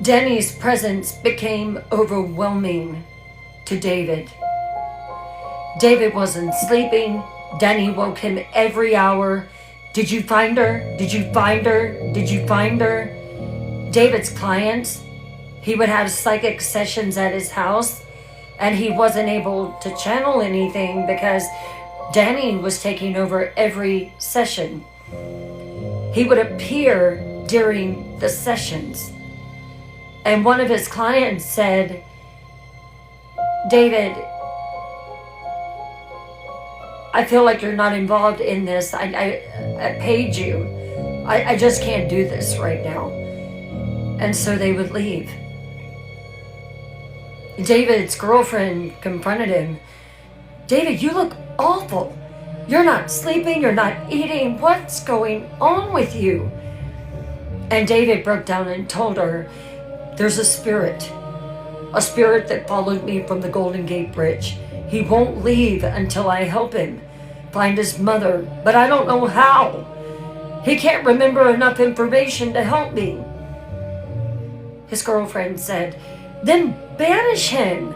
Danny's presence became overwhelming to David. David wasn't sleeping. Danny woke him every hour. "Did you find her? Did you find her? Did you find her?" David's clients, he would have psychic sessions at his house, and he wasn't able to channel anything because Danny was taking over every session. He would appear during the sessions. And one of his clients said, "David, I feel like you're not involved in this. I paid you. I just can't do this right now." And so they would leave. David's girlfriend confronted him. "David, you look awful. You're not sleeping, you're not eating. What's going on with you?" And David broke down and told her, "There's a spirit that followed me from the Golden Gate Bridge. He won't leave until I help him find his mother, but I don't know how. He can't remember enough information to help me." His girlfriend said, "Then banish him.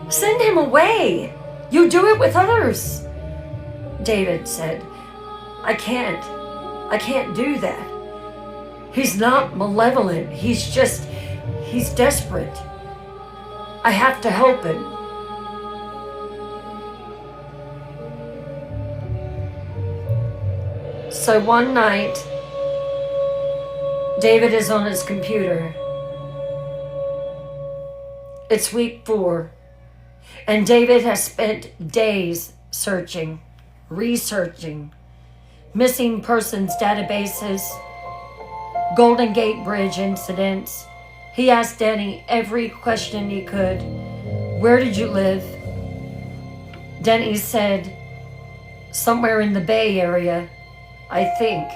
Send him away. You do it with others." David said, I can't do that. He's not malevolent. He's desperate. I have to help him." So one night, David is on his computer. It's week 4, and David has spent days searching, researching, missing persons databases, Golden Gate Bridge incidents. He asked Danny every question he could. "Where did you live?" Danny said, "Somewhere in the Bay Area, I think.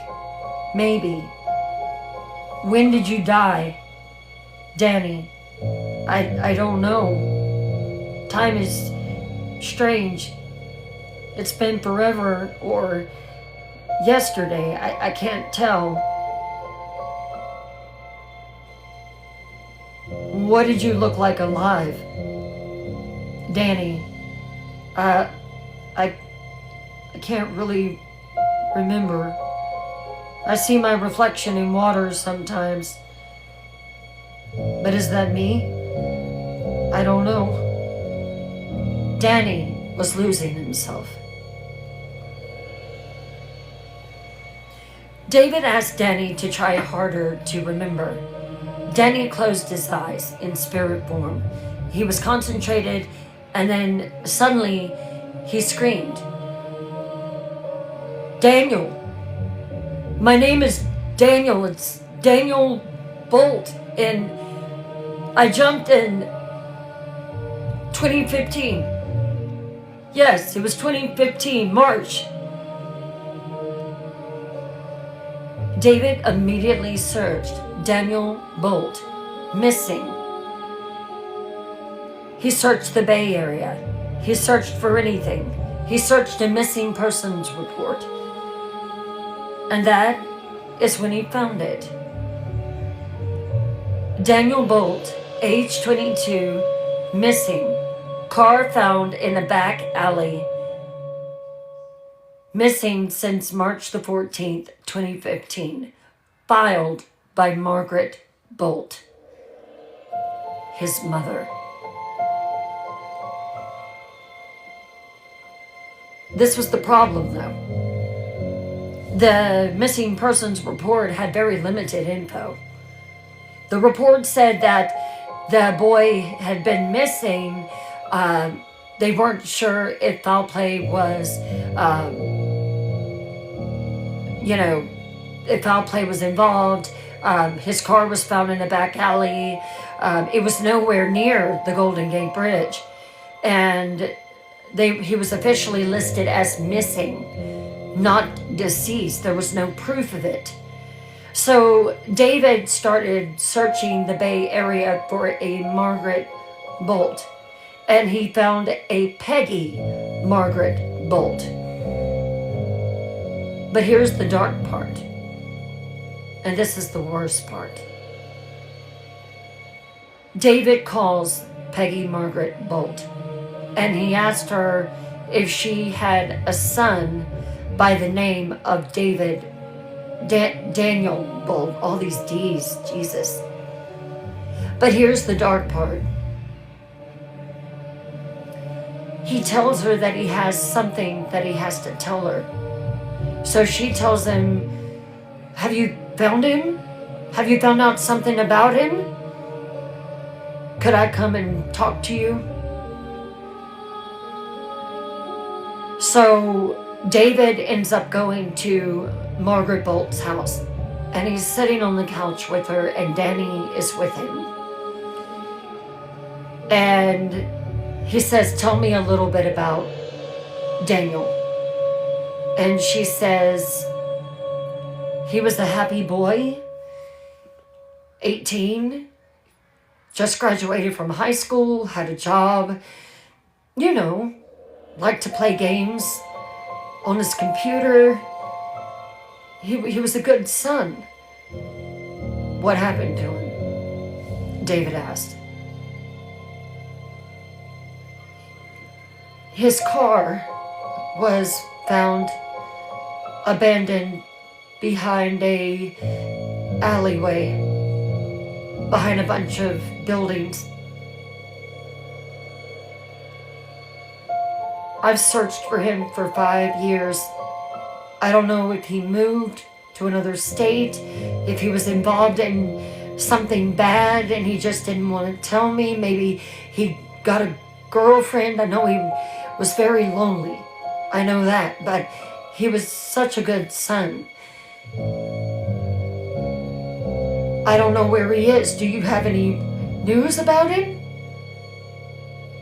Maybe." "When did you die?" Danny, I don't know. Time is strange. It's been forever or yesterday. I can't tell." "What did you look like alive?" Danny, I can't really remember. I see my reflection in water sometimes. But is that me? I don't know. Danny was losing himself. David asked Danny to try harder to remember. Danny closed his eyes in spirit form. He was concentrated, and then suddenly he screamed, "Daniel! My name is Daniel. It's Daniel Bolt, and I jumped in 2015. Yes, it was 2015, March." David immediately searched Daniel Bolt, missing. He searched the Bay Area. He searched for anything. He searched a missing persons report. And that is when he found it. Daniel Bolt, age 22, missing. Car found in a back alley. Missing since March the 14th, 2015. Filed by Margaret Bolt, his mother. This was the problem, though. The missing persons report had very limited info. The report said that the boy had been missing. They weren't sure if foul play was, if foul play was involved. His car was found in a back alley. It was nowhere near the Golden Gate Bridge. And he was officially listed as missing, not deceased. There was no proof of it. So David started searching the Bay Area for a Margaret Bolt, and he found a Peggy Margaret Bolt. But here's the dark part, and this is the worst part. David calls Peggy Margaret Bolt, and he asked her if she had a son by the name of Daniel Bolt. All these D's, Jesus. But here's the dark part. He tells her that he has something that he has to tell her. So she tells him, have you found him? Have you found out something about him? Could I come and talk to you? So David ends up going to Margaret Bolt's house, and he's sitting on the couch with her, and Danny is with him. And he says, tell me a little bit about Daniel. And she says, he was a happy boy, 18, just graduated from high school, had a job, liked to play games on his computer. He was a good son. What happened to him? David asked. His car was found abandoned behind a alleyway, behind a bunch of buildings. I've searched for him for 5 years. I don't know if he moved to another state, if he was involved in something bad and he just didn't want to tell me. Maybe he got a girlfriend. I know he was very lonely. I know that, but he was such a good son. I don't know where he is. Do you have any news about him?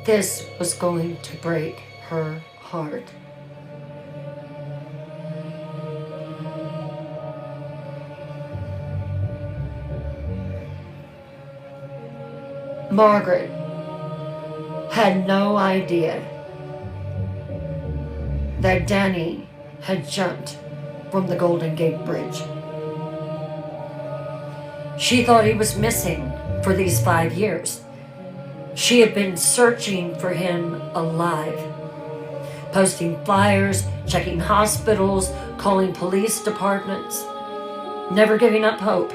This was going to break her heart. Margaret had no idea that Danny had jumped from the Golden Gate Bridge. She thought he was missing for these 5 years. She had been searching for him alive, posting flyers, checking hospitals, calling police departments, never giving up hope.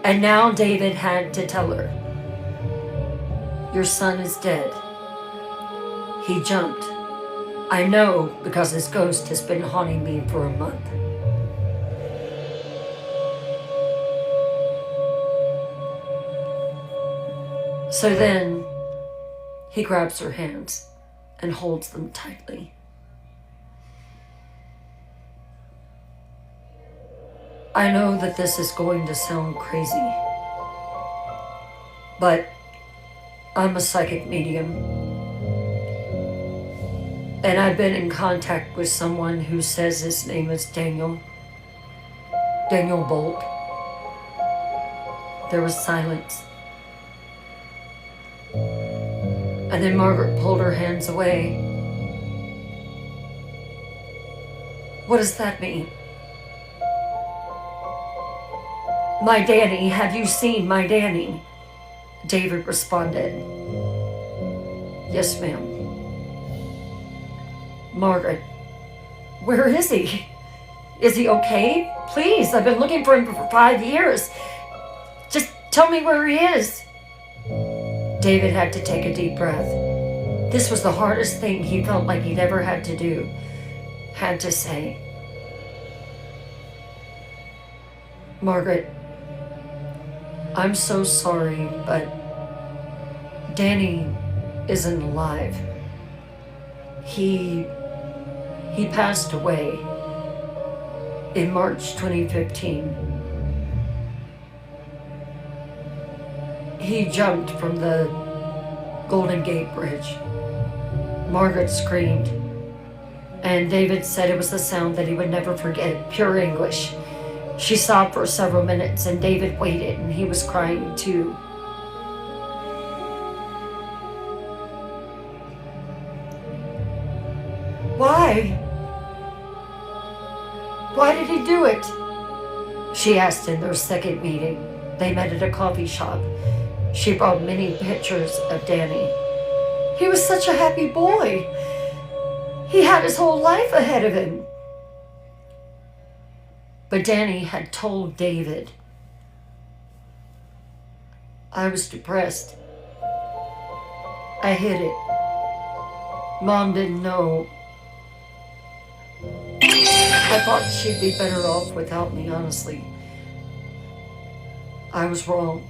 And now David had to tell her, your son is dead. He jumped. I know because his ghost has been haunting me for a month. So then he grabs her hands and holds them tightly. I know that this is going to sound crazy, but I'm a psychic medium, and I've been in contact with someone who says his name is Daniel Bolt. There was silence. And then Margaret pulled her hands away. What does that mean? My Danny, have you seen my Danny? David responded. Yes, ma'am. Margaret, where is he? Is he okay? Please, I've been looking for him for 5 years. Just tell me where he is. David had to take a deep breath. This was the hardest thing he felt like he'd ever had to do, had to say. Margaret, I'm so sorry, but Danny isn't alive. He passed away in March 2015. He jumped from the Golden Gate Bridge. Margaret screamed, and David said it was the sound that he would never forget, pure English. She sobbed for several minutes, and David waited, and he was crying too. Why? Why did he do it? She asked in their second meeting. They met at a coffee shop. She brought many pictures of Danny. He was such a happy boy. He had his whole life ahead of him. But Danny had told David, I was depressed. I hid it. Mom didn't know. I thought she'd be better off without me, honestly. I was wrong.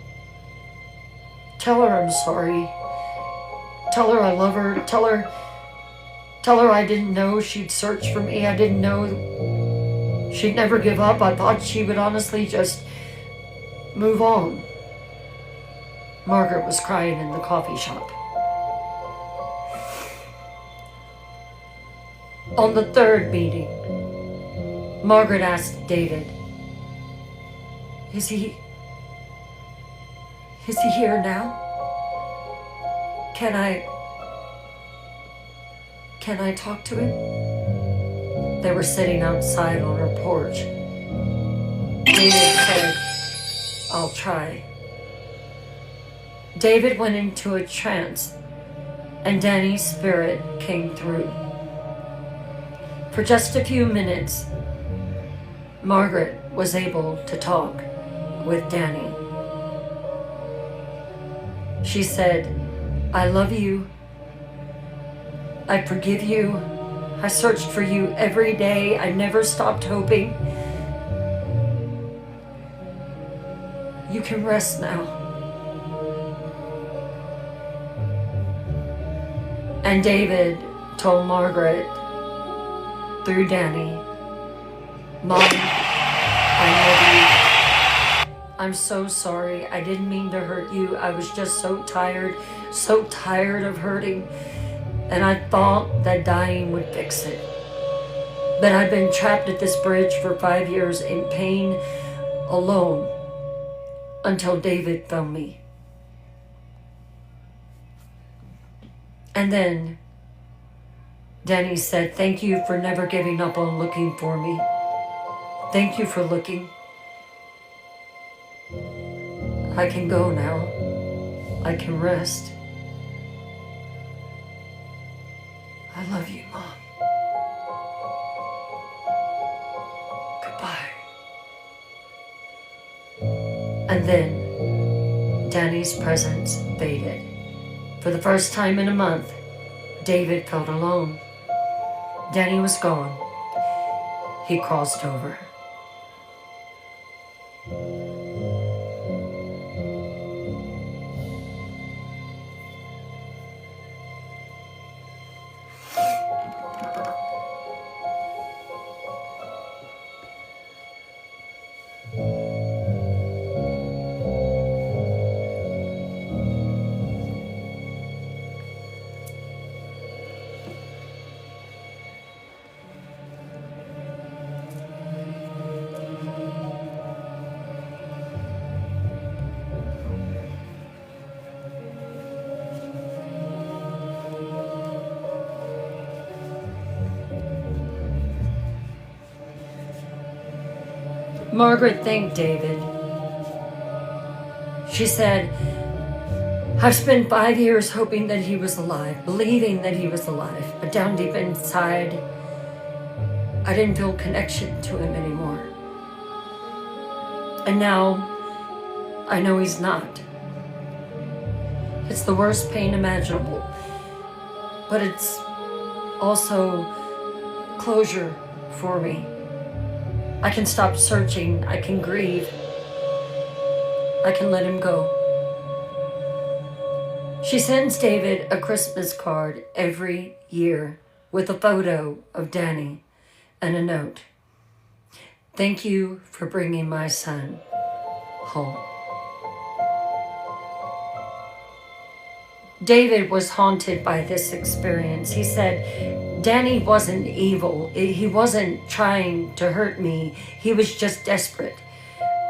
Tell her I'm sorry. Tell her I love her. Tell her I didn't know she'd search for me. I didn't know she'd never give up. I thought she would honestly just move on. Margaret was crying in the coffee shop. On the third meeting, Margaret asked David, Is he here now? Can I talk to him? They were sitting outside on her porch. David said, I'll try. David went into a trance, and Danny's spirit came through. For just a few minutes, Margaret was able to talk with Danny. She said, I love you. I forgive you. I searched for you every day. I never stopped hoping. You can rest now. And David told Margaret through Danny, Mom, I love you. I'm so sorry. I didn't mean to hurt you. I was just so tired of hurting. And I thought that dying would fix it. But I've been trapped at this bridge for 5 years in pain, alone, until David found me. And then Danny said, thank you for never giving up on looking for me. Thank you for looking. I can go now. I can rest. I love you, Mom. Goodbye. And then Danny's presence faded. For the first time in a month, David felt alone. Danny was gone. He crossed over. Margaret thanked David She said, I've spent 5 years hoping that he was alive, believing that he was alive, but down deep inside, I didn't feel connection to him anymore. And now, I know he's not. It's the worst pain imaginable, but it's also closure for me. I can stop searching, I can grieve, I can let him go. She sends David a Christmas card every year with a photo of Danny and a note. Thank you for bringing my son home. David was haunted by this experience. He said, Danny wasn't evil. He wasn't trying to hurt me. He was just desperate.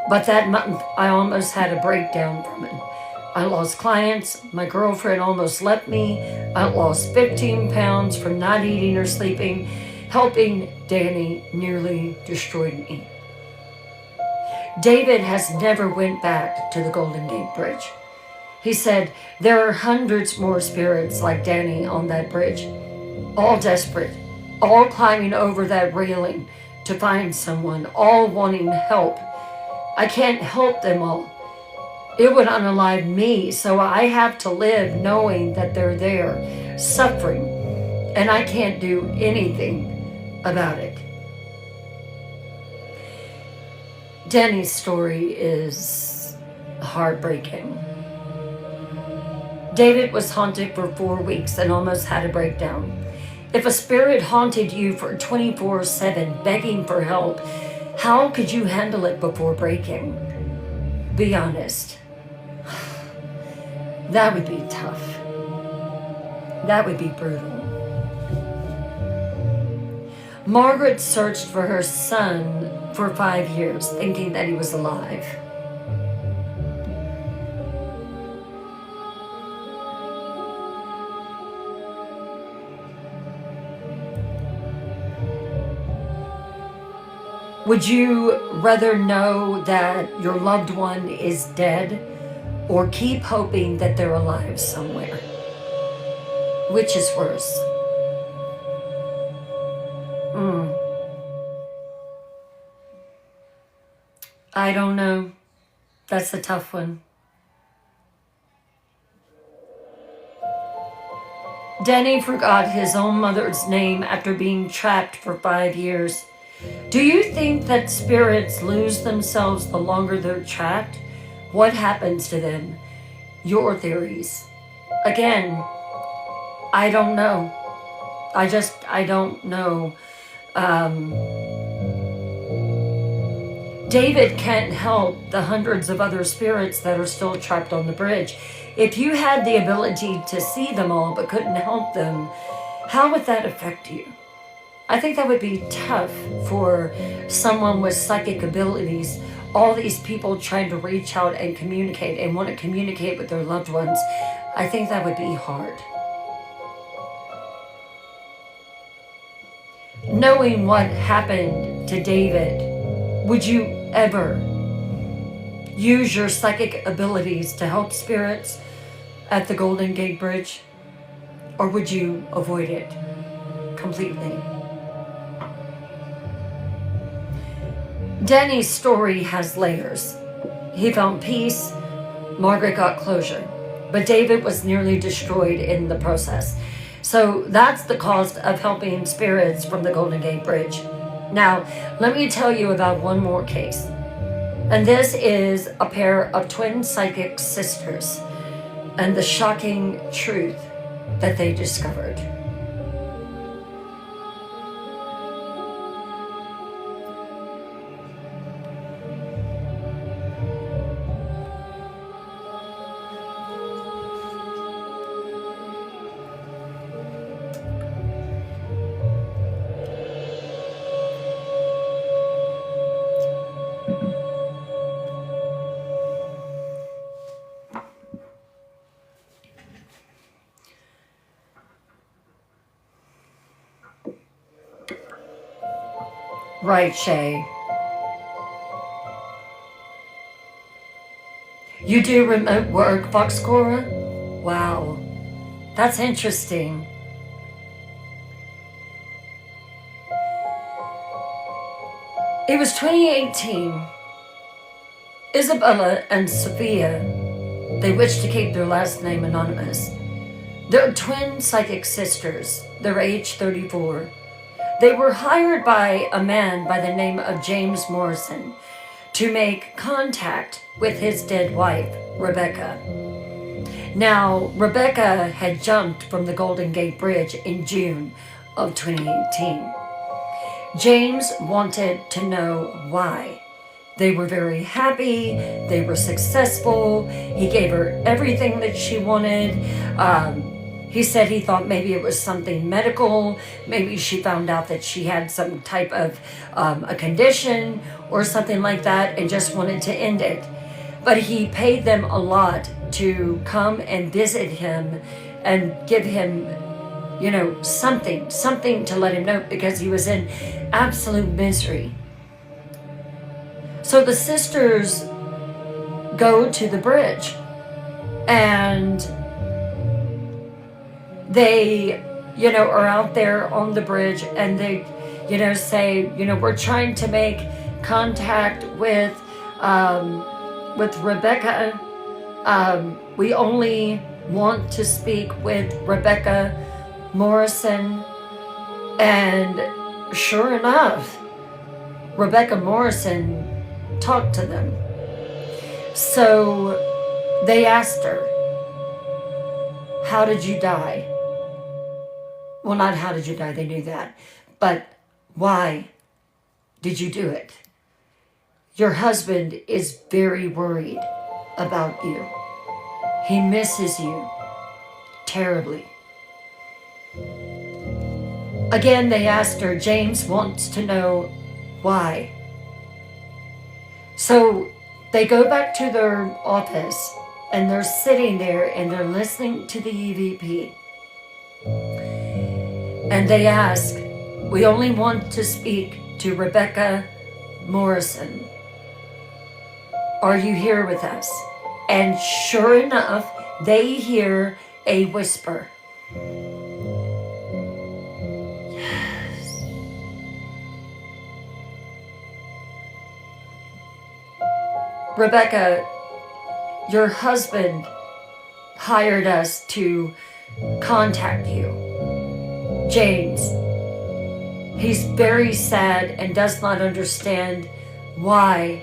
But that month, I almost had a breakdown from it. I lost clients. My girlfriend almost left me. I lost 15 pounds from not eating or sleeping. Helping Danny nearly destroyed me. David has never went back to the Golden Gate Bridge. He said, there are hundreds more spirits like Danny on that bridge, all desperate, all climbing over that railing to find someone, all wanting help. I can't help them all. It would unalive me, so I have to live knowing that they're there, suffering, and I can't do anything about it. Danny's story is heartbreaking. David was haunted for 4 weeks and almost had a breakdown. If a spirit haunted you for 24/7, begging for help, how could you handle it before breaking? Be honest. That would be tough. That would be brutal. Margaret searched for her son for 5 years, thinking that he was alive. Would you rather know that your loved one is dead or keep hoping that they're alive somewhere? Which is worse? I don't know. That's a tough one. Danny forgot his own mother's name after being trapped for 5 years. Do you think that spirits lose themselves the longer they're trapped? What happens to them? Your theories. Again, I don't know. I don't know. David can't help the hundreds of other spirits that are still trapped on the bridge. If you had the ability to see them all but couldn't help them, how would that affect you? I think that would be tough for someone with psychic abilities, all these people trying to reach out and communicate and want to communicate with their loved ones. I think that would be hard. Knowing what happened to David, would you ever use your psychic abilities to help spirits at the Golden Gate Bridge? Or would you avoid it completely? Danny's story has layers. He found peace, Margaret got closure, but David was nearly destroyed in the process. So that's the cost of helping spirits from the Golden Gate Bridge. Now, let me tell you about one more case. And this is a pair of twin psychic sisters and the shocking truth that they discovered. Right, Shay. You do remote work, Foxcora? Wow, that's interesting. It was 2018. Isabella and Sophia, they wish to keep their last name anonymous. They're twin psychic sisters. They're age 34. They were hired by a man by the name of James Morrison to make contact with his dead wife, Rebecca. Now, Rebecca had jumped from the Golden Gate Bridge in June of 2018. James wanted to know why. They were very happy, they were successful, he gave her everything that she wanted. He said he thought maybe it was something medical, maybe she found out that she had some type of a condition or something like that and just wanted to end it. But he paid them a lot to come and visit him and give him, you know, something to let him know, because he was in absolute misery. So the sisters go to the bridge and they, you know, are out there on the bridge and they, you know, say, you know, we're trying to make contact with Rebecca. We only want to speak with Rebecca Morrison. And sure enough, Rebecca Morrison talked to them. So they asked her, how did you die? Well, not how did you die, they knew that, but why did you do it? Your husband is very worried about you. He misses you terribly. Again, they asked her, James wants to know why. So they go back to their office and they're sitting there and they're listening to the EVP. And they ask, we only want to speak to Rebecca Morrison. Are you here with us? And sure enough, they hear a whisper. Yes. Rebecca, your husband hired us to contact you. James, he's very sad and does not understand why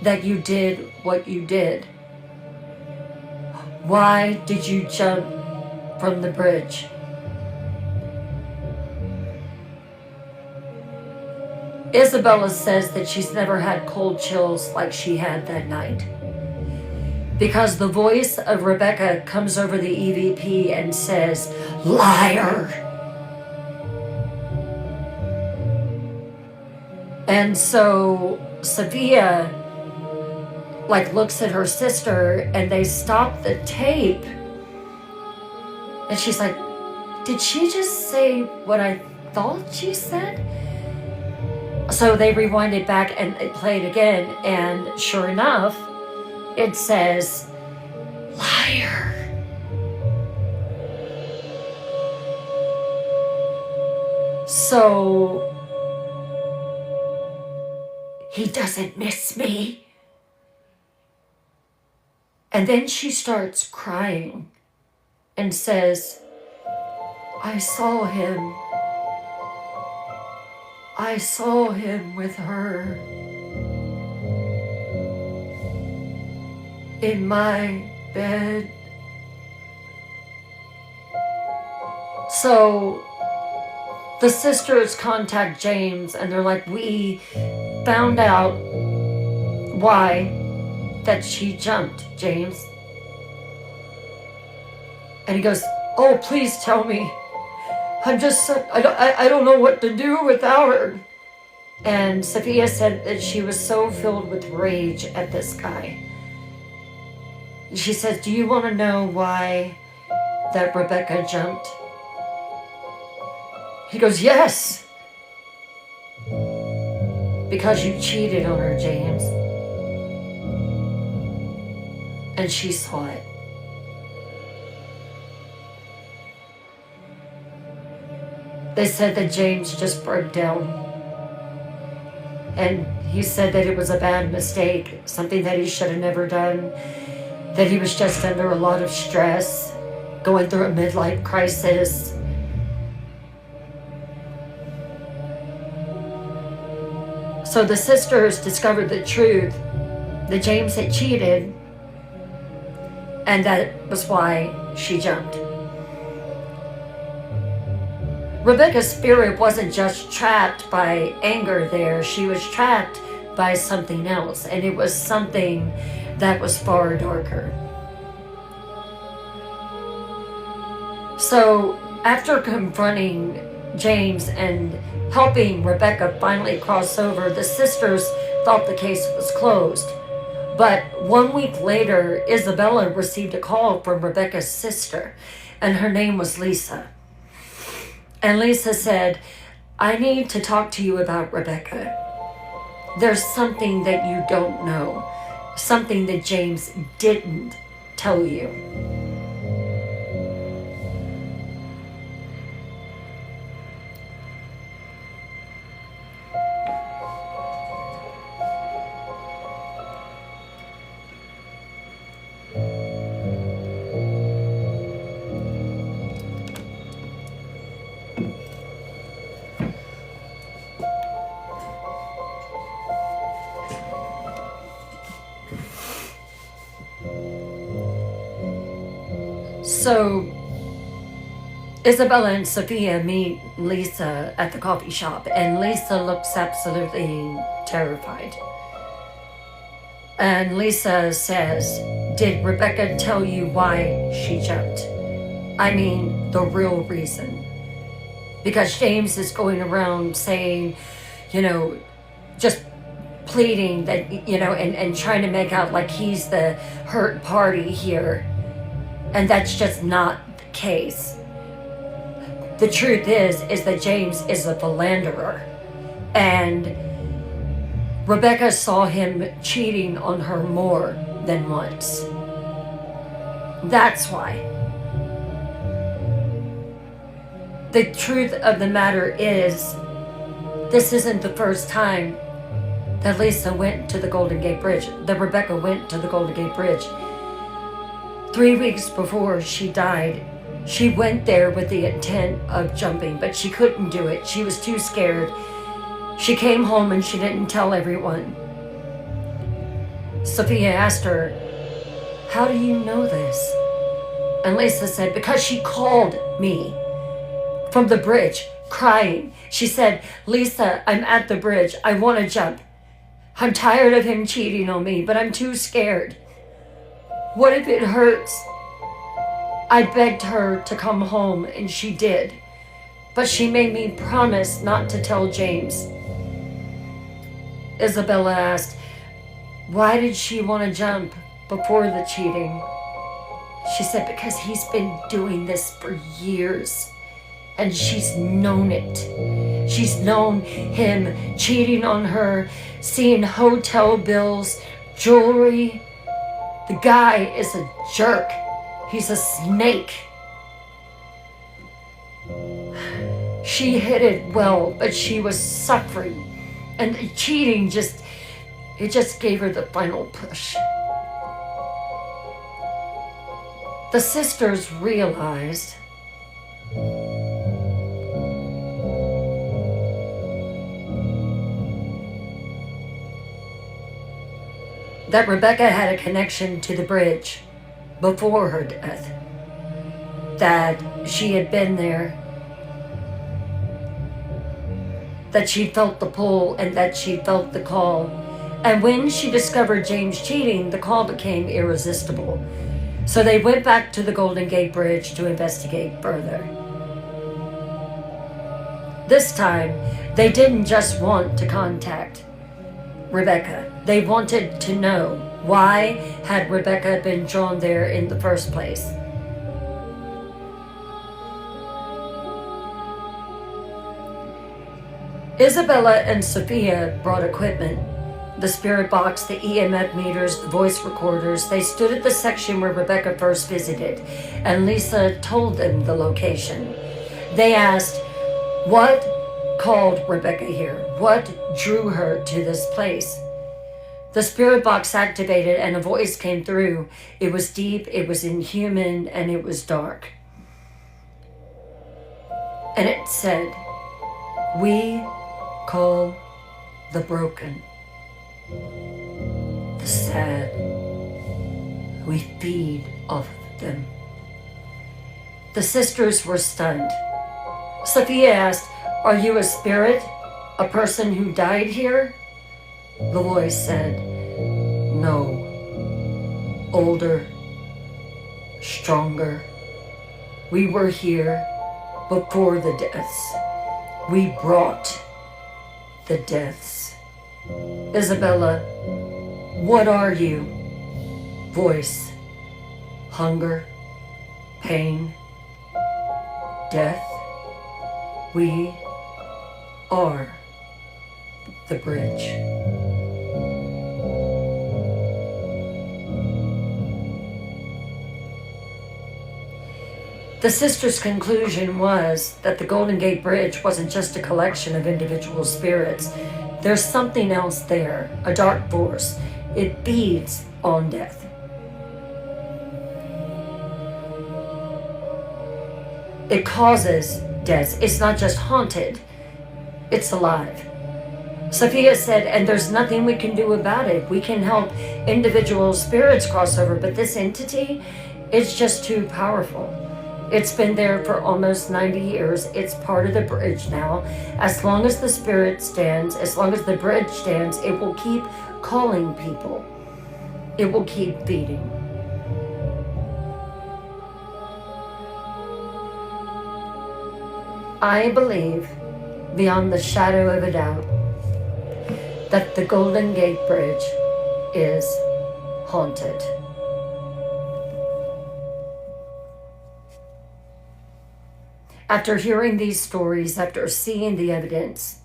that you did what you did. Why did you jump from the bridge? Isabella says that she's never had cold chills like she had that night, because the voice of Rebecca comes over the EVP and says, liar. And so Sophia looks at her sister and they stop the tape. And she's like, did she just say what I thought she said? So they rewind it back and it played again. And sure enough, it says, liar. So he doesn't miss me. And then she starts crying and says, I saw him. I saw him with her in my bed. So the sisters contact James and they're like, we found out why that she jumped, James. And he goes, oh, please tell me. I don't know what to do without her. And Sophia said that she was so filled with rage at this guy. She says, do you want to know why that Rebecca jumped? He goes, yes. Because you cheated on her, James. and she saw it. They said that James just broke down. And he said that it was a bad mistake, something that he should have never done, that he was just under a lot of stress, going through a midlife crisis. So the sisters discovered the truth that James had cheated, and that was why she jumped. Rebecca's spirit wasn't just trapped by anger there, she was trapped by something else, and it was something that was far darker. So after confronting James and helping Rebecca finally cross over, the sisters thought the case was closed. But 1 week later, Isabella received a call from Rebecca's sister, and her name was Lisa. And Lisa said, "I need to talk to you about Rebecca. There's something that you don't know, something that James didn't tell you." So Isabella and Sophia meet Lisa at the coffee shop, and Lisa looks absolutely terrified. And Lisa says, "Did Rebecca tell you why she jumped? I mean, the real reason." Because James is going around saying, just pleading that, and trying to make out like he's the hurt party here. And that's just not the case. The truth is that James is a philanderer. And Rebecca saw him cheating on her more than once. That's why. The truth of the matter is, this isn't the first time that Lisa went to the Golden Gate Bridge, that Rebecca went to the Golden Gate Bridge. 3 weeks before she died, she went there with the intent of jumping, but she couldn't do it. She was too scared. She came home and she didn't tell everyone. Sophia asked her, "How do you know this?" And Lisa said, "Because she called me from the bridge, crying. She said, 'Lisa, I'm at the bridge. I want to jump. I'm tired of him cheating on me, but I'm too scared. What if it hurts?' I begged her to come home, and she did. But she made me promise not to tell James." Isabella asked, "Why did she want to jump before the cheating?" She said, "Because he's been doing this for years, and she's known it. She's known him cheating on her, seeing hotel bills, jewelry. The guy is a jerk. He's a snake." She hid it well, but she was suffering. And the cheating just gave her the final push. The sisters realized that Rebecca had a connection to the bridge before her death, that she had been there, that she felt the pull and that she felt the call. And when she discovered James cheating, the call became irresistible. So they went back to the Golden Gate Bridge to investigate further. This time, they didn't just want to contact Rebecca. They wanted to know, why had Rebecca been drawn there in the first place? Isabella and Sophia brought equipment The spirit box, the EMF meters, the voice recorders, they stood at the section where Rebecca first visited, and Lisa told them the location. They asked, what called Rebecca here? What drew her to this place? The spirit box activated and a voice came through. It was deep, it was inhuman, and it was dark. And it said, we call the broken, the sad. We feed off of them. The sisters were stunned. Sophia asked, are you a spirit? A person who died here? The voice said, no. Older, stronger. We were here before the deaths. We brought the deaths. Isabella, what are you? Voice, hunger, pain, death. We are the bridge. The sisters' conclusion was that the Golden Gate Bridge wasn't just a collection of individual spirits. There's something else there, a dark force. It feeds on death. It causes death. It's not just haunted, it's alive. Sophia said, and there's nothing we can do about it. We can help individual spirits cross over, but this entity, it's just too powerful. It's been there for almost 90 years. It's part of the bridge now. As long as the spirit stands, as long as the bridge stands, it will keep calling people. It will keep feeding. I believe, beyond the shadow of a doubt, that the Golden Gate Bridge is haunted. After hearing these stories, after seeing the evidence,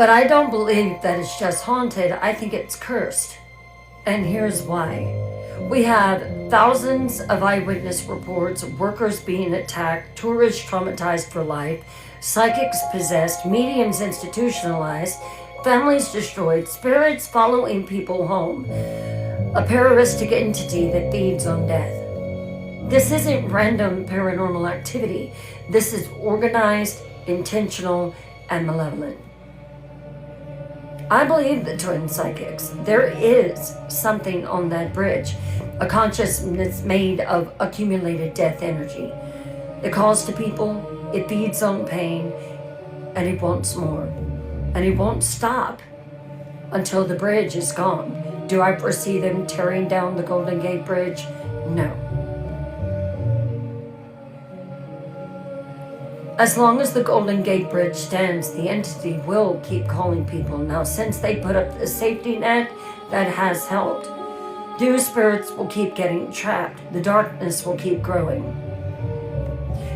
but I don't believe that it's just haunted. I think it's cursed. And here's why. We have thousands of eyewitness reports, workers being attacked, tourists traumatized for life, psychics possessed, mediums institutionalized, families destroyed, spirits following people home, a parasitic entity that feeds on death. This isn't random paranormal activity. This is organized, intentional, and malevolent. I believe the twin psychics. There is something on that bridge, a consciousness made of accumulated death energy. It calls to people, it feeds on pain, and it wants more. And it won't stop until the bridge is gone. Do I foresee them tearing down the Golden Gate Bridge? No. As long as the Golden Gate Bridge stands, the entity will keep calling people. Now, since they put up the safety net, that has helped. New spirits will keep getting trapped. The darkness will keep growing.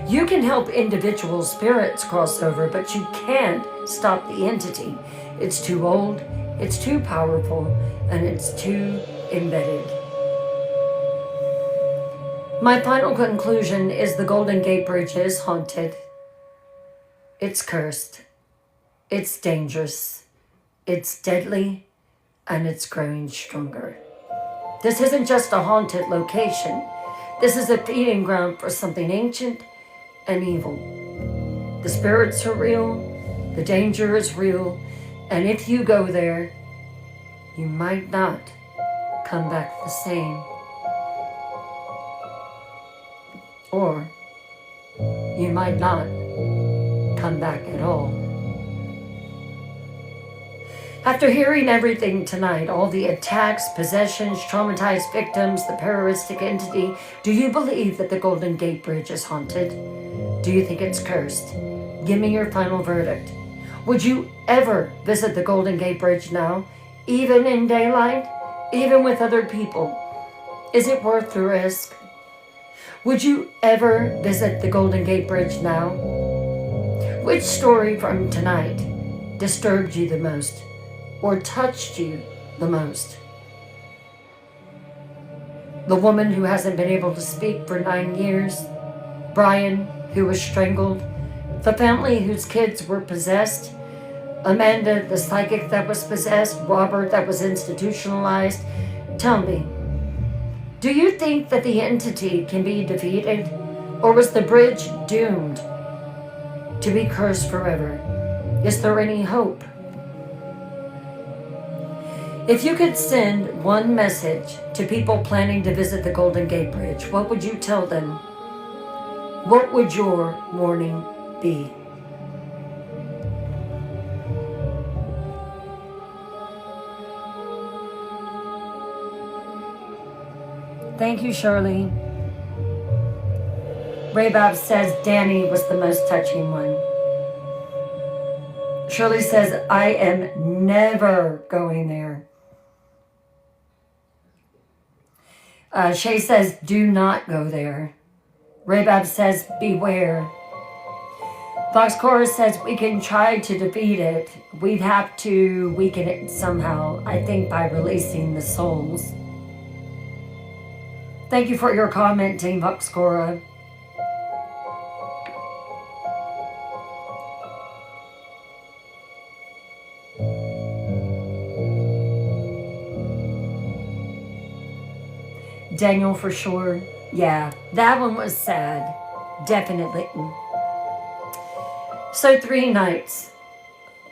You can help individual spirits cross over, but you can't stop the entity. It's too old, it's too powerful, and it's too embedded. My final conclusion is the Golden Gate Bridge is haunted. It's cursed, it's dangerous, it's deadly, and it's growing stronger. This isn't just a haunted location. This is a feeding ground for something ancient and evil. The spirits are real, the danger is real, and if you go there, you might not come back the same. Or you might not come back at all. After hearing everything tonight, all the attacks, possessions, traumatized victims, the terroristic entity, do you believe that the Golden Gate Bridge is haunted? Do you think it's cursed? Give me your final verdict. Would you ever visit the Golden Gate Bridge now, even in daylight, even with other people? Is it worth the risk? Would you ever visit the Golden Gate Bridge now? Which story from tonight disturbed you the most or touched you the most? The woman who hasn't been able to speak for 9 years, Brian, who was strangled, the family whose kids were possessed, Amanda, the psychic that was possessed, Robert that was institutionalized. Tell me, do you think that the entity can be defeated, or was the bridge doomed to be cursed forever? Is there any hope? If you could send one message to people planning to visit the Golden Gate Bridge, what would you tell them? What would your warning be? Thank you, Shirley. Raybab says Danny was the most touching one. Shirley says, I am never going there. Shay says, do not go there. Raybab says, beware. Fox Chorus says, we can try to defeat it. We'd have to weaken it somehow, I think by releasing the souls. Thank you for your comment, Team Voxcora. Daniel for sure. Yeah, that one was sad. Definitely. So 3 nights,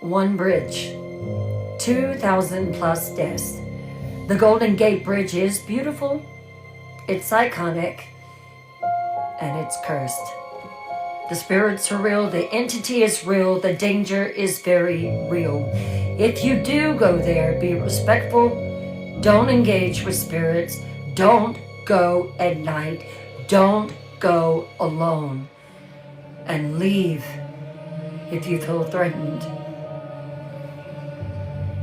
1 bridge, 2,000 plus deaths. The Golden Gate Bridge is beautiful. It's iconic, and it's cursed. The spirits are real, the entity is real, the danger is very real. If you do go there, be respectful, don't engage with spirits, don't go at night, don't go alone, and leave if you feel threatened.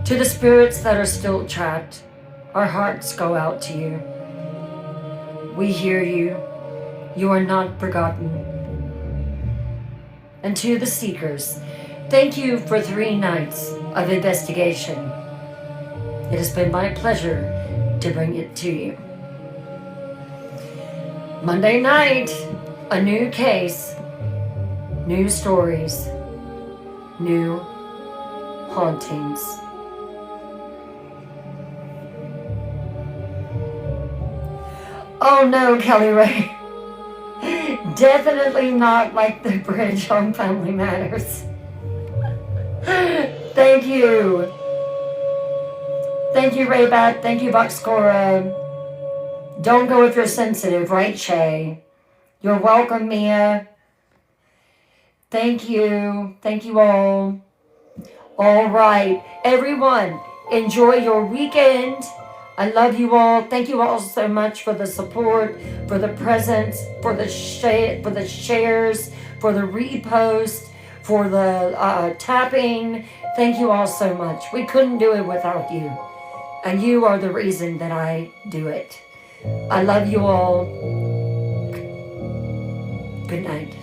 To the spirits that are still trapped, our hearts go out to you. We hear you. You are not forgotten. And to the seekers, thank you for 3 nights of investigation. It has been my pleasure to bring it to you. Monday night, a new case, new stories, new hauntings. Oh no, Kelly Ray. Definitely not like the bridge on Family Matters. Thank you. Thank you, Raybat. Thank you, Voxcora. Don't go if you're sensitive, right, Shay? You're welcome, Mia. Thank you. Thank you all. All right. Everyone, enjoy your weekend. I love you all. Thank you all so much for the support, for the presents, for the shares, for the repost, for the tapping. Thank you all so much. We couldn't do it without you. And you are the reason that I do it. I love you all. Good night.